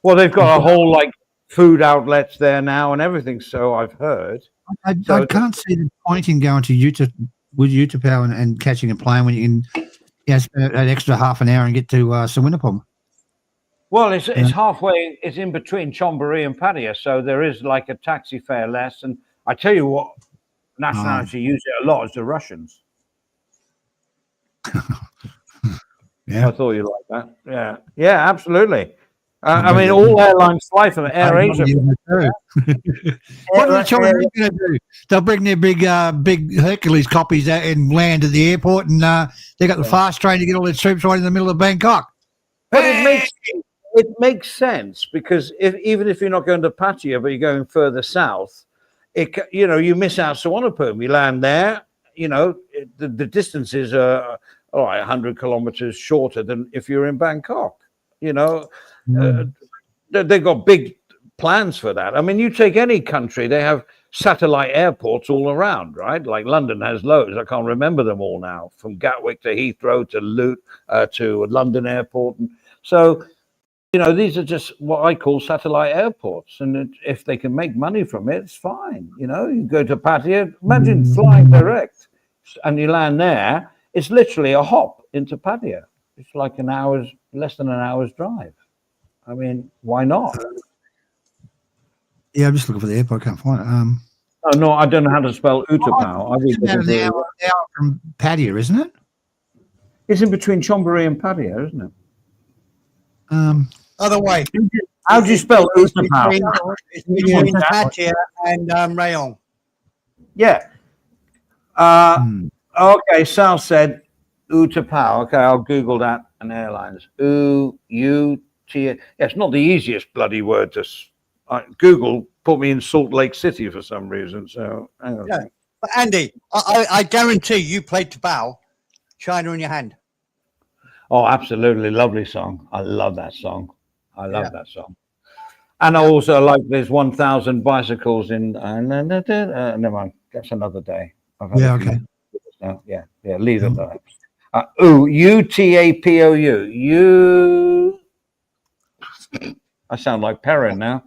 Well, they've got a whole food outlets there now and everything. So I've heard. I can't see the point in going to Utapao and catching a plane when you can spend an extra half an hour and get to Suvarnabhumi. Well, it's halfway. It's in between Chonburi and Pattaya, so there is a taxi fare less. And I tell you what, nationality use it a lot is the Russians. Yeah, I thought you liked that. Yeah, absolutely. I mean, all airlines fly from AirAsia. What are the Chinese going to do? They'll bring their big Hercules copies out and land at the airport, and they got the fast train to get all their troops right in the middle of Bangkok. But it makes sense because even if you're not going to Pattaya, but you're going further south, you miss out Suvarnabhumi. You land there. The distances are 100 kilometers shorter than if you're in Bangkok. They've got big plans for that. I mean, you take any country, they have satellite airports all around, right? Like London has loads. I can't remember them all now, from Gatwick to Heathrow to London Airport. And so, these are just what I call satellite airports. And if they can make money from it, it's fine. You go to Pattaya, imagine flying direct and you land there. It's literally a hop into Pattaya. It's like less than an hour's drive. I mean, why not? Yeah, I'm just looking for the airport. I can't find it. Oh, no, I don't know how to spell Utapao. It's about an hour from Pattaya, isn't it? It's in between Chonburi and Pattaya, isn't it? Other way. How do you spell Utapao? It's between Pattaya and Rayong. Yeah. Okay, Sal said Utapao. Okay, I'll Google that and airlines. U-T. It's not the easiest bloody word to. Google put me in Salt Lake City for some reason. So hang on. Yeah. But Andy, I guarantee you played Tabao, China in your hand. Oh, absolutely lovely song. I love that song. That song. And I also like there's 1,000 bicycles in. Never mind. That's another day. Yeah. Okay. Yeah. Leave it there. Utapou. I sound like Perrin now.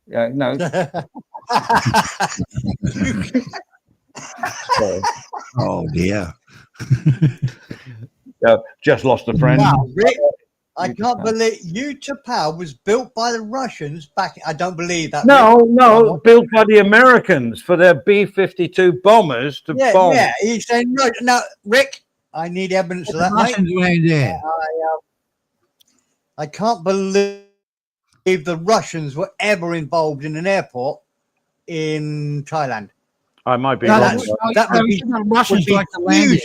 No. Sorry. Oh dear. Just lost a friend. Wow, Rick, I can't believe Utah was built by the Russians back. I don't believe that. No, built by the Americans for their B-52 bombers to bomb. Yeah, he's saying no. Now, Rick, I need evidence of that, mate. I can't believe the Russians were ever involved in an airport in Thailand. I might be No, wrong. that would be Russians like to land here.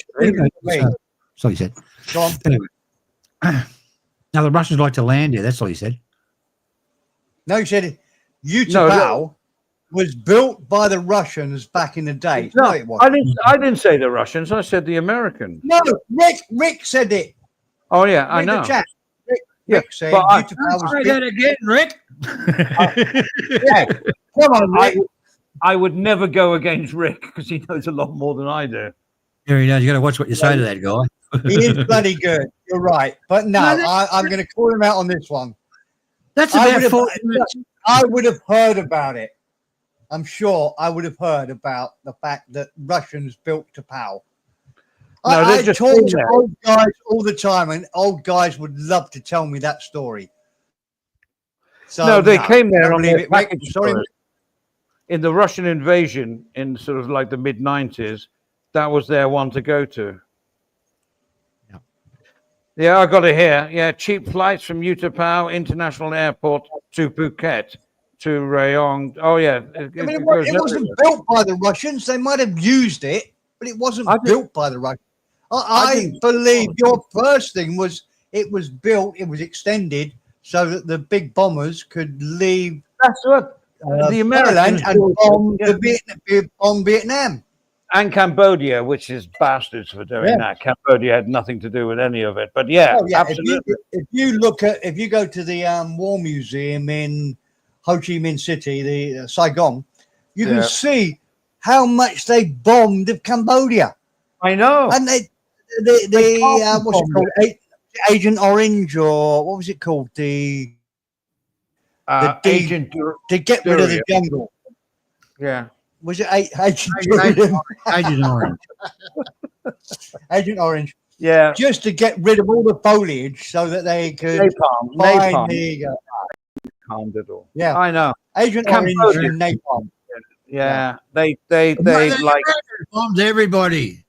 That's all he said. Go on. Anyway. Now the Russians like to land here. That's all he said. No, he said Utah was built by the Russians back in the day. No, it was. I didn't say the Russians. I said the Americans. No, Rick said it. Oh yeah, I Read know. the chat. Rick said but Utah was Say built. that again, Rick. Yeah. Come on, Rick. I would never go against Rick because he knows a lot more than I do. Here he knows. You got to watch what you say to that guy. He is bloody good. You're right. But no, I'm going to call him out on this one. That's about 40 minutes. I would have heard about it. I'm sure I would have heard about the fact that Russians built Tapao. I talk to old guys all the time, and old guys would love to tell me that story. So no, they came there on their package tours. In the Russian invasion in sort of like the mid-90s. That was their one to go to. Yeah, I got it here. Yeah, cheap flights from Utapao International Airport to Phuket to Rayong. Oh, yeah. It wasn't built by the Russians. They might have used it, but it wasn't built by the Russians. I believe your first thing was it was built, it was extended so that the big bombers could leave. That's what the Americans and bomb Vietnam. And Cambodia, which is bastards for doing that. Cambodia had nothing to do with any of it. But absolutely. If you go to the War Museum in Ho Chi Minh City, the Saigon, you can see how much they bombed of Cambodia. I know. And they what's it called? Agent Orange, or what was it called? The Agent to get rid of the jungle. Yeah. Was it Agent Orange? Agent Orange. Yeah. Just to get rid of all the foliage so that they could napalm. Napalm it all. Yeah, I know. Agent Orange and napalm. Yeah. They like bombed everybody.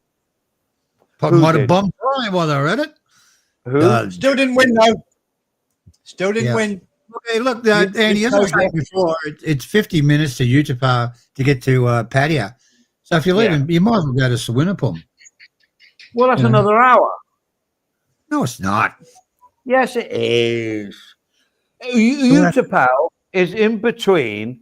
Probably might have bombed Brian while they were at it. Still didn't win though. Still didn't win. Okay, look, Andy, as I said before, it's 50 minutes to Utah to get to Pattaya. So if you're leaving, you might as well go to Sawinapum. Well, that's another hour. No, it's not. Yes, it is. Utah is in between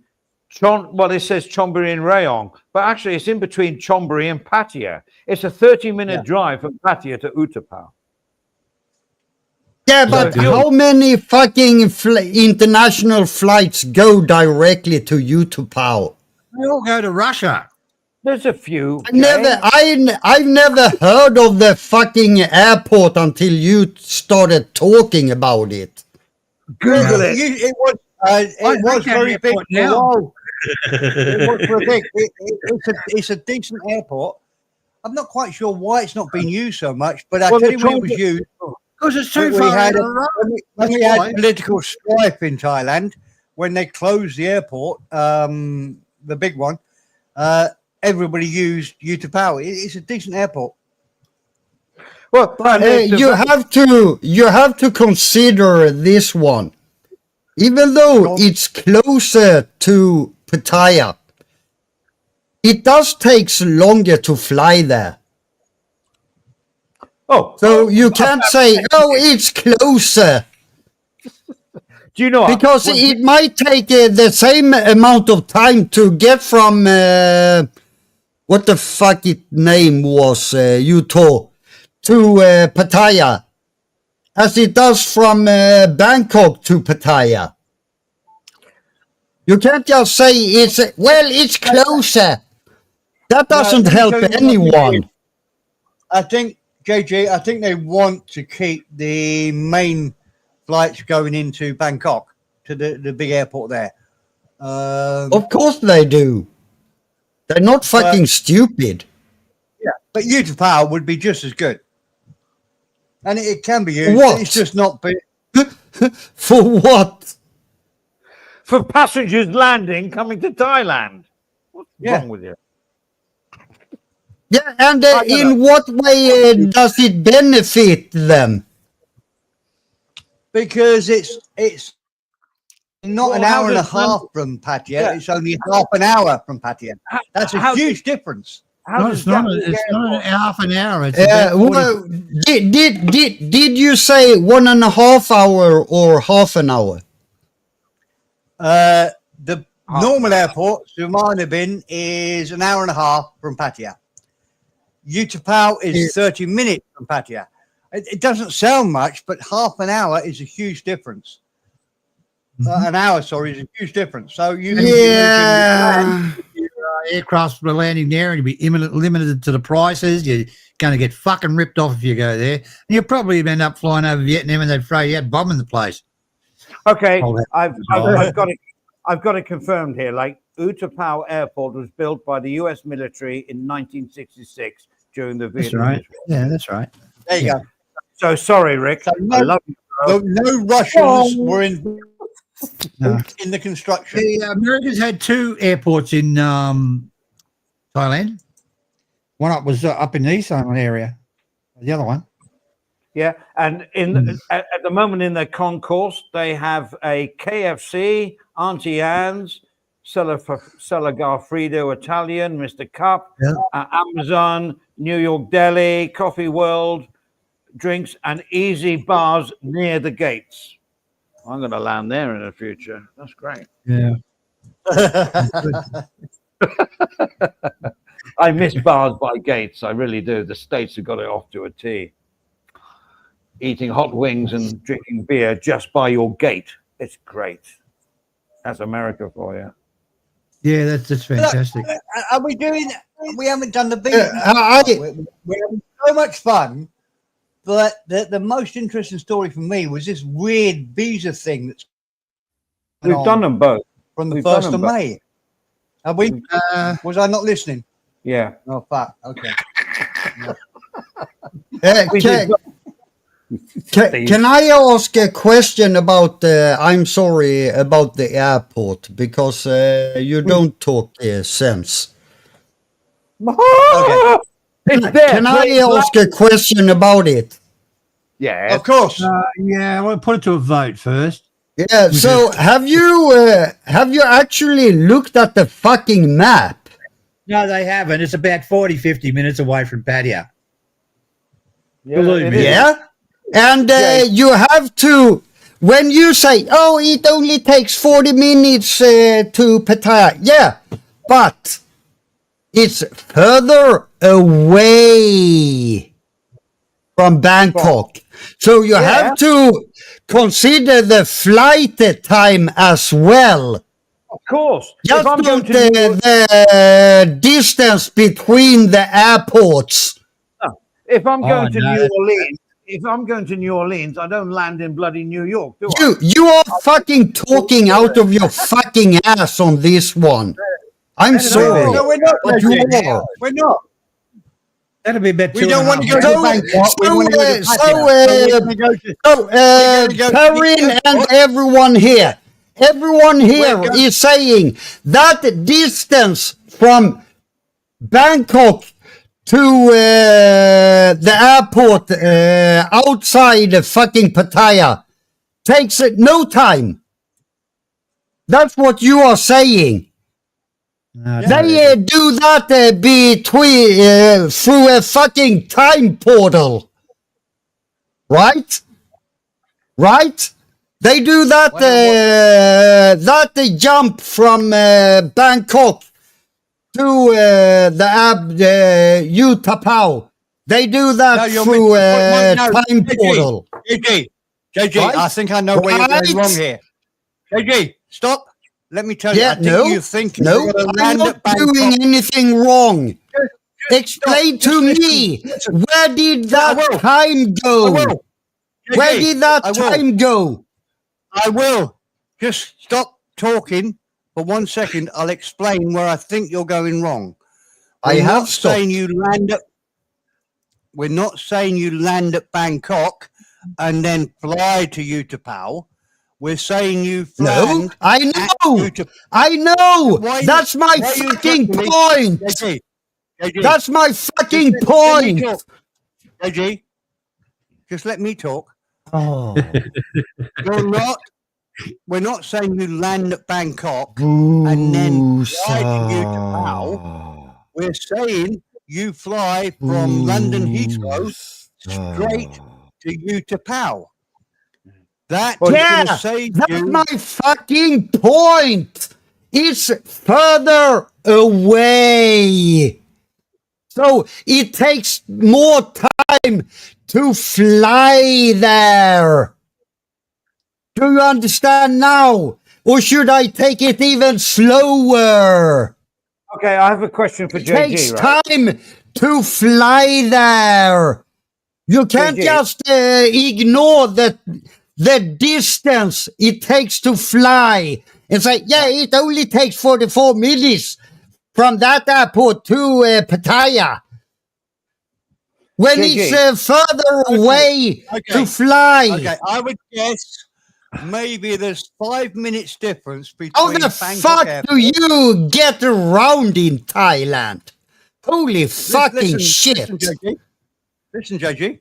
it says Chonburi and Rayong, but actually it's in between Chonburi and Pattaya. It's a 30-minute drive from Pattaya to Utapao. Yeah, but how many fucking international flights go directly to Utapao? They all go to Russia. There's a few. I've never heard of the fucking airport until you started talking about it. Google it. It was very big now. It was very big. It's a decent airport. I'm not quite sure why it's not being used so much, but I tell you when it was used. Because it's too far. When we had political strife in Thailand, when they closed the airport, the big one, everybody used Utapao. It's a decent airport. Well, you have to consider this one. Even though it's closer to Pattaya, it does take longer to fly there. Oh, so you can't say, it's closer. Do you know because it might take the same amount of time to get from what the fuck its name was, Utah, to Pattaya, as it does from Bangkok to Pattaya. You can't just say it's closer. That doesn't help anyone. I think, JG, I think they want to keep the main flights going into Bangkok. to the big airport there. Of course they do. They're not fucking stupid. Yeah, but Utah would be just as good. And it can be used. What? It's just not big. For what? For passengers landing coming to Thailand. What's wrong with you? Yeah, and in what way does it benefit them? Because it's not an hour and a half from Pattaya. It's only half an hour from Pattaya. That's a huge difference. It's not half an hour. It's about 40 well, did you say 1.5 hour or half an hour? The normal airport, Suvarnabhumi, is an hour and a half from Pattaya. Utapao is 30 minutes from Pattaya. It doesn't sound much, but half an hour is a huge difference. An hour, sorry, is a huge difference. So you can aircrafts were landing there, and you'd be limited to the prices. You're going to get fucking ripped off if you go there. And you'll probably end up flying over Vietnam, and they'd throw you out bombing the place. Okay, I've got it confirmed here. Like Utapao Airport was built by the U.S. military in 1966 during the Vietnam. That's right. Yeah, that's right. There you go. So sorry, Rick. So I love you. No Russians were in the construction. The Americans had 2 airports in Thailand. One was up in the East Island area. The other one. Yeah, and at the moment in their concourse, they have a KFC, Auntie Anne's, Garfredo Italian, Mr. Cup, Amazon, New York Deli, Coffee World, drinks, and easy bars near the gates. I'm going to land there in the future. That's great. Yeah. I miss bars by gates. I really do. The States have got it off to a T. Eating hot wings and drinking beer just by your gate. It's great. That's America for you. Yeah, that's fantastic. Look, are we doing? We haven't done the visa. We're having so much fun, but the most interesting story for me was this weird visa thing that's. We've done them both from the 1st of May. Have we? Was I not listening? Yeah. Oh fuck. Okay. Can I ask a question about I'm sorry about the airport because you don't talk sense. Okay. Can I ask a question about it? Yeah, of course. Yeah, I want to put it to a vote first. Yeah. So have you actually looked at the fucking map? No, they haven't. It's about 40-50 minutes away from Pattaya. Yeah. Yeah. And you have to, when you say, oh, it only takes 40 minutes to Pattaya. Yeah, but it's further away from Bangkok. So you have to consider the flight time as well. Of course. Just not the distance between the airports. If I'm going to New Orleans, I don't land in bloody New York, do I? You are fucking talking out of your fucking ass on this one. I'm sorry. No, we're not. But you are. We're not. That'll be about 2.5. We don't want to go to Bangkok. Karin and everyone here is saying that distance from Bangkok to the airport outside fucking Pattaya takes no time. That's what you are saying. They do that between through a fucking time portal, right? Right? They do that that they jump from Bangkok to the Utapao. They do that through time portal. JG, right? I think I know where you're going wrong here. JG, stop. Let me tell you. I think you think I'm not doing anything wrong. Explain to me, where did that time go? Where did that time go? I will. Just stop talking for 1 second. I'll explain where I think you're going wrong. We're not saying you land at. We're not saying you land at Bangkok and then fly to Utapao. We're saying you fly. No, I know. I know. That's my fucking point. JG, That's my fucking point. JG, just let me talk. Oh. We're not saying you land at Bangkok and then fly to Utapao. We're saying you fly from London Heathrow straight to Utapao. That's my fucking point. It's further away. So it takes more time to fly there. Do you understand now? Or should I take it even slower? Okay, I have a question for JG. It takes time to fly there. You can't just ignore the distance it takes to fly and say, yeah, it only takes 44 minutes from that airport to Pattaya. When it's further away to fly. Okay, I would guess maybe there's 5 minutes difference between. How the fuck do you get around in Thailand? Holy fucking shit. Listen, JG.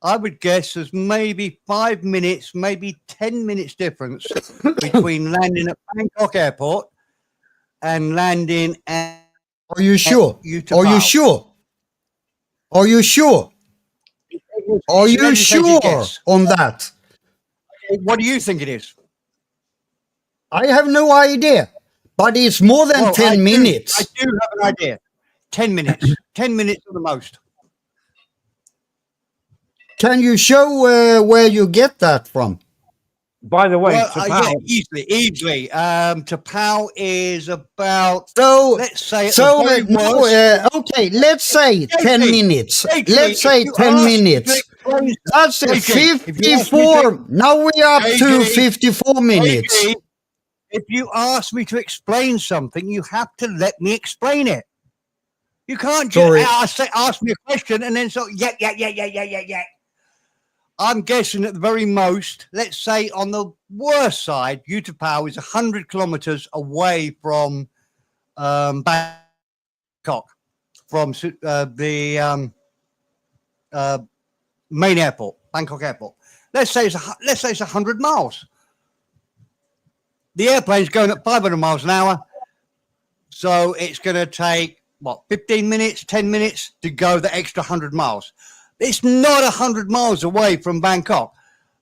I would guess there's maybe 5 minutes, maybe 10 minutes difference between landing at Bangkok Airport and landing at. Are you sure? Are you sure? Are you sure? Are you sure on that? What do you think it is? I have no idea, but it's more than 10 minutes. I do have an idea. 10 minutes. 10 minutes at the most. Can you show where you get that from? By the way, yeah, easily. Tapao is about. So let's say. Okay, let's say 10 minutes. Let's say 10 minutes. That's 54. Now we're up to 54 minutes. If you ask me to explain something, you have to let me explain it. You can't just ask me a question and then yeah. I'm guessing at the very most, let's say on the worst side, Utapao is 100 kilometers away from Bangkok, from the main airport, Bangkok airport. Let's say it's 100 miles. The airplane's going at 500 miles an hour, so it's going to take 15 minutes, 10 minutes to go the extra 100 miles. It's not 100 miles away from Bangkok.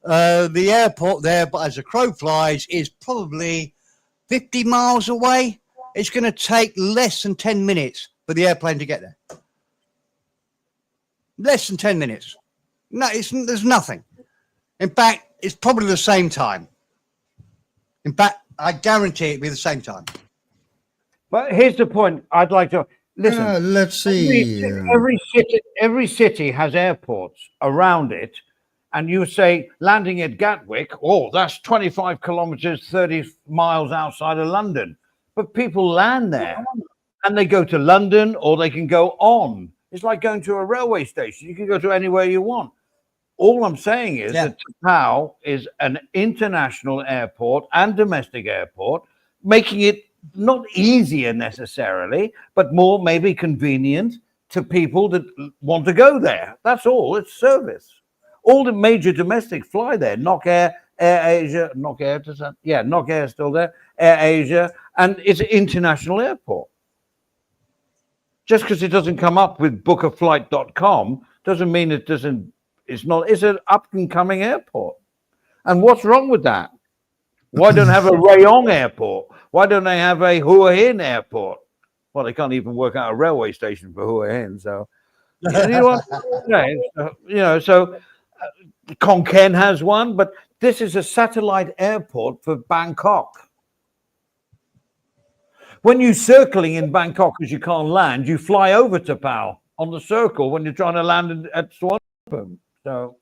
The airport there, but as a crow flies, is probably 50 miles away. It's going to take less than 10 minutes for the airplane to get there. Less than 10 minutes. No, there's nothing. In fact, it's probably the same time. In fact, I guarantee it'll be the same time. But here's the point I'd like to... Listen, let's see. Every city has airports around it, and you say landing at Gatwick, that's 25 kilometers, 30 miles outside of London. But people land there, and they go to London, or they can go on. It's like going to a railway station. You can go to anywhere you want. All I'm saying is that Tapao is an international airport and domestic airport, making it not easier necessarily, but more maybe convenient to people that want to go there. That's all. It's service. All the major domestic fly there. Nok Air, Air Asia, Nok Air, Nok Air is still there, Air Asia, and it's an international airport. Just because it doesn't come up with bookaflight.com doesn't mean it doesn't. It's an up and coming airport. And what's wrong with that? Why don't they have a Rayong airport? Why don't they have a Hua Hin airport? Well, they can't even work out a railway station for Hua Hin. So, Khon Kaen has one, but this is a satellite airport for Bangkok. When you're circling in Bangkok because you can't land, you fly over to Tapao on the circle when you're trying to land at Suvarnabhumi. So,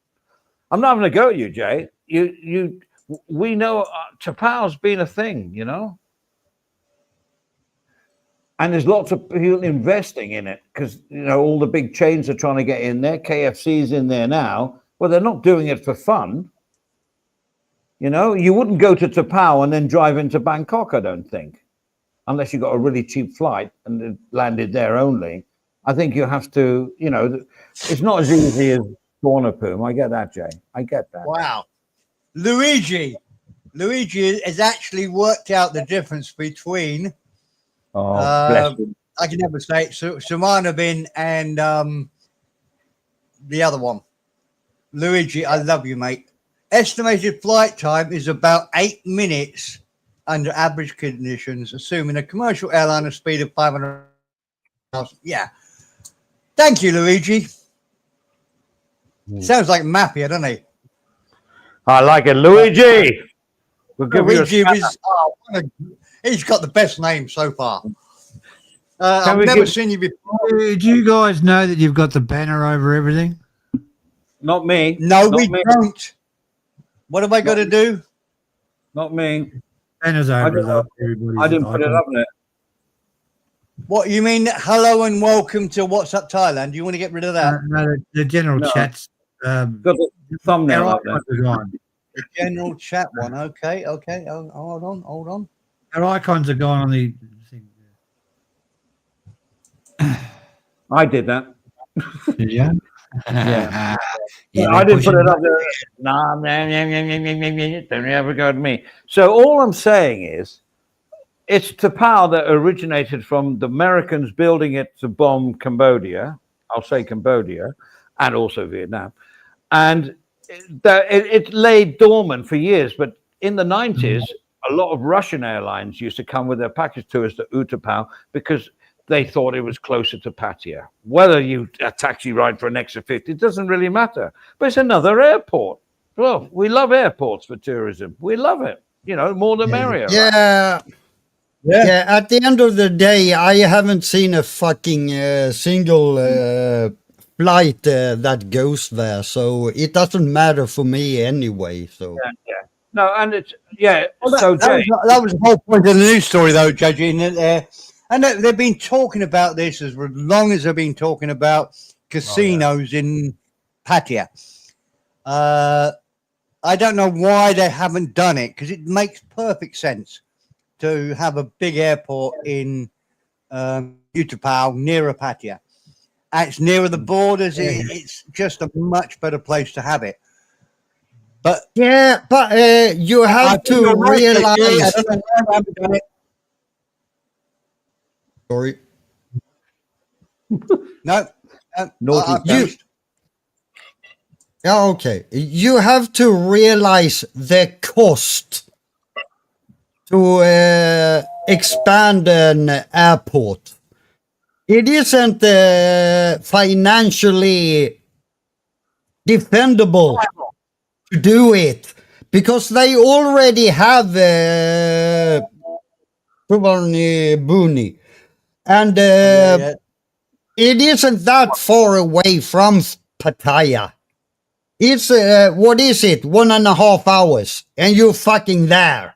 I'm not having a go at you, Jay. we know Tapau's been a thing, you know, and there's lots of people investing in it because, you know, all the big chains are trying to get in there. KFC's in there now. Well, they're not doing it for fun. You know, you wouldn't go to Tapau and then drive into Bangkok, I don't think, unless you got a really cheap flight and it landed there only. I think you have to, you know, it's not as easy as Swanepoel. I get that, Jay. I get that. Wow. Luigi has actually worked out the difference between I can never say it, Swanepoel and the other one. Luigi, I love you, mate. Estimated flight time is about 8 minutes under average conditions, assuming a commercial airline of speed of 500 miles. Yeah. Thank you, Luigi. Sounds like Mafia, doesn't he? I like it. Luigi. We'll give Luigi he's got the best name so far. I've never seen you before. Do you guys know that you've got the banner over everything? Not me. No, we don't. What have I got to do? Not me. Banner's over I didn't put it up there. What you mean? Hello and welcome to What's Up Thailand. Do you want to get rid of that? No, the general chats. Got the thumbnail up there. The general chat one. Okay. Oh, hold on. Our icons are gone on the thing. I did that. Did you? Yeah. I didn't put it up there. Nah, don't ever go to me. So all I'm saying is, it's Tapau that originated from the Americans building it to bomb Cambodia. I'll say Cambodia, and also Vietnam. And it lay dormant for years. But in the 90s, a lot of Russian airlines used to come with their package tours to Utapao because they thought it was closer to Pattaya. Whether you a taxi ride for an extra 50, it doesn't really matter. But it's another airport. Well, we love airports for tourism. We love it. You know, more the merrier. Yeah. Right? Yeah. At the end of the day, I haven't seen a fucking single flight that goes there, so it doesn't matter for me anyway. So yeah. No, and it's Well, that was the whole point of the news story, though, judging it. And they've been talking about this as long as they've been talking about casinos in Pattaya. I don't know why they haven't done it, because it makes perfect sense to have a big airport in Utapao nearer Pattaya. It's nearer the borders. It's just a much better place to have it. But you have to realize. Sorry. No. Okay. You have to realize the cost to expand an airport. It isn't financially defendable to do it because they already have Buni. And it isn't that far away from Pattaya. It's, what is it? 1.5 hours. And you're fucking there.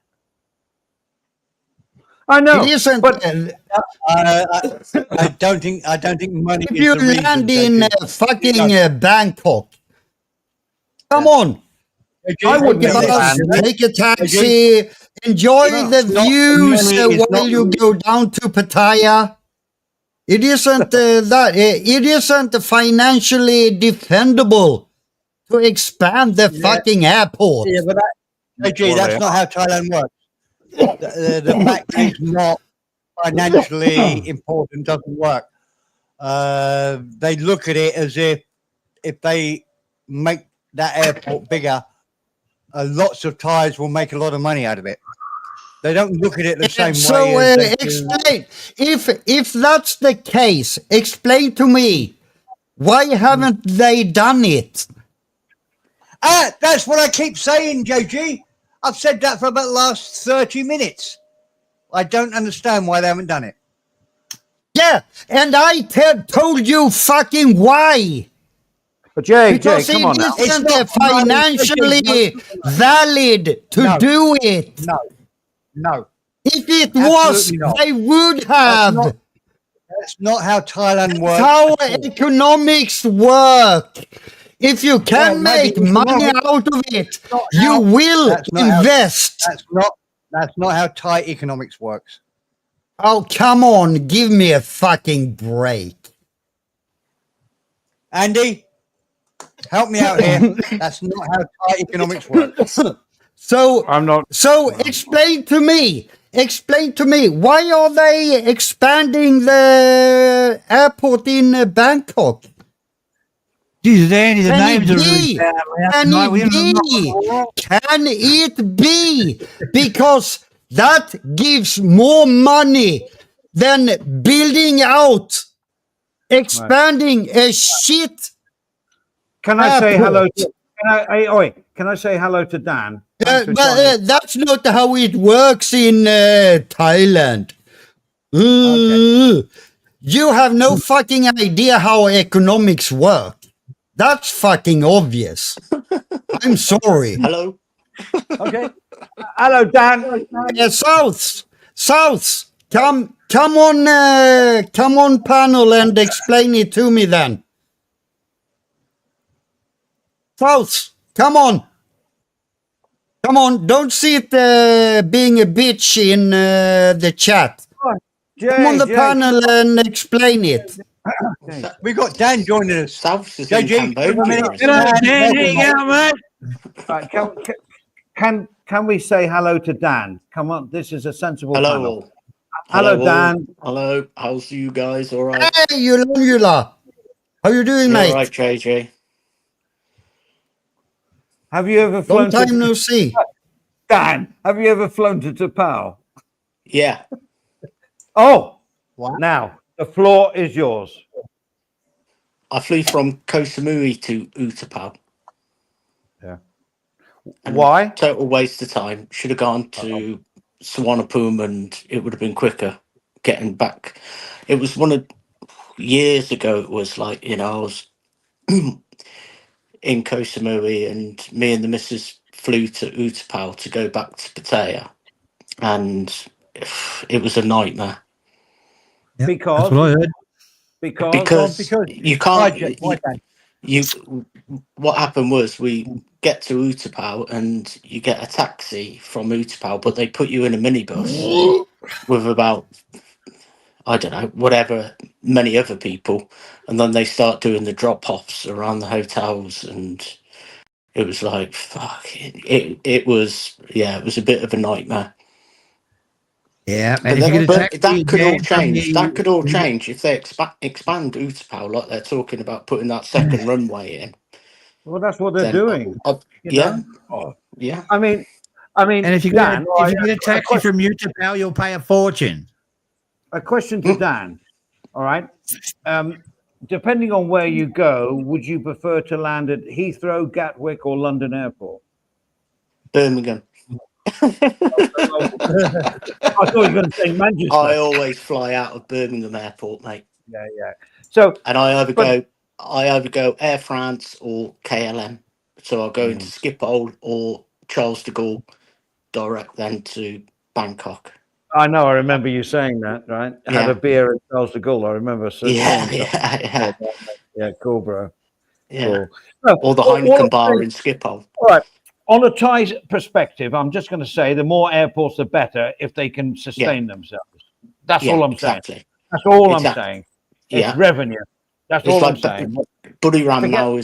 I know. It isn't. But I don't think money If is you the reason. land in fucking Bangkok, come on. I wouldn't take a taxi, enjoy the views while you go down to Pattaya. It isn't it isn't financially defendable to expand the fucking airport. Yeah, but that's not how Thailand works. The fact that it's not financially important doesn't work. They look at it as if they make that airport bigger, lots of Thais will make a lot of money out of it. They don't look at it the same way. So explain, if that's the case, explain to me, why haven't they done it? That's what I keep saying, JG. I've said that for about the last 30 minutes. I don't understand why they haven't done it. Yeah, and I told you fucking why. But Jay, Because come on now. it isn't financially valid to do it. No. If it was, Absolutely not. they would have. That's not how Thailand works. That's how economics work. If you can make money out of it, you will invest. That's not how Thai economics works. Oh, come on. Give me a fucking break. Andy, help me out here. That's not how Thai economics works. So I'm not. So explain to me. Why are they expanding the airport in Bangkok? Jesus, Andy, the Can names it are really be? bad. Can it be? Because that gives more money than building out, expanding a shit. Can I say hello? airport. Can I say hello to Dan? But that's not how it works in Thailand. You have no fucking idea how economics work. That's fucking obvious. I'm sorry. Hello. Okay. Hello, Dan. Souths, come on, panel, and explain it to me then. Souths, come on, don't sit being a bitch in the chat. Come on the panel and explain it. We got Dan joining us. South is in JG, Cambodia. Right, can we say hello to Dan? Come on, this is a sensible Hello panel. all. Hello, all. Dan. Hello. How's you guys? All right. Hey, Yula. How you doing, mate? All right, JJ. Have you ever flown Long time no see. Dan, have you ever flown to Tapao? Yeah. Oh, now the floor is yours. I flew from Koh Samui to Utapao. Yeah. And Why? Total waste of time. Should have gone to Suvarnabhumi and it would have been quicker getting back. It was years ago. It was like, I was in Koh Samui and me and the missus flew to Utapao to go back to Pattaya. And it was a nightmare. Yep, Because that's what I heard. Because you can't. What happened was we get to Utapao and you get a taxi from Utapao, but they put you in a minibus with about, I don't know, whatever, many other people, and then they start doing the drop-offs around the hotels, and it was like, fuck, it was a bit of a nightmare. Yeah, But, and if you get a taxi, that could all change. you- That could all change if they expand Utapao like they're talking about putting that second runway in. well, that's what they're Then, doing. yeah. Oh, Yeah. I mean, And if you Dan, get a taxi from Utapao, you'll pay a fortune. a question to Dan. All right. Depending on where you go, would you prefer to land at Heathrow, Gatwick, or London Airport? Birmingham. I thought you were going to say Manchester. I always fly out of Birmingham Airport, mate. Yeah. So, And I either go Air France or KLM. So I'll go into Schiphol or Charles de Gaulle, direct then to Bangkok. I know. I remember you saying that, right? Yeah. Had a beer at Charles de Gaulle. I remember. Yeah. Yeah, cool, bro. Yeah. Cool. No, Or the Heineken bar in Schiphol. All right. On a Thai perspective, I'm just going to say the more airports, the better if they can sustain themselves. That's all I'm saying. That's all I'm saying. It's revenue. That's all I'm saying. Buriram now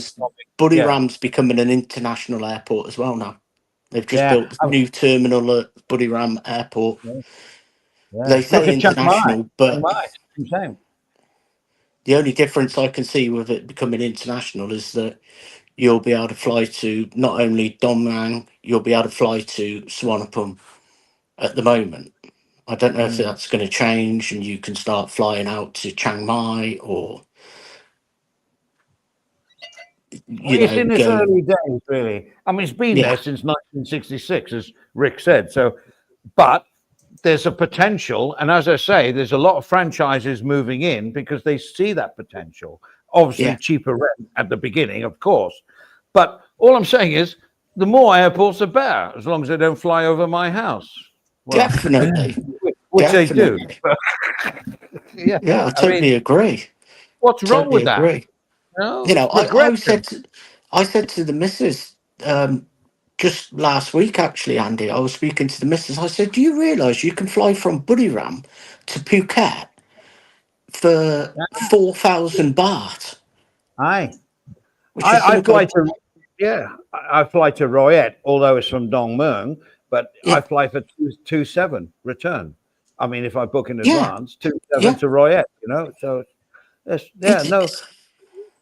Buriram's becoming an international airport as well now. They've just built a new terminal at Buriram Airport. They say international, but the only difference I can see with it becoming international is that you'll be able to fly to not only Dong Muang, you'll be able to fly to Suvarnabhumi at the moment. I don't know if that's going to change and you can start flying out to Chiang Mai or... It's in its early days, really. I mean, it's been there since 1966, as Rick said. So, but there's a potential, and as I say, there's a lot of franchises moving in because they see that potential. Obviously, cheaper rent at the beginning, of course. But all I'm saying is, the more airports, the better, as long as they don't fly over my house. Well, Definitely. which they do. Yeah, I totally agree. What's wrong with that? Agree. No, You know, I progression. said to the missus just last week, actually, Andy, I was speaking to the missus. I said, do you realise you can fly from Buriram to Phuket for 4,000 baht? Aye. Which is I fly like, to, I fly to Royette, although it's from Dong Mueang, but I fly for 2.7 return. I mean, if I book in advance, 2.7 to Royette, you know, so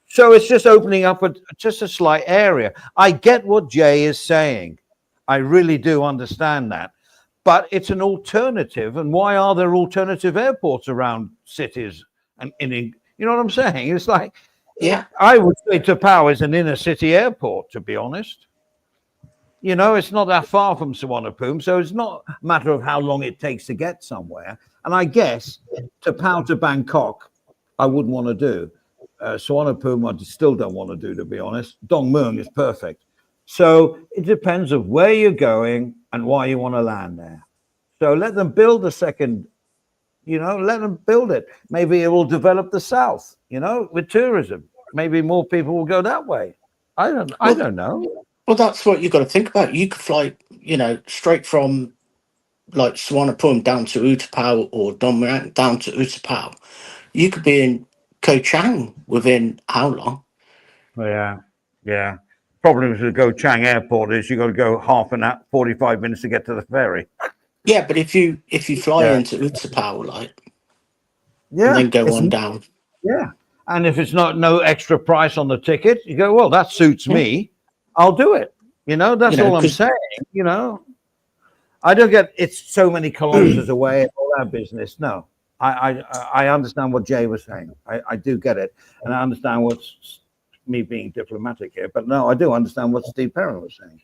so it's just opening up just a slight area. I get what Jay is saying. I really do understand that. But it's an alternative. And why are there alternative airports around cities? And you know what I'm saying? It's like, I would say Tapao is an inner city airport, to be honest. You know, it's not that far from Suvarnabhumi, so it's not a matter of how long it takes to get somewhere. And I guess Tapao to Bangkok, I wouldn't want to do. Suvarnabhumi, I still don't want to do, to be honest. Dong Mueang is perfect. So it depends of where you're going and why you want to land there. So let them build a second, you know, let them build it. Maybe it will develop the south, you know, with tourism. Maybe more people will go that way. I don't know. Well, that's what you've got to think about. You could fly, you know, straight from like Suvarnabhumi down to Utapao or Dong Mueang down to Utapao. You could be in Koh Chang within how long? Yeah. Problem with the Go Chang Airport is you got to go half an hour, 45 minutes to get to the ferry. Yeah, but if you fly into Utapao, like, and then go on down. Yeah, and if it's no extra price on the ticket, you go, well, that suits me. I'll do it. You know, that's all I'm saying. You know, I don't get it's so many kilometers away and all that business. No, I understand what Jay was saying. I do get it, and I understand what's me being diplomatic here. But no, I do understand what Steve Perrin was saying.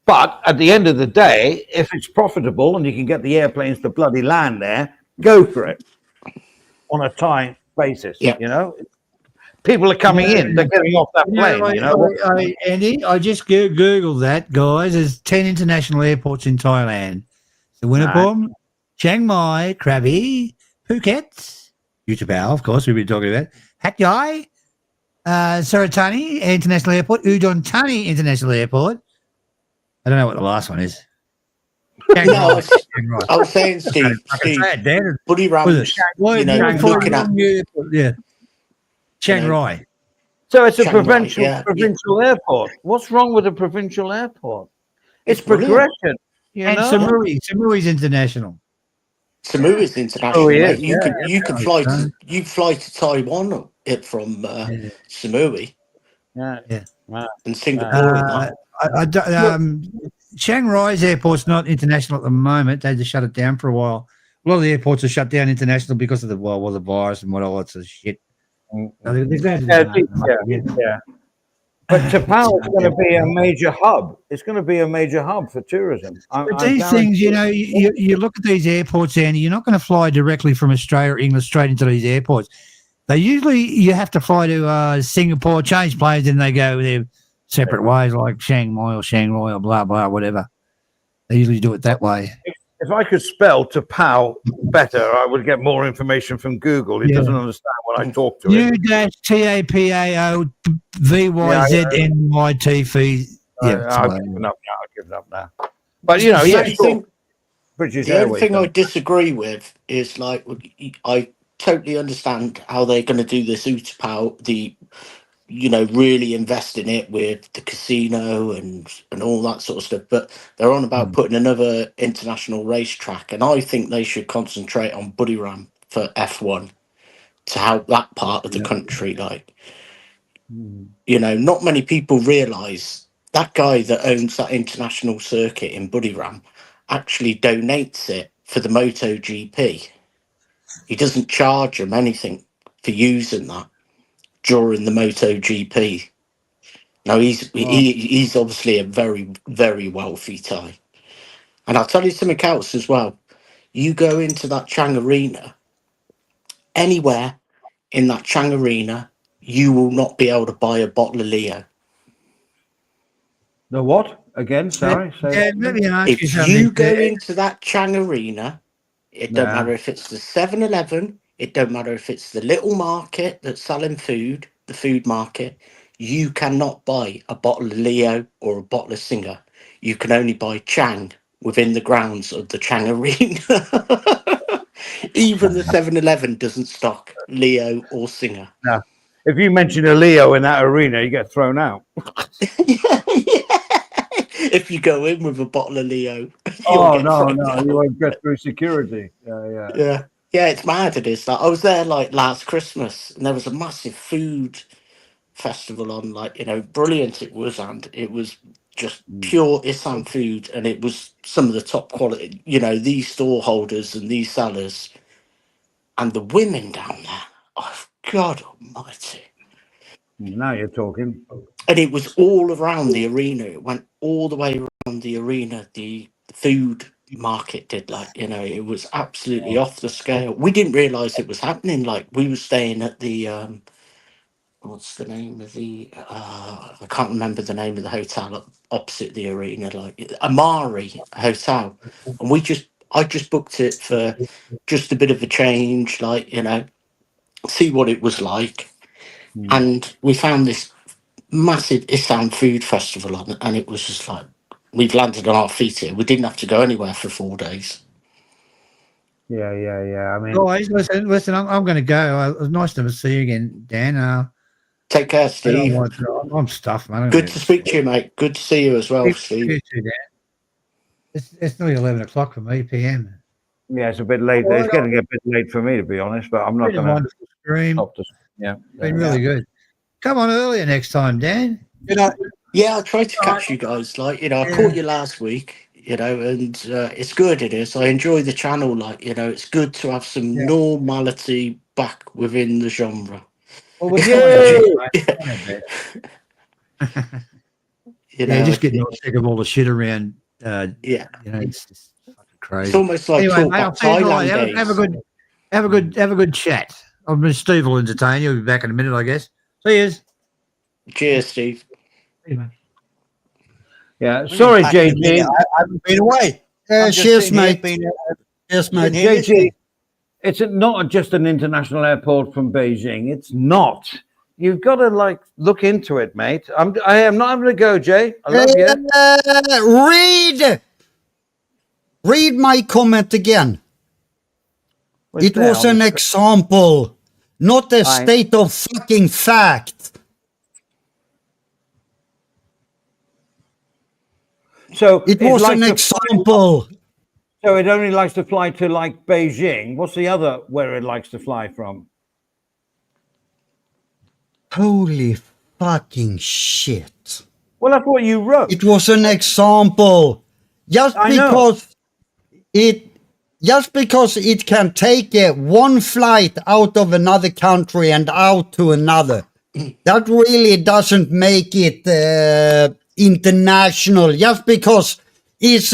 But at the end of the day, if it's profitable and you can get the airplanes to bloody land there, go for it on a time basis. You know, people are coming in, they're getting off that plane. You know, Andy, I just googled that, guys. There's 10 international airports in Thailand. Suvarnabhumi, Chiang Mai, Krabi, Phuket, Utapao, of course, we've been talking about, Hat Yai, Saratani International Airport, Udon Thani International Airport. I don't know what the last one is. I was saying, Steve, Buriram, you know, looking at Chiang Rai. So it's a provincial airport. What's wrong with a provincial airport? It's progression. And Samui's international. Samui's international. Mate. You can fly to Taiwan from Samui. And Singapore. Chiang Rai's airport's not international at the moment. They just shut it down for a while. A lot of the airports are shut down international because of the virus and all that sort of shit. But Tapao is going to be a major hub. It's going to be a major hub for tourism. But these things, you know, you look at these airports, Andy, you're not going to fly directly from Australia or England straight into these airports. They usually, you have to fly to Singapore, change planes, and they go their separate ways, like Chiang Mai or Shanghai or blah, blah, whatever. They usually do it that way. If I could spell Tapao better, I would get more information from Google. He doesn't understand when I talk to him. U-TAPAO-VYZNYT. I've given up now. But, you know, British the only thing I disagree with is, like, I totally understand how they're going to do this Utapao, really invest in it with the casino and all that sort of stuff. But they're on about putting another international racetrack, and I think they should concentrate on Buriram for F1 to help that part of the country. Like, you know, not many people realise that guy that owns that international circuit in Buriram actually donates it for the MotoGP. He doesn't charge them anything for using that during the MotoGP. Now he's obviously a very, very wealthy Thai. And I'll tell you something else as well. You go into that Chang Arena, anywhere in that Chang Arena, you will not be able to buy a bottle of Leo. The what? Again, sorry. Yeah, let me ask you If something. you go into that Chang Arena, it don't Yeah. matter if it's the 7-Eleven, it don't matter if it's the little market that's selling food, the food market, you cannot buy a bottle of Leo or a bottle of Singer. You can only buy Chang within the grounds of the Chang Arena. Even the 7-Eleven doesn't stock Leo or Singer. No. If you mention a Leo in that arena, you get thrown out. Yeah. If you go in with a bottle of Leo, Oh get no, thrown no, out. you won't get through security. Yeah. Yeah, it's mad. It is. Like, I was there like last Christmas, and there was a massive food festival on. Like, brilliant it was, and it was just pure Isan food, and it was some of the top quality. These store holders and these sellers, and the women down there. Oh God Almighty! Now you're talking. And it was all around the arena. It went all the way around the arena. The food market did, it was absolutely off the scale. We didn't realize it was happening. Like, we were staying at the what's the name of the I can't remember the name of the hotel opposite the arena, like Amari Hotel, and I just booked it for just a bit of a change, see what it was like. And we found this massive Isan food festival on, and it was just like, we've landed on our feet here. We didn't have to go anywhere for 4 days. Yeah. I mean, Guys, listen. I'm going to go. It was nice to see you again, Dan. Take care, Steve. I'm stuffed, man. Good to speak to you, mate. Good to see you as well, Steve. You too, Dan. It's nearly 11 o'clock for me, PM. yeah, it's a bit late. It's getting a bit late for me, to be honest. But I'm not going to wonderful stream. stop this. Yeah, Been really good. Come on earlier next time, Dan. Yeah, I tried to catch you guys. I caught you last week, and it's good. It is. I enjoy the channel. It's good to have some normality back within the genre. Well, we're just getting sick of all the shit around. It's just fucking crazy. It's almost like anyway, talk mate, about Thailand have a good chat. Steve will entertain you. He'll be back in a minute, I guess. See you. Cheers, Steve. See you, man. Yeah, sorry, JG. I haven't been away. Cheers, mate. Cheers, mate. JG, it's not just an international airport from Beijing. It's not. You've got to look into it, mate. I am not having to go, Jay. I love you. Read my comment again. It was an example, not a state of fucking fact. So it was an example. So it only likes to fly to Beijing. What's the other where it likes to fly from? Holy fucking shit. Well, that's what you wrote. It was an example. Just because it can take one flight out of another country and out to another, that really doesn't make it international. Just because it's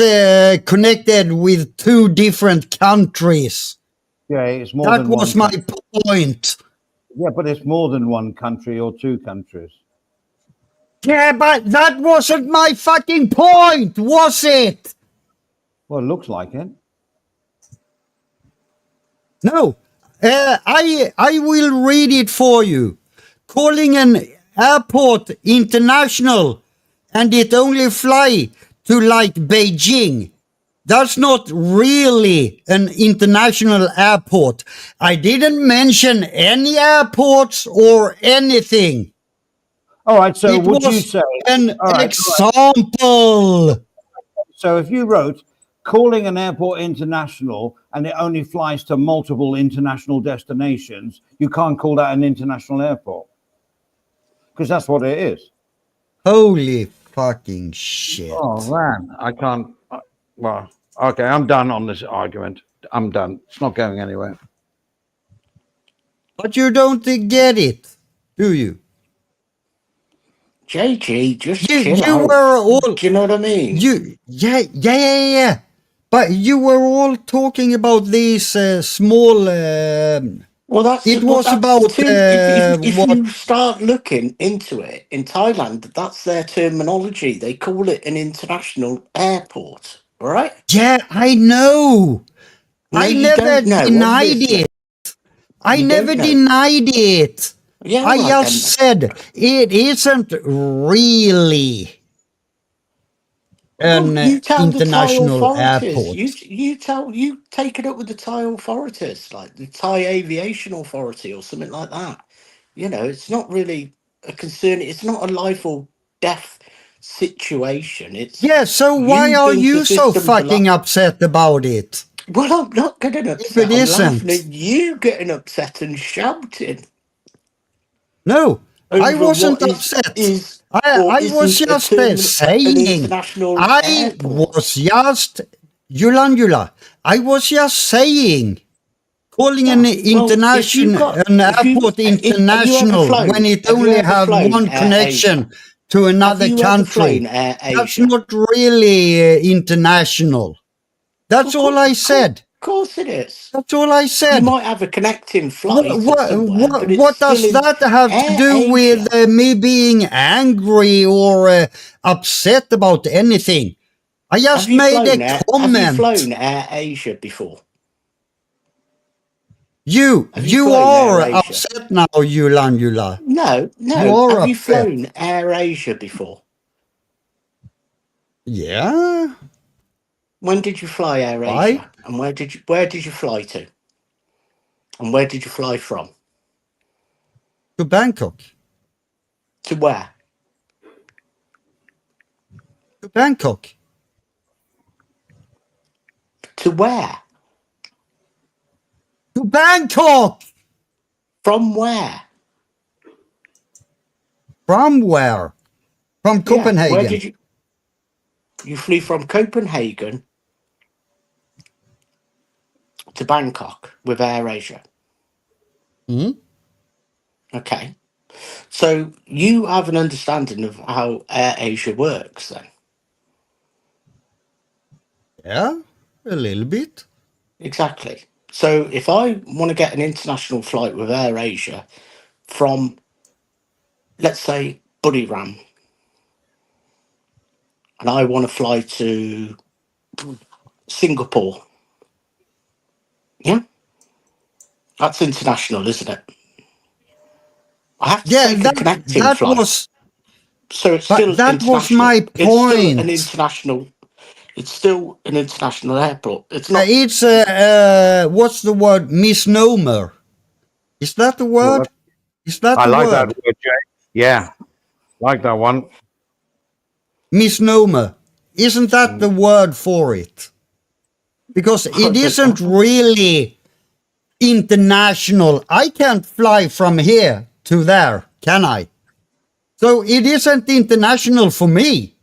connected with 2 different countries. Yeah, it's more that than was one my point. Yeah, but it's more than 1 country or 2 countries. Yeah, but that wasn't my fucking point, was it? Well, it looks like it. No, I will read it for you. Calling an airport international and it only fly to Beijing. That's not really an international airport. I didn't mention any airports or anything. All right, so would you say an example? So if you wrote calling an airport international and it only flies to multiple international destinations, you can't call that an international airport. Because that's what it is. Holy fucking shit. Oh, man. I can't. Well, okay, I'm done on this argument. I'm done. It's not going anywhere. But you don't get it, do you? JG, just you chill out. Were all, do you know what I mean? Yeah. But you were all talking about these small Well, that's It well, was that's about if what? you start looking into it in Thailand, that's their terminology. They call it an international airport. All right? Yeah, I know. No, I you never don't know. denied Obviously, it. I you never don't know. denied it. Yeah, I all right just then. said it isn't really Well, an you tell the Thai international authorities. airport. You take it up with the Thai authorities, like the Thai Aviation Authority or something like that. You know, it's not really a concern. It's not a life or death situation. It's Yeah, so why you are built a you so system to fucking upset about it? Well, I'm not getting If it upset. I'm laughing isn't. at you getting upset and shouting No, I over wasn't what upset. is or I was isn't a just term an saying. international I was airport. just Yula. I was just saying. Calling an Yeah. Well, if you international got an if you airport if international when it have you only ever have flown one Air Asia? connection to Have another you ever country, flown Air that's Asia? not really international. That's Of all course, I said. course it is. That's all I You said. might have a connecting flight at somewhere, but it's What still does in that have to Air do with Asia. me being angry or upset about anything? I just made a Have you comment. flown Air Asia before? Have you You flown Air are Asia? upset now, Yula. No, You no. are Have you upset. flown Air Asia before? Yeah. When did you fly Air Why? Asia? And where did you fly to? And where did you fly from? To Bangkok. To where? To Bangkok. To where? To Bangkok. From where? From where? From Yeah. Where Copenhagen. did you flew from Copenhagen to Bangkok with Air Asia? Hmm? Okay. So you have an understanding of how Air Asia works then? Yeah, a little bit. Exactly. So if I want to get an international flight with Air Asia from, let's say, Buriram, and I want to fly to Singapore, yeah, that's international, isn't it? I have to Yeah, take a connecting that flight, was so it's but still that was international. my It's still an point. international. It's still an international airport. It's not. It's what's the word? Misnomer. Is that the word? Is that I the like that word? word, Jay. Yeah, like that one. Misnomer. Isn't that the word for it? Because I it don't isn't know. really international. I can't fly from here to there, can I? So it isn't international for me.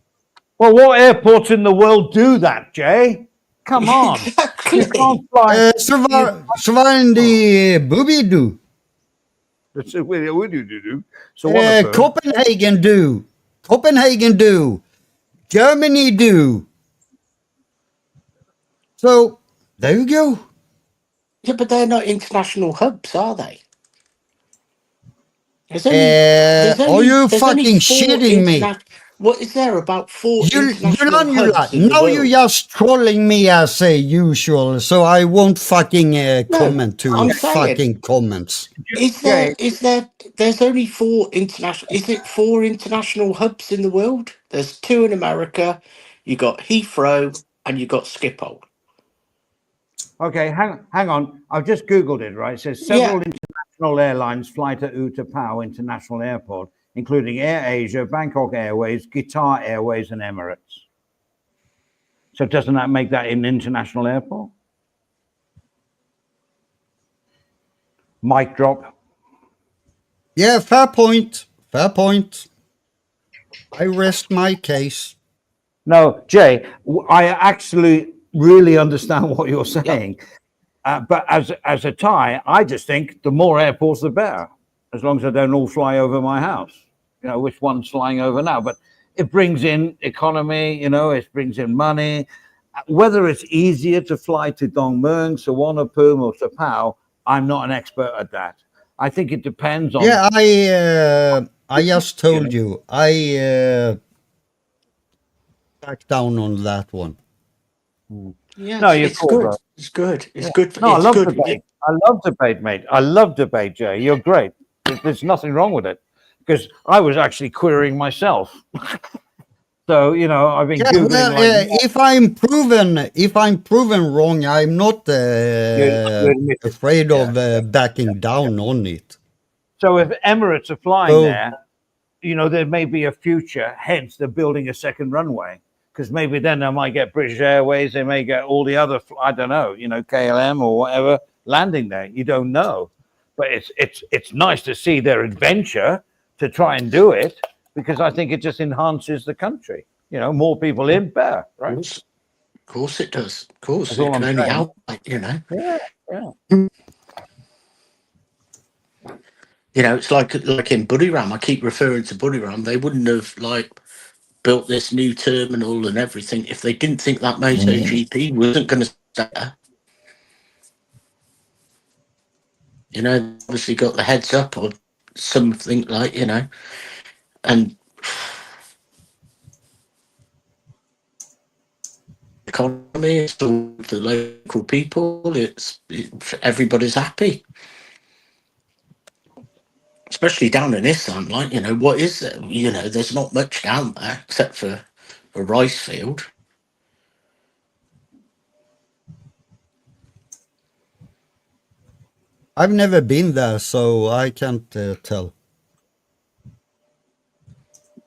Well, what airports in the world do that, Jay? Come on. You Exactly. can't fly. Savandi Booby do. So what? Copenhagen do. Copenhagen do. Germany do. So there you go. Yeah, but they're not international hubs, are they? There's Are only you there's only fucking four shitting me? international. What is there about four international Yula, hubs in the now you're world? just trolling me as usual, so I won't fucking No, comment to I'm your saying, fucking comments. Jay, there's only four international. Is it four international hubs in the world? There's two in America. You got Heathrow and you got Schiphol. okay, hang on. I've just Googled it, right? It says Yeah, several international airlines fly to Utapao International Airport, including Air Asia, Bangkok Airways, Qatar Airways, and Emirates. So doesn't that make that an international airport? Mic drop. Yeah, fair point. Fair point. I rest my case. No, Jay, I actually really understand what you're yeah. saying. But as a Thai, I just think the more airports, the better, as long as they don't all fly over my house. You know, which one's flying over now? But it brings in economy, you know, it brings in money. Whether it's easier to fly to Dongmung, Suvarnabhumi, or Sapao, I'm not an expert at that. I think it depends on. Yeah, I just told you. I back down on that one. Yeah, No, you're it's cool, good. bro. It's good. It's Yeah. good. No, I It's love good. debate. I love debate, mate. I love debate, Jay. You're great. There's nothing wrong with it because I was actually querying myself. So I've been Yeah, googling well, if I'm proven wrong, I'm not you admit it. afraid Yeah. of backing down on it. So if Emirates are flying So- there, there may be a future. Hence, they're building a second runway because maybe then they might get British Airways. They may get all the other, I don't know, KLM or whatever landing there. You don't know, but it's nice to see their adventure to try and do it because I think it just enhances the country. More people in, better, right? Of course it does. Of course, That's it all can I'm only saying. help. Yeah. It's like in Buriram. I keep referring to Buriram. They wouldn't have built this new terminal and everything if they didn't think that MotoGP wasn't going to stay there. Obviously got the heads up or something and economy, it's all the local people. It's everybody's happy. Especially down in Islam, what is there? There's not much down there except for a rice field. I've never been there, so I can't tell.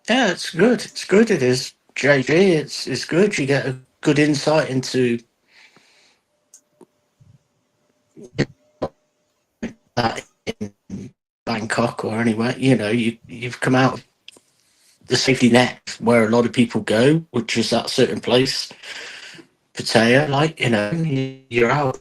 Yeah, it's good. It's good. It is, JG. It's good. You get a good insight into that in Bangkok or anywhere. You've come out of the safety net where a lot of people go, which is that certain place, Pattaya. You're out.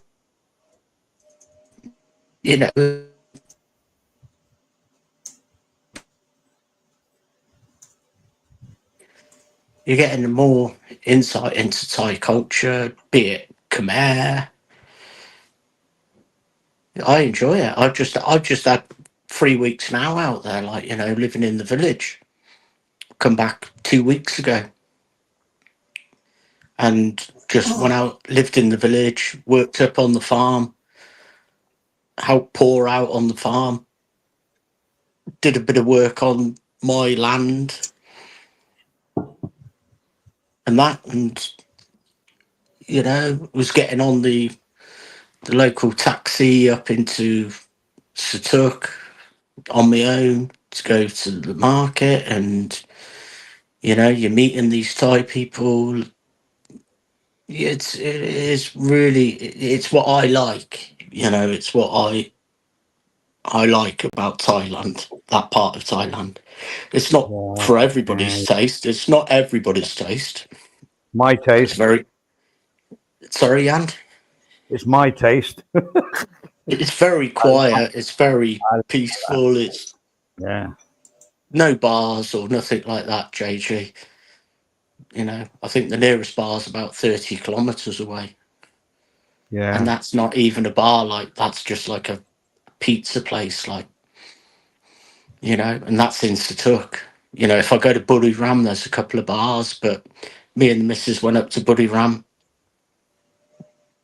You're getting more insight into Thai culture, be it Khmer. I enjoy it. I've just had 3 weeks now out there, living in the village. Come back 2 weeks ago, and just went out, lived in the village, worked up on the farm, helped pour out on the farm, did a bit of work on my land, and was getting on the local taxi up into Satuk on my own to go to the market, and you're meeting these Thai people. It is really, it's what I like. It's what I like about Thailand, that part of Thailand. It's not for everybody's taste. It's not everybody's taste. My taste. Sorry, Jan? It's my taste. It's very quiet. It's very peaceful. It's no bars or nothing like that, JG. I think the nearest bar is about 30 kilometers away. Yeah. And that's not even a bar. That's just like a pizza place, and that's in Satuk. If I go to Buriram, there's a couple of bars, but me and the missus went up to Buriram,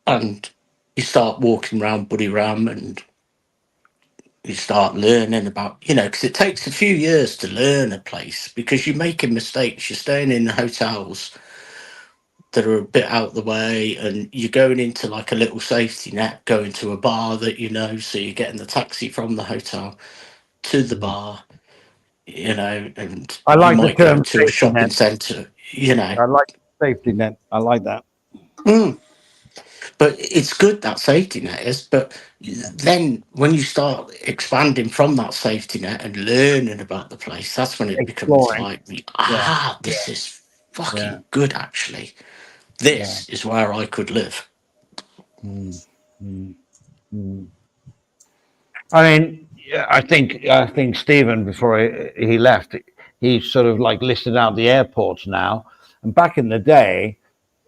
and you start walking around Buriram and you start learning about, because it takes a few years to learn a place because you're making mistakes. You're staying in hotels that are a bit out the way, and you're going into like a little safety net, going to a bar that so you're getting the taxi from the hotel to the bar, and I like you the might go term to a safety shopping net. centre, I like safety net. I like that. But it's good, that safety net is, but then when you start expanding from that safety net and learning about the place, that's when it becomes like, this is fucking good, actually. This is where I could live. I mean, I think Stephen, before he left, he sort of like listed out the airports now. And back in the day,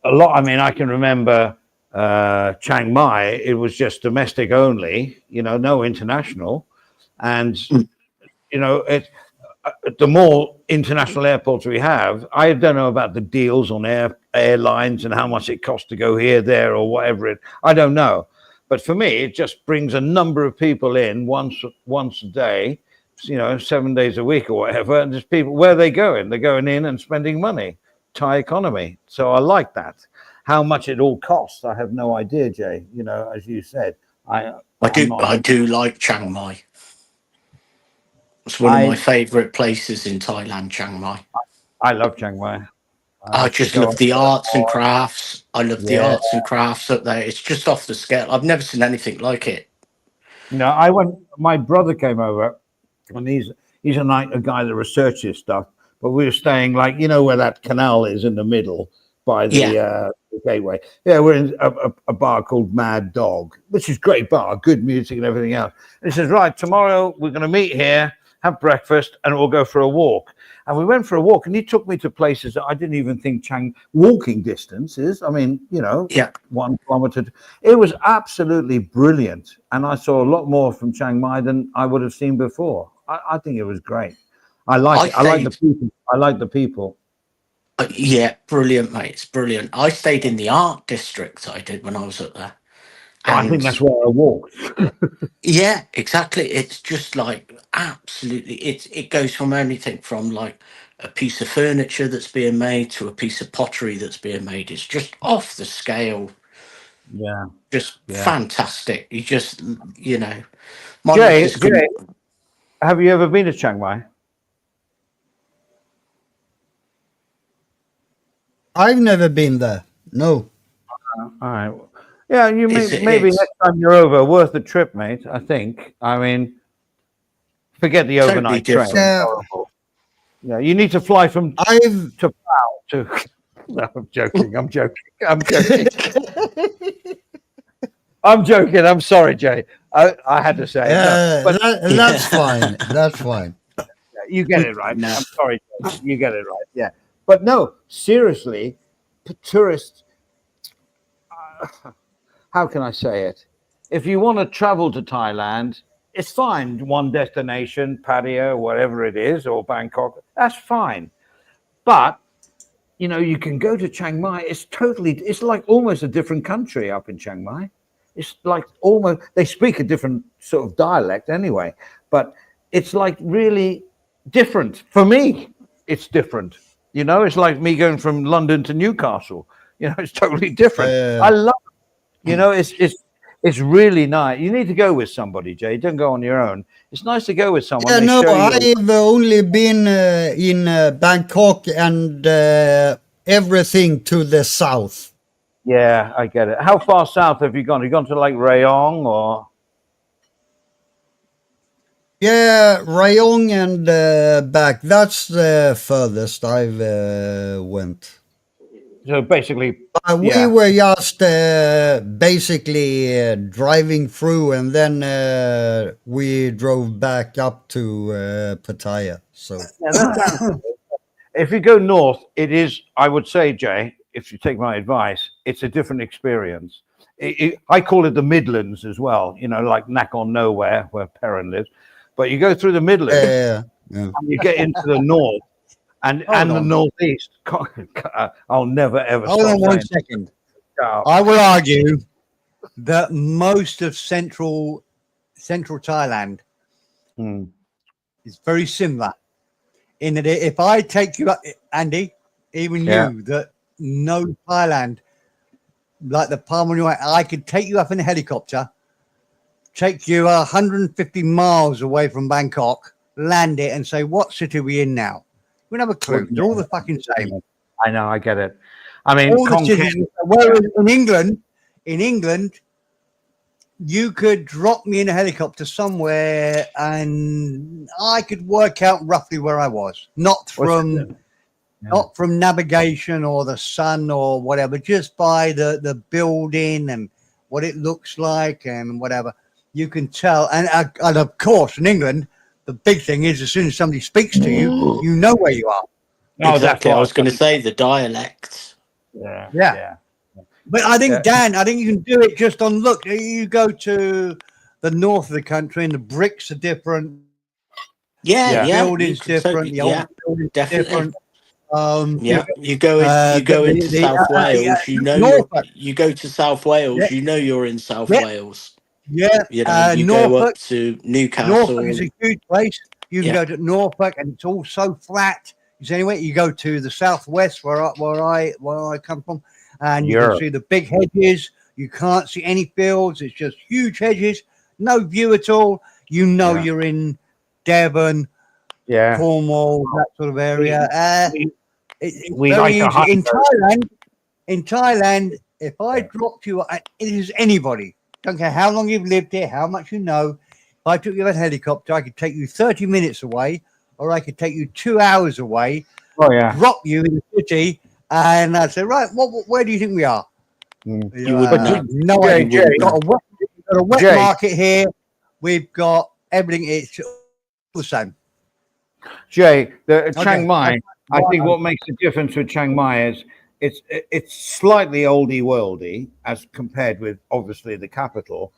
a lot. I mean, I can remember Chiang Mai, it was just domestic only, no international. And, the more international airports we have, I don't know about the deals on airlines and how much it costs to go here, there, or whatever I don't know. But for me, it just brings a number of people in once a day, 7 days a week or whatever. And there's people, where are they going? They're going in and spending money. Thai economy. So I like that. How much it all costs, I have no idea, Jay. As you said, I do like Chiang Mai. It's one of my favourite places in Thailand, Chiang Mai. I love Chiang Mai. I just love the arts and crafts. I love the arts and crafts up there. It's just off the scale. I've never seen anything like it. My brother came over, and he's a guy that researches stuff. But we were staying where that canal is in the middle by the gateway. Yeah, we're in a bar called Mad Dog, which is a great bar, good music and everything else. And he says, right, tomorrow we're going to meet here, have breakfast, and we'll go for a walk. And we went for a walk, and he took me to places that I didn't even think walking distance is. 1 kilometer. It was absolutely brilliant. And I saw a lot more from Chiang Mai than I would have seen before. I think it was great. I like it. I like the people. I like the people. Yeah, brilliant, mate. It's brilliant. I stayed in the art district. I did when I was up there. I think that's where I walked. Yeah, exactly. It's just absolutely. It goes from anything from a piece of furniture that's being made to a piece of pottery that's being made. It's just off the scale. Yeah, just fantastic. You just Jay, have you ever been to Chiang Mai? I've never been there. No. All right. Yeah, maybe next time you're over, worth the trip, mate. I think. Forget the overnight train. Yeah, you need to fly to Pau to. No, I'm joking. I'm joking. I'm joking. I'm sorry, Jay. I had to say it. No, that's fine. That's fine. You get it right. I'm sorry, Jay. You get it right. Yeah. But no, seriously, tourists, how can I say it? If you want to travel to Thailand, it's fine. One destination, Pattaya, whatever it is, or Bangkok, that's fine. But, you can go to Chiang Mai. It's like almost a different country up in Chiang Mai. It's like almost, they speak a different sort of dialect anyway, but it's really different. For me, it's different. It's like me going from London to Newcastle. It's totally different. I love it. It's really nice. You need to go with somebody, Jay. Don't go on your own. It's nice to go with someone. Yeah, I've only been in Bangkok and everything to the south. Yeah, I get it. How far south have you gone? Have you gone to Rayong or? Yeah, Rayong and back. That's the furthest I've went. So basically, we were just basically driving through, and then we drove back up to Pattaya. So, if you go north, it is. I would say, Jay, if you take my advice, it's a different experience. I call it the Midlands as well. Like Knack on Nowhere, where Perrin lives. But you go through the Midlands, and you get into the north. And the northeast. I'll never ever. Hold on 1 second. I will argue that most of central Thailand is very similar. In that, if I take you up, Andy, even you that know Thailand like the palm of your hand, I could take you up in a helicopter, take you 150 miles away from Bangkok, land it, and say, "What city are we in now?" We don't have a clue. They're all the fucking same. I know. I get it. Whereas in England, you could drop me in a helicopter somewhere, and I could work out roughly where I was. Not from navigation or the sun or whatever, just by the building and what it looks like and whatever. You can tell. And of course, in England, the big thing is as soon as somebody speaks to you, you know where you are. Exactly. I was going to say the dialects. Yeah. But I think, Dan, I think you can do it just on look. You go to the north of the country and the bricks are different. Yeah, Buildings different. The old buildings definitely different. you go into South Wales. Norfolk. You go to South Wales. You know you're in South Wales. Yeah, You know, you go up to Newcastle. Norfolk is a huge place. You can go to Norfolk, and it's all so flat. Anyway, you go to the southwest where I come from, and you can see the big hedges. You can't see any fields. It's just huge hedges, no view at all. You know you're in Devon, Cornwall, that sort of area. It's very easy. In Thailand, if I dropped you, it is anybody. Don't care how long you've lived here, how much you know. If I took you in a helicopter, I could take you 30 minutes away, or I could take you 2 hours away, drop you in the city, and I'd say, right, where do you think we are? You wouldn't know. No idea. We've got a wet market here. We've got everything. It's all the same. Jay, Chiang Mai, I think what makes the difference with Chiang Mai is it's slightly oldie worldy as compared with obviously the capital,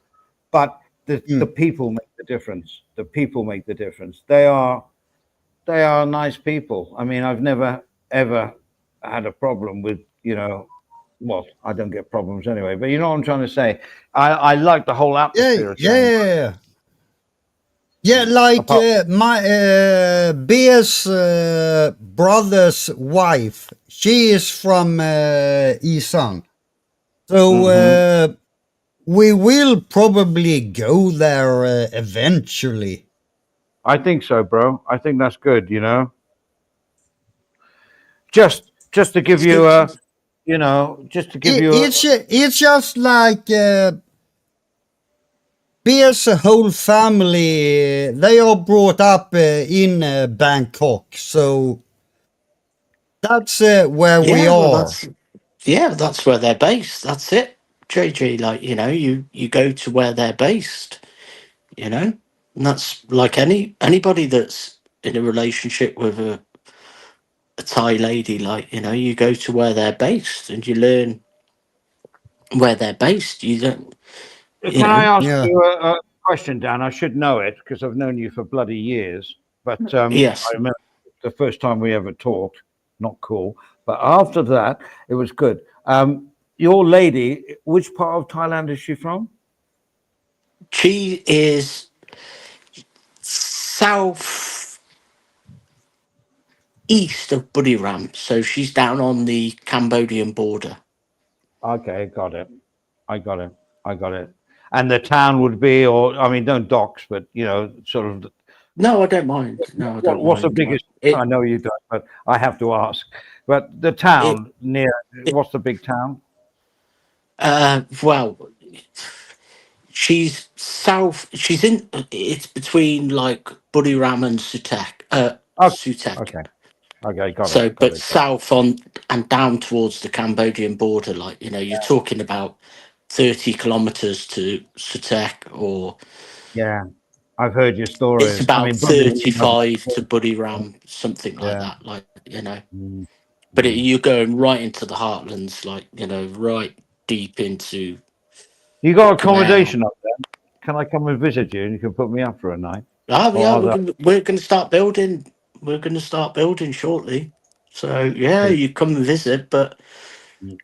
but the people make the difference. The people make the difference. They are nice people. I mean, I've never ever had a problem with, well, I don't get problems anyway, but you know what I'm trying to say. I like the whole atmosphere. Like my Bear's brother's wife, she is from Isan. So we will probably go there eventually. I think so, bro. I think that's good, Just to give you It's just like Bear's whole family, they are brought up in Bangkok, so that's where we are. That's where they're based. That's it, JJ. Like, you go to where they're based, and that's like anybody that's in a relationship with a Thai lady. Like, you go to where they're based and you learn where they're based. You don't. Can I ask you a question, Dan? I should know it because I've known you for bloody years. But yes, I remember the first time we ever talked. Not cool. But after that, it was good. Your lady, which part of Thailand is she from? She is south east of Buriram, so she's down on the Cambodian border. Okay, got it. I got it. And the town would be, or I mean, don't dox, but sort of. No, I don't mind. No, I don't. What's the biggest? I know you don't, but I have to ask. But the town near, what's the big town? Well, she's south. She's in. It's between like Buriram and Sutek. Sutek. Okay, got it. So, but south on and down towards the Cambodian border, like you're talking about 30 kilometers to Sutek, or I've heard your stories. It's about 35 to Buriram, something like that. Like but you're going right into the heartlands, like right deep into. You got accommodation up there? Can I come and visit you, and you can put me up for a night? Oh yeah, we're going to start building. We're going to start building shortly. So you come and visit, but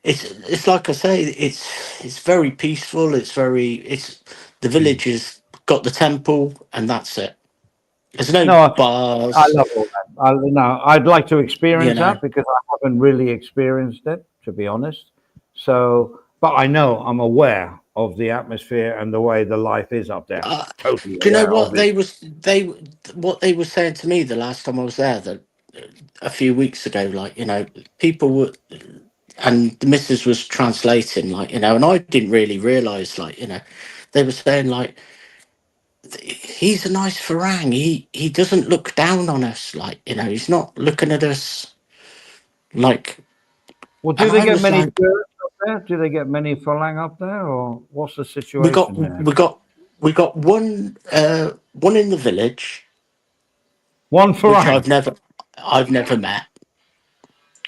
it's like I say, it's very peaceful. It's the village has got the temple, and that's it. There's no bars. I love all that. I'd like to experience that because I haven't really experienced it, to be honest. So, but I know, I'm aware of the atmosphere and the way the life is up there. Totally. Do you know what what they were saying to me the last time I was there? That a few weeks ago, like people were, and the missus was translating, like and I didn't really realize, like they were saying like. He's a nice Farang. He doesn't look down on us, like he's not looking at us like. Well, do they get many tourists up there? Do they get many Farang up there, or what's the situation? We got one in the village. One Farang. Which I've never met.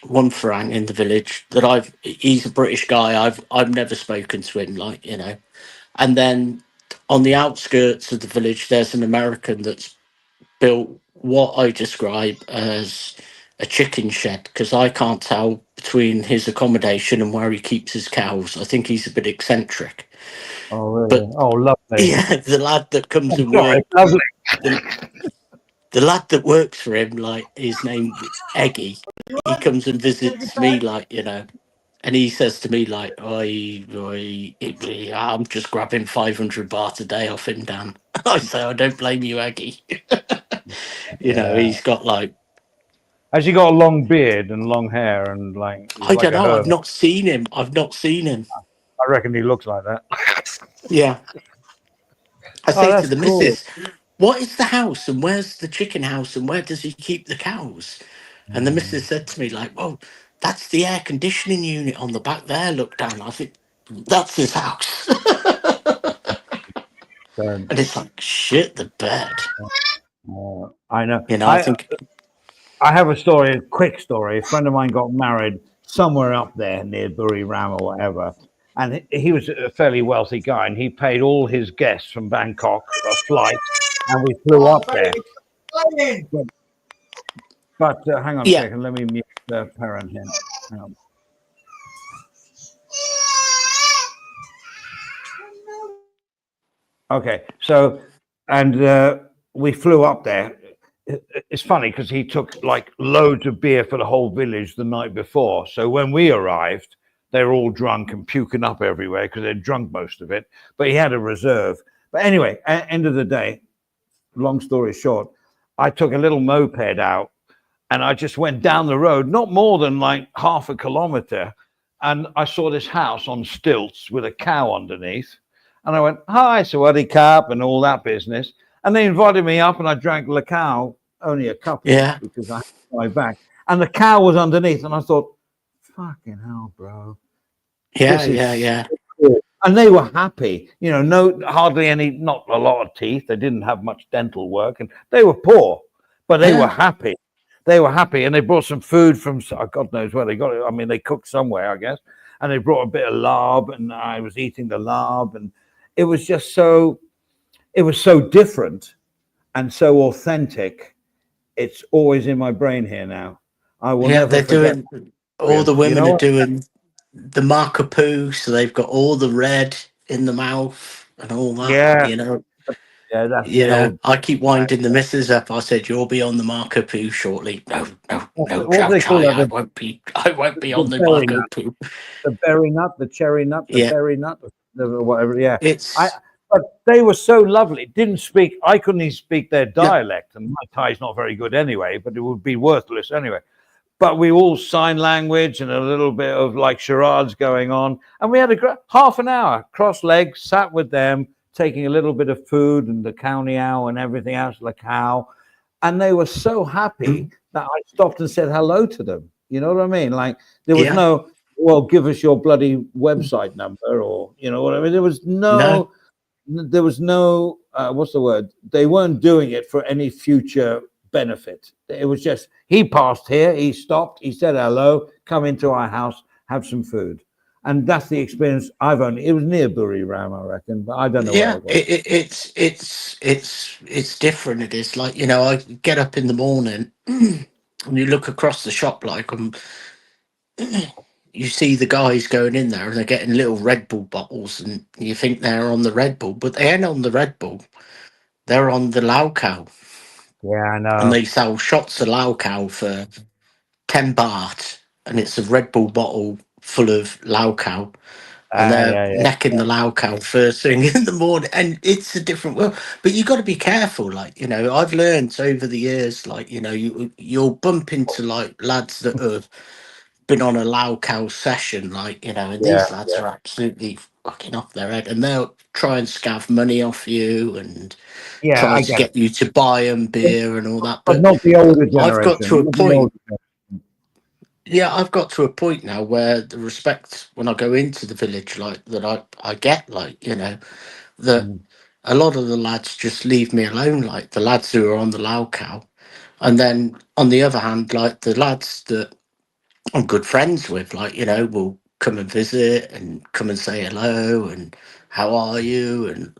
one Farang in the village that he's a British guy. I've never spoken to him, like, you know. And then on the outskirts of the village, there's an American that's built what I describe as a chicken shed, because I can't tell between his accommodation and where he keeps his cows. I think he's a bit eccentric. Oh, really? But Oh, lovely. yeah, the lad that comes and Sorry, works, lovely. the lad that works for him, like, his name Eggy, he comes and visits me, like, you know, and he says to me, like, I'm just grabbing 500 baht a day off him, Dan. I say, I don't blame you, Eggy. You know, he's got like, has he got a long beard and long hair and like? He's I like don't a know, I've hermit. not seen him. I reckon he looks like that. Yeah. I Oh, say to that's the cool. missus, what is the house and where's the chicken house and where does he keep the cows? And the missus said to me, like, well, that's the air conditioning unit on the back there. Look down. I think that's his house. And it's like, shit, the bed. I know. You know, I think, I have a story, a quick story. A friend of mine got married somewhere up there near Buri Ram or whatever. And he was a fairly wealthy guy, and he paid all his guests from Bangkok a flight, and we flew up there. But hang on a second, let me mute the parent here. Hang on. Okay, so, and we flew up there. It's funny because he took like loads of beer for the whole village the night before. So when we arrived, they were all drunk and puking up everywhere because they'd drunk most of it. But he had a reserve. But anyway, at the end of the day, long story short, I took a little moped out and I just went down the road, not more than like half a kilometer. And I saw this house on stilts with a cow underneath. And I went, hi, Sawadee Carp, and all that business. And they invited me up, and I drank the cow, only a couple, because I had to fly back. And the cow was underneath, and I thought, fucking hell, bro. yeah. Cool. And they were happy, you know, no, hardly any, not a lot of teeth. They didn't have much dental work, and they were poor, but they were happy. They were happy, and they brought some food from, God knows where they got it. I mean, they cooked somewhere, I guess. And they brought a bit of larb, and I was eating the larb, and it was just so, it was so different and so authentic. It's always in my brain here now. I will never forget. All the women are doing the marker-poo, so they've got all the red in the mouth and all that. Yeah. You know. Yeah, that's you know, old. I keep winding the missus up. I said, "You'll be on the marker-poo shortly." No, What they call that? I won't be on the marker-poo. The berry nut, the cherry nut, the berry nut, whatever. Yeah, it's. But they were so lovely. Didn't speak. I couldn't even speak their dialect, and my Thai's not very good anyway. But it would be worthless anyway. But we all sign language and a little bit of like charades going on, and we had a half an hour cross legs, sat with them, taking a little bit of food and the county owl and everything else, the cow, and they were so happy that I stopped and said hello to them. You know what I mean? Like there was no, well, give us your bloody website number, or you know what I mean. There was no. There was no what's the word? They weren't doing it for any future benefit. It was just he passed here, he stopped, he said hello, come into our house, have some food, and that's the experience I've only. It was near Buri Ram, I reckon, but I don't know. Yeah, where it it's different. It is like, you know, I get up in the morning and you look across the shop, like you see the guys going in there and they're getting little Red Bull bottles, and you think they're on the Red Bull, but they ain't on the Red Bull. They're on the Lao Cow. Yeah, I know. And they sell shots of Lao Cow for 10 baht, and it's a Red Bull bottle full of Lao Cow. And they're necking the Lao Cow first thing in the morning, and it's a different world. But you got to be careful, like, you know. I've learned over the years, like, you know, you'll bump into like lads that have been on a Lao Cow session, like, you know, and these lads are absolutely fucking off their head, and they'll try and scav money off you and try to get you to buy them beer and all that. But not the older generation. I've got to a point. Yeah, I've got to a point now where the respect when I go into the village, like that, I get, like, you know, that a lot of the lads just leave me alone, like the lads who are on the Lao Cow, and then on the other hand, like the lads that I'm good friends with, like, you know, will come and visit and come and say hello and how are you, and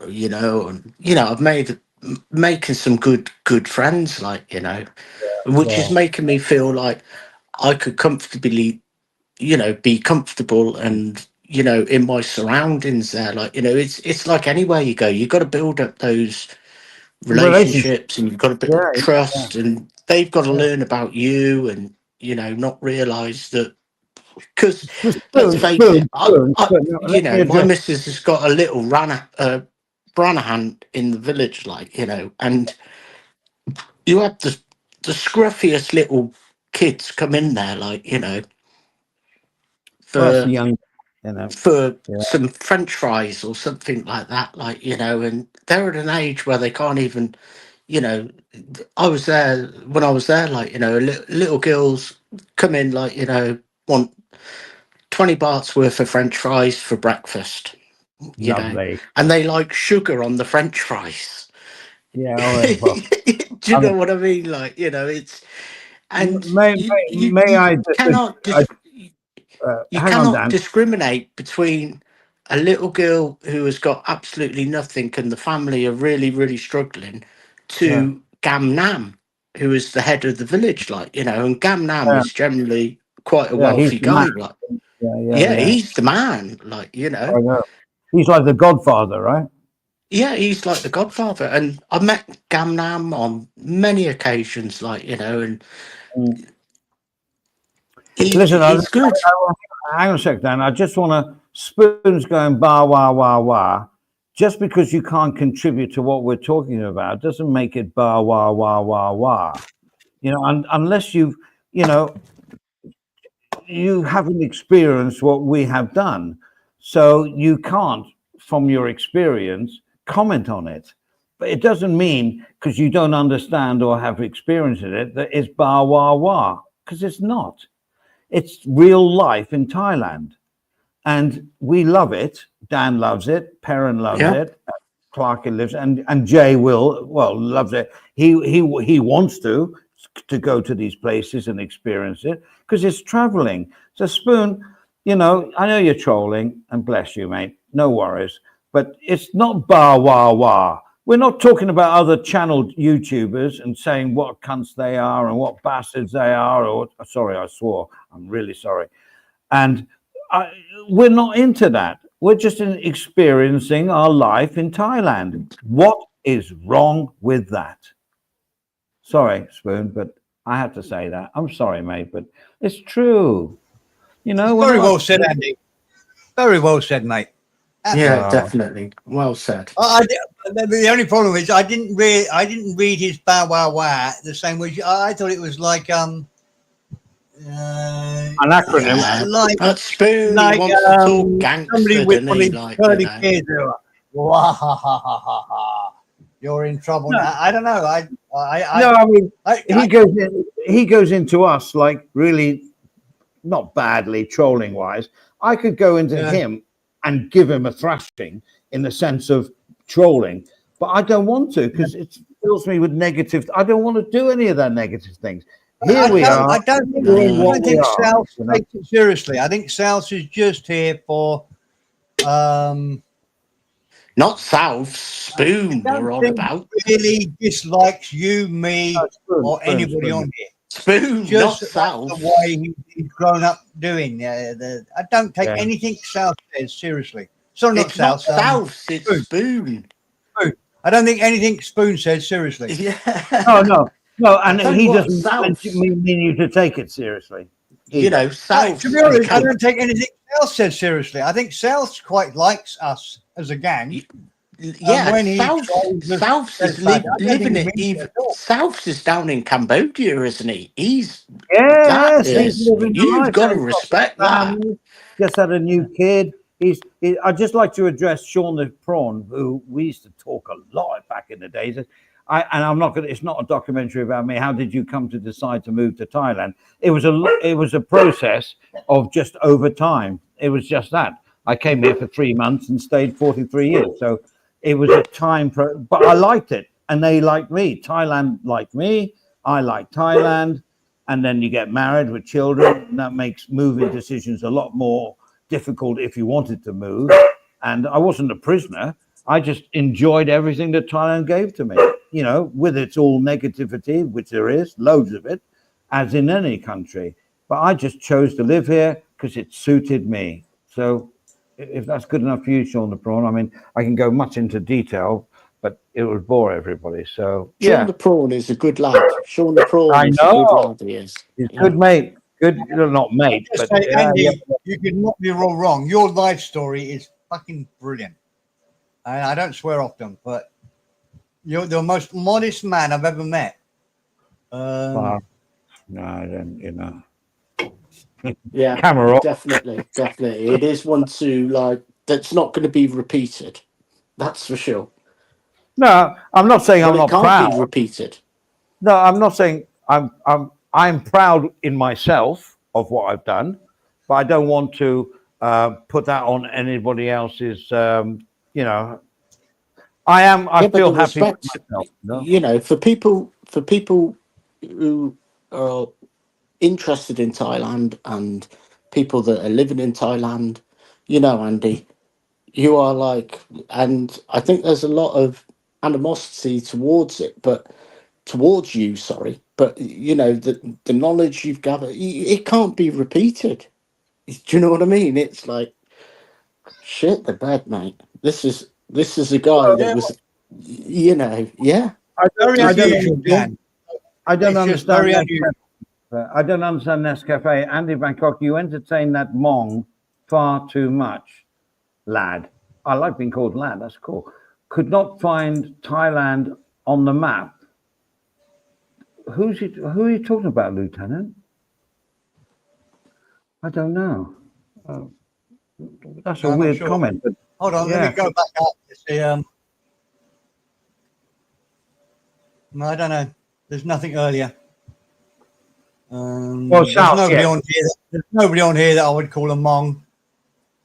I've making some good friends, like, which is Yeah. making me feel like I could comfortably, be comfortable and, in my surroundings there. Like, it's like anywhere you go, you've got to build up those Relationship. relationships, and you've got to Yeah. build Yeah. trust, and they've got to Yeah. learn about you, and, not realize that, because let's Spoon, face it, spoon, spoon, spoon. No, let me my address. missus has got a little Branahan in the village, like, and you have the scruffiest little kids come in there, like, Well, that's for the young, you know. for Yeah. some French fries or something like that, like, and they're at an age where they can't even, I was there when I was there, like, little girls come in, like, want 20 bahts worth of French fries for breakfast, Lovely. and they like sugar on the French fries. Yeah. Well, Do you know what I mean? Like, it's, and may, may I disagree? cannot you Hang on, cannot Dan. discriminate between a little girl who has got absolutely nothing and the family are really, really struggling, Yeah. to Gam Nam, who is the head of the village, like, and Gam Nam Yeah. is generally quite a Yeah. He's wealthy the man. guy, like, Yeah. Yeah. yeah, Yeah. he's the man, like, I know. He's like the Godfather, right? yeah, he's like the Godfather. And I met Gam Nam on many occasions, like, and Mm. he's Listen, he's good. hang on a sec, Dan. I just want to. Spoon's going bar, wah, wah, wah. Just because you can't contribute to what we're talking about doesn't make it bar, wah, wah, wah, wah. Unless you've, you know, you haven't experienced what we have done. So you can't, from your experience, comment on it. But it doesn't mean because you don't understand or have experienced it that it's bar, wah, wah, because it's not. It's real life in Thailand. And we love it. Dan loves it. Perrin loves Yeah. it. Clark lives, and Jay loves it. He wants to go to these places and experience it because it's traveling. So Spoon, I know you're trolling, and bless you, mate. No worries, but it's not bar wah wah. We're not talking about other channel YouTubers and saying what cunts they are and what bastards they are. Or sorry, I swore. I'm really sorry. And we're not into that. We're just experiencing our life in Thailand. What is wrong with that? Sorry, Spoon, but I had to say that. I'm sorry, mate, but it's true. Very well said, Andy. Very well said, mate. Yeah, definitely. Well said. The only problem is I didn't read his bow wow wow the same way. I thought it was like an acronym. That Spoon, he wants to talk gangster, somebody with doesn't he? Like, curly kids. You're in trouble now. I don't know. He goes into us like really not badly trolling wise. I could go into him and give him a thrashing in the sense of trolling, but I don't want to because it fills me with negative. I don't want to do any of that negative things. Here we are. I don't think South takes it seriously. I think South is just here for not South, Spoon we're on about. Really dislikes you, me, or anybody on here. Spoon, just not South. The way he's grown up doing. I don't take anything South says seriously. Sorry, not South. South, it's Spoon. I don't think anything Spoon says seriously. Yeah. No, and he doesn't mean you to take it seriously. South. To be honest, I don't take anything South says seriously. I think South quite likes us as a gang. Yeah, South is living it. Even South is down in Cambodia, isn't he? He's you've got to respect that. Just had a new kid. I'd just like to address Sean the Prawn, who we used to talk a lot back in the days. I'm not going. It's not a documentary about me. How did you come to decide to move to Thailand? It was a process of just over time. It was just that. I came here for 3 months and stayed 43 years. So it was a time, but I liked it, and they liked me. Thailand liked me. I liked Thailand, and then you get married with children, and that makes moving decisions a lot more difficult if you wanted to move. And I wasn't a prisoner. I just enjoyed everything that Thailand gave to me, you know, with its all negativity, which there is, loads of it, as in any country. But I just chose to live here because it suited me. So if that's good enough for you, Sean the Prawn, I mean, I can go much into detail, but it would bore everybody. So, yeah. Sean the Prawn is a good lad. Sean the Prawn I is a good know. lad, he is. He's good mate. Good, not mate, Just but say, yeah, Andy, yeah. you could not be all wrong. Your life story is fucking brilliant. And I don't swear often, but you're the most modest man I've ever met. Well, no, I don't, you know. Yeah, Camera off. definitely. It is one to like that's not going to be repeated. That's for sure. No, I'm not saying Well, I'm it not can't proud. be repeated. No, I'm not saying I'm proud in myself of what I've done, but I don't want to put that on anybody else's. You know, I But feel the happy with respect, myself. No? you know, for people who are interested in Thailand and people that are living in Thailand, you know, Andy, you are like, and I think there's a lot of animosity towards it, but towards you, sorry, but you know, the knowledge you've gathered, it can't be repeated. Do you know what I mean? It's like shit the bed, mate. This is a guy that Yeah, was, you know, yeah. very I don't unusual, Dan. I don't It's just understand very that. unusual. I don't understand Nescafe. Andy Bangkok, you entertain that Mong far too much, lad. I like being called lad. That's cool. Could not find Thailand on the map. Who are you talking about, Lieutenant? I don't know. That's a I'm not weird sure. comment. But Hold on, yeah. let me go back up to see. No, I don't know. There's nothing earlier. Well, There's South, nobody yeah. on here. There's nobody on here that I would call a Mong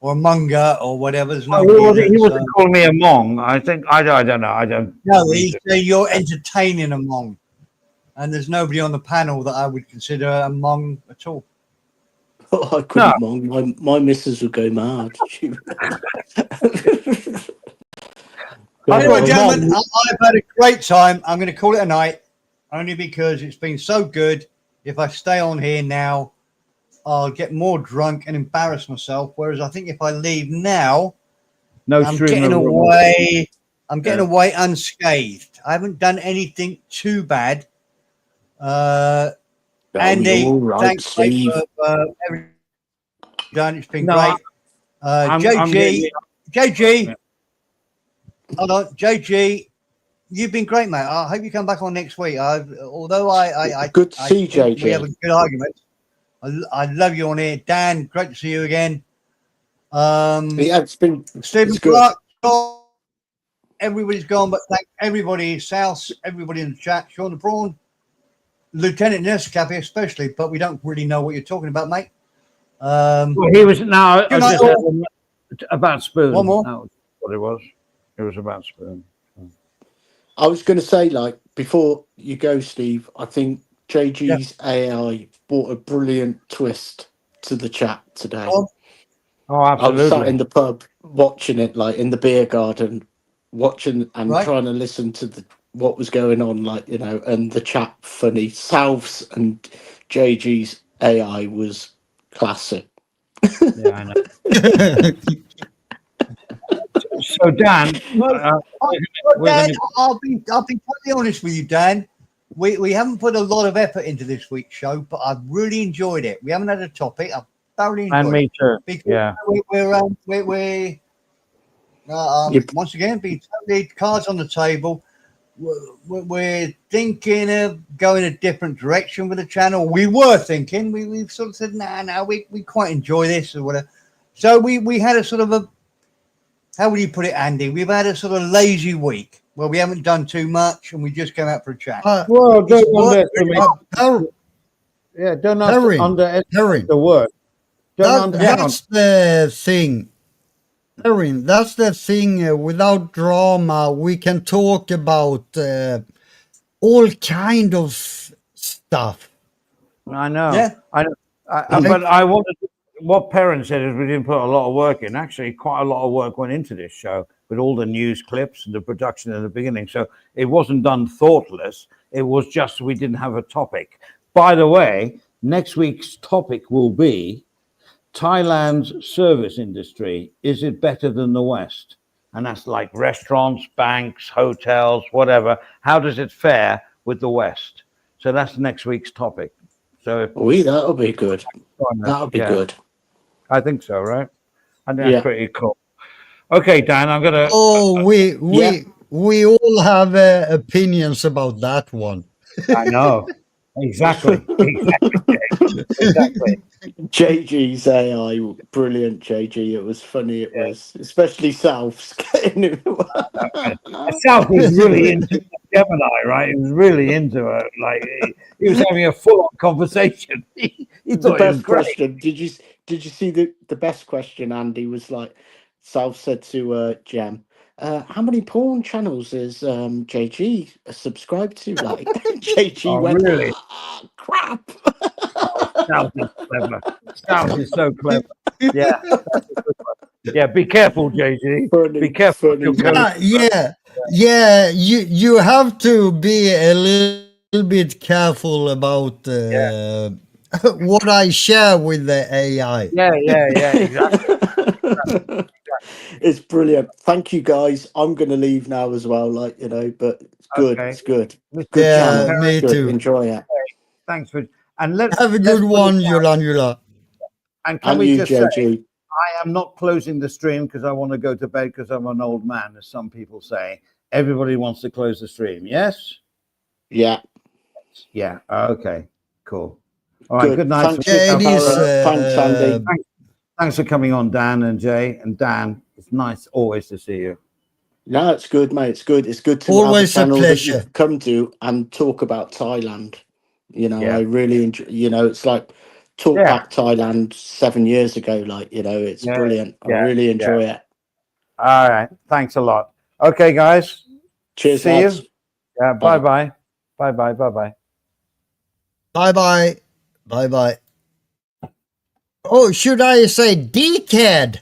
or a Munga or whatever. There's Oh, nobody. he wasn't calling me a Mong. I think I don't know. I don't. No, he said you're entertaining a Mong, and there's nobody on the panel that I would consider a Mong at all. Oh, I couldn't mind. My missus would go mad. Anyway, gentlemen, I've had a great time. I'm going to call it a night, only because it's been so good. If I stay on here now, I'll get more drunk and embarrass myself. Whereas I think if I leave now, I'm getting away. I'm getting away unscathed. I haven't done anything too bad. Andy, right, thanks Steve. for everything done. It's been great. JG. Hold on, JG, you've been great, mate. I hope you come back on next week. Although I good to see think JG. we have a good argument. I love you on here, Dan. Great to see you again. Yeah, it's been Stephen good. Clark. Everybody's gone, but thank everybody, South, everybody in the chat. Sean the Prawn, Lieutenant Nescafe especially, but we don't really know what you're talking about, mate. Well, he was now about Spoon. One more. That was what it was. It was about Spoon. I was going to say, like, before you go, Steve, I think JG's AI brought a brilliant twist to the chat today. Oh, I absolutely. was sat in the pub watching it, like in the beer garden, watching and trying to listen to what was going on, like, you know, and the chat funny. Salves and JG's AI was classic. Yeah, I know. So Dan, Dan, I'll be totally honest with you, Dan. We haven't put a lot of effort into this week's show, but I've really enjoyed it. We haven't had a topic. I've thoroughly enjoyed it. And me too. Because yeah. We're once again being totally cards on the table. We're thinking of going a different direction with the channel. We were thinking. We've sort of said, no, we quite enjoy this or whatever. So we had a sort of a, how would you put it, Andy? We've had a sort of lazy week where we haven't done too much and we just came out for a chat. Well, don't underestimate. Yeah, don't underestimate the work. That's the thing. Erin, that's the thing. Without drama, we can talk about all kind of stuff. I know. Yeah. But I wanted. What Perrin said is we didn't put a lot of work in. Actually, quite a lot of work went into this show with all the news clips and the production in the beginning. So it wasn't done thoughtless. It was just we didn't have a topic. By the way, next week's topic will be Thailand's service industry. Is it better than the West? And that's like restaurants, banks, hotels, whatever. How does it fare with the West? So that's next week's topic. So that'll be good. That'll be good. I think so, right? I think Yeah. that's pretty cool. Okay, Dan, I'm gonna. Oh, we all have opinions about that one. I know exactly. Exactly. JG's AI, brilliant. JG, it was funny. It was, especially South's getting. South was really into Gemini, right? He was really into it. Like he was having a full-on conversation. He thought The it was best great. question. Did you see the best question? Andy was like, South said to Jem, how many porn channels is JG subscribed to? Like JG went, really? Crap. South is clever. South is so clever. Yeah. Yeah. Be careful, JG. Funny, Be careful. funny. Yeah. You have to be a little bit careful about what I share with the AI. Yeah. Exactly. It's brilliant. Thank you, guys. I'm going to leave now as well. Like, but it's good. Okay. It's good. Yeah, channel. me Good. too. Enjoy it. Thanks for let's Have a good one, Yula. And can And we you, just JG. say, I am not closing the stream because I want to go to bed because I'm an old man, as some people say. Everybody wants to close the stream. Yes. Yeah. Yeah. Okay. Cool. All right. Good night. Thanks, Thanks, Andy. Thanks for coming on, Dan and Jay. And Dan, it's nice always to see you. No, it's good, mate. It's good. It's good to Always have a a channel that pleasure. you've come to and talk about Thailand. Yeah. I really enjoy. It's like talk back Thailand 7 years ago. Like, it's brilliant. I really enjoy it. All right. Thanks a lot. Okay, guys. Cheers. See lads. you. Yeah. Bye-bye. Bye-bye. Bye-bye. Bye-bye. Bye-bye. Oh, should I say dickhead?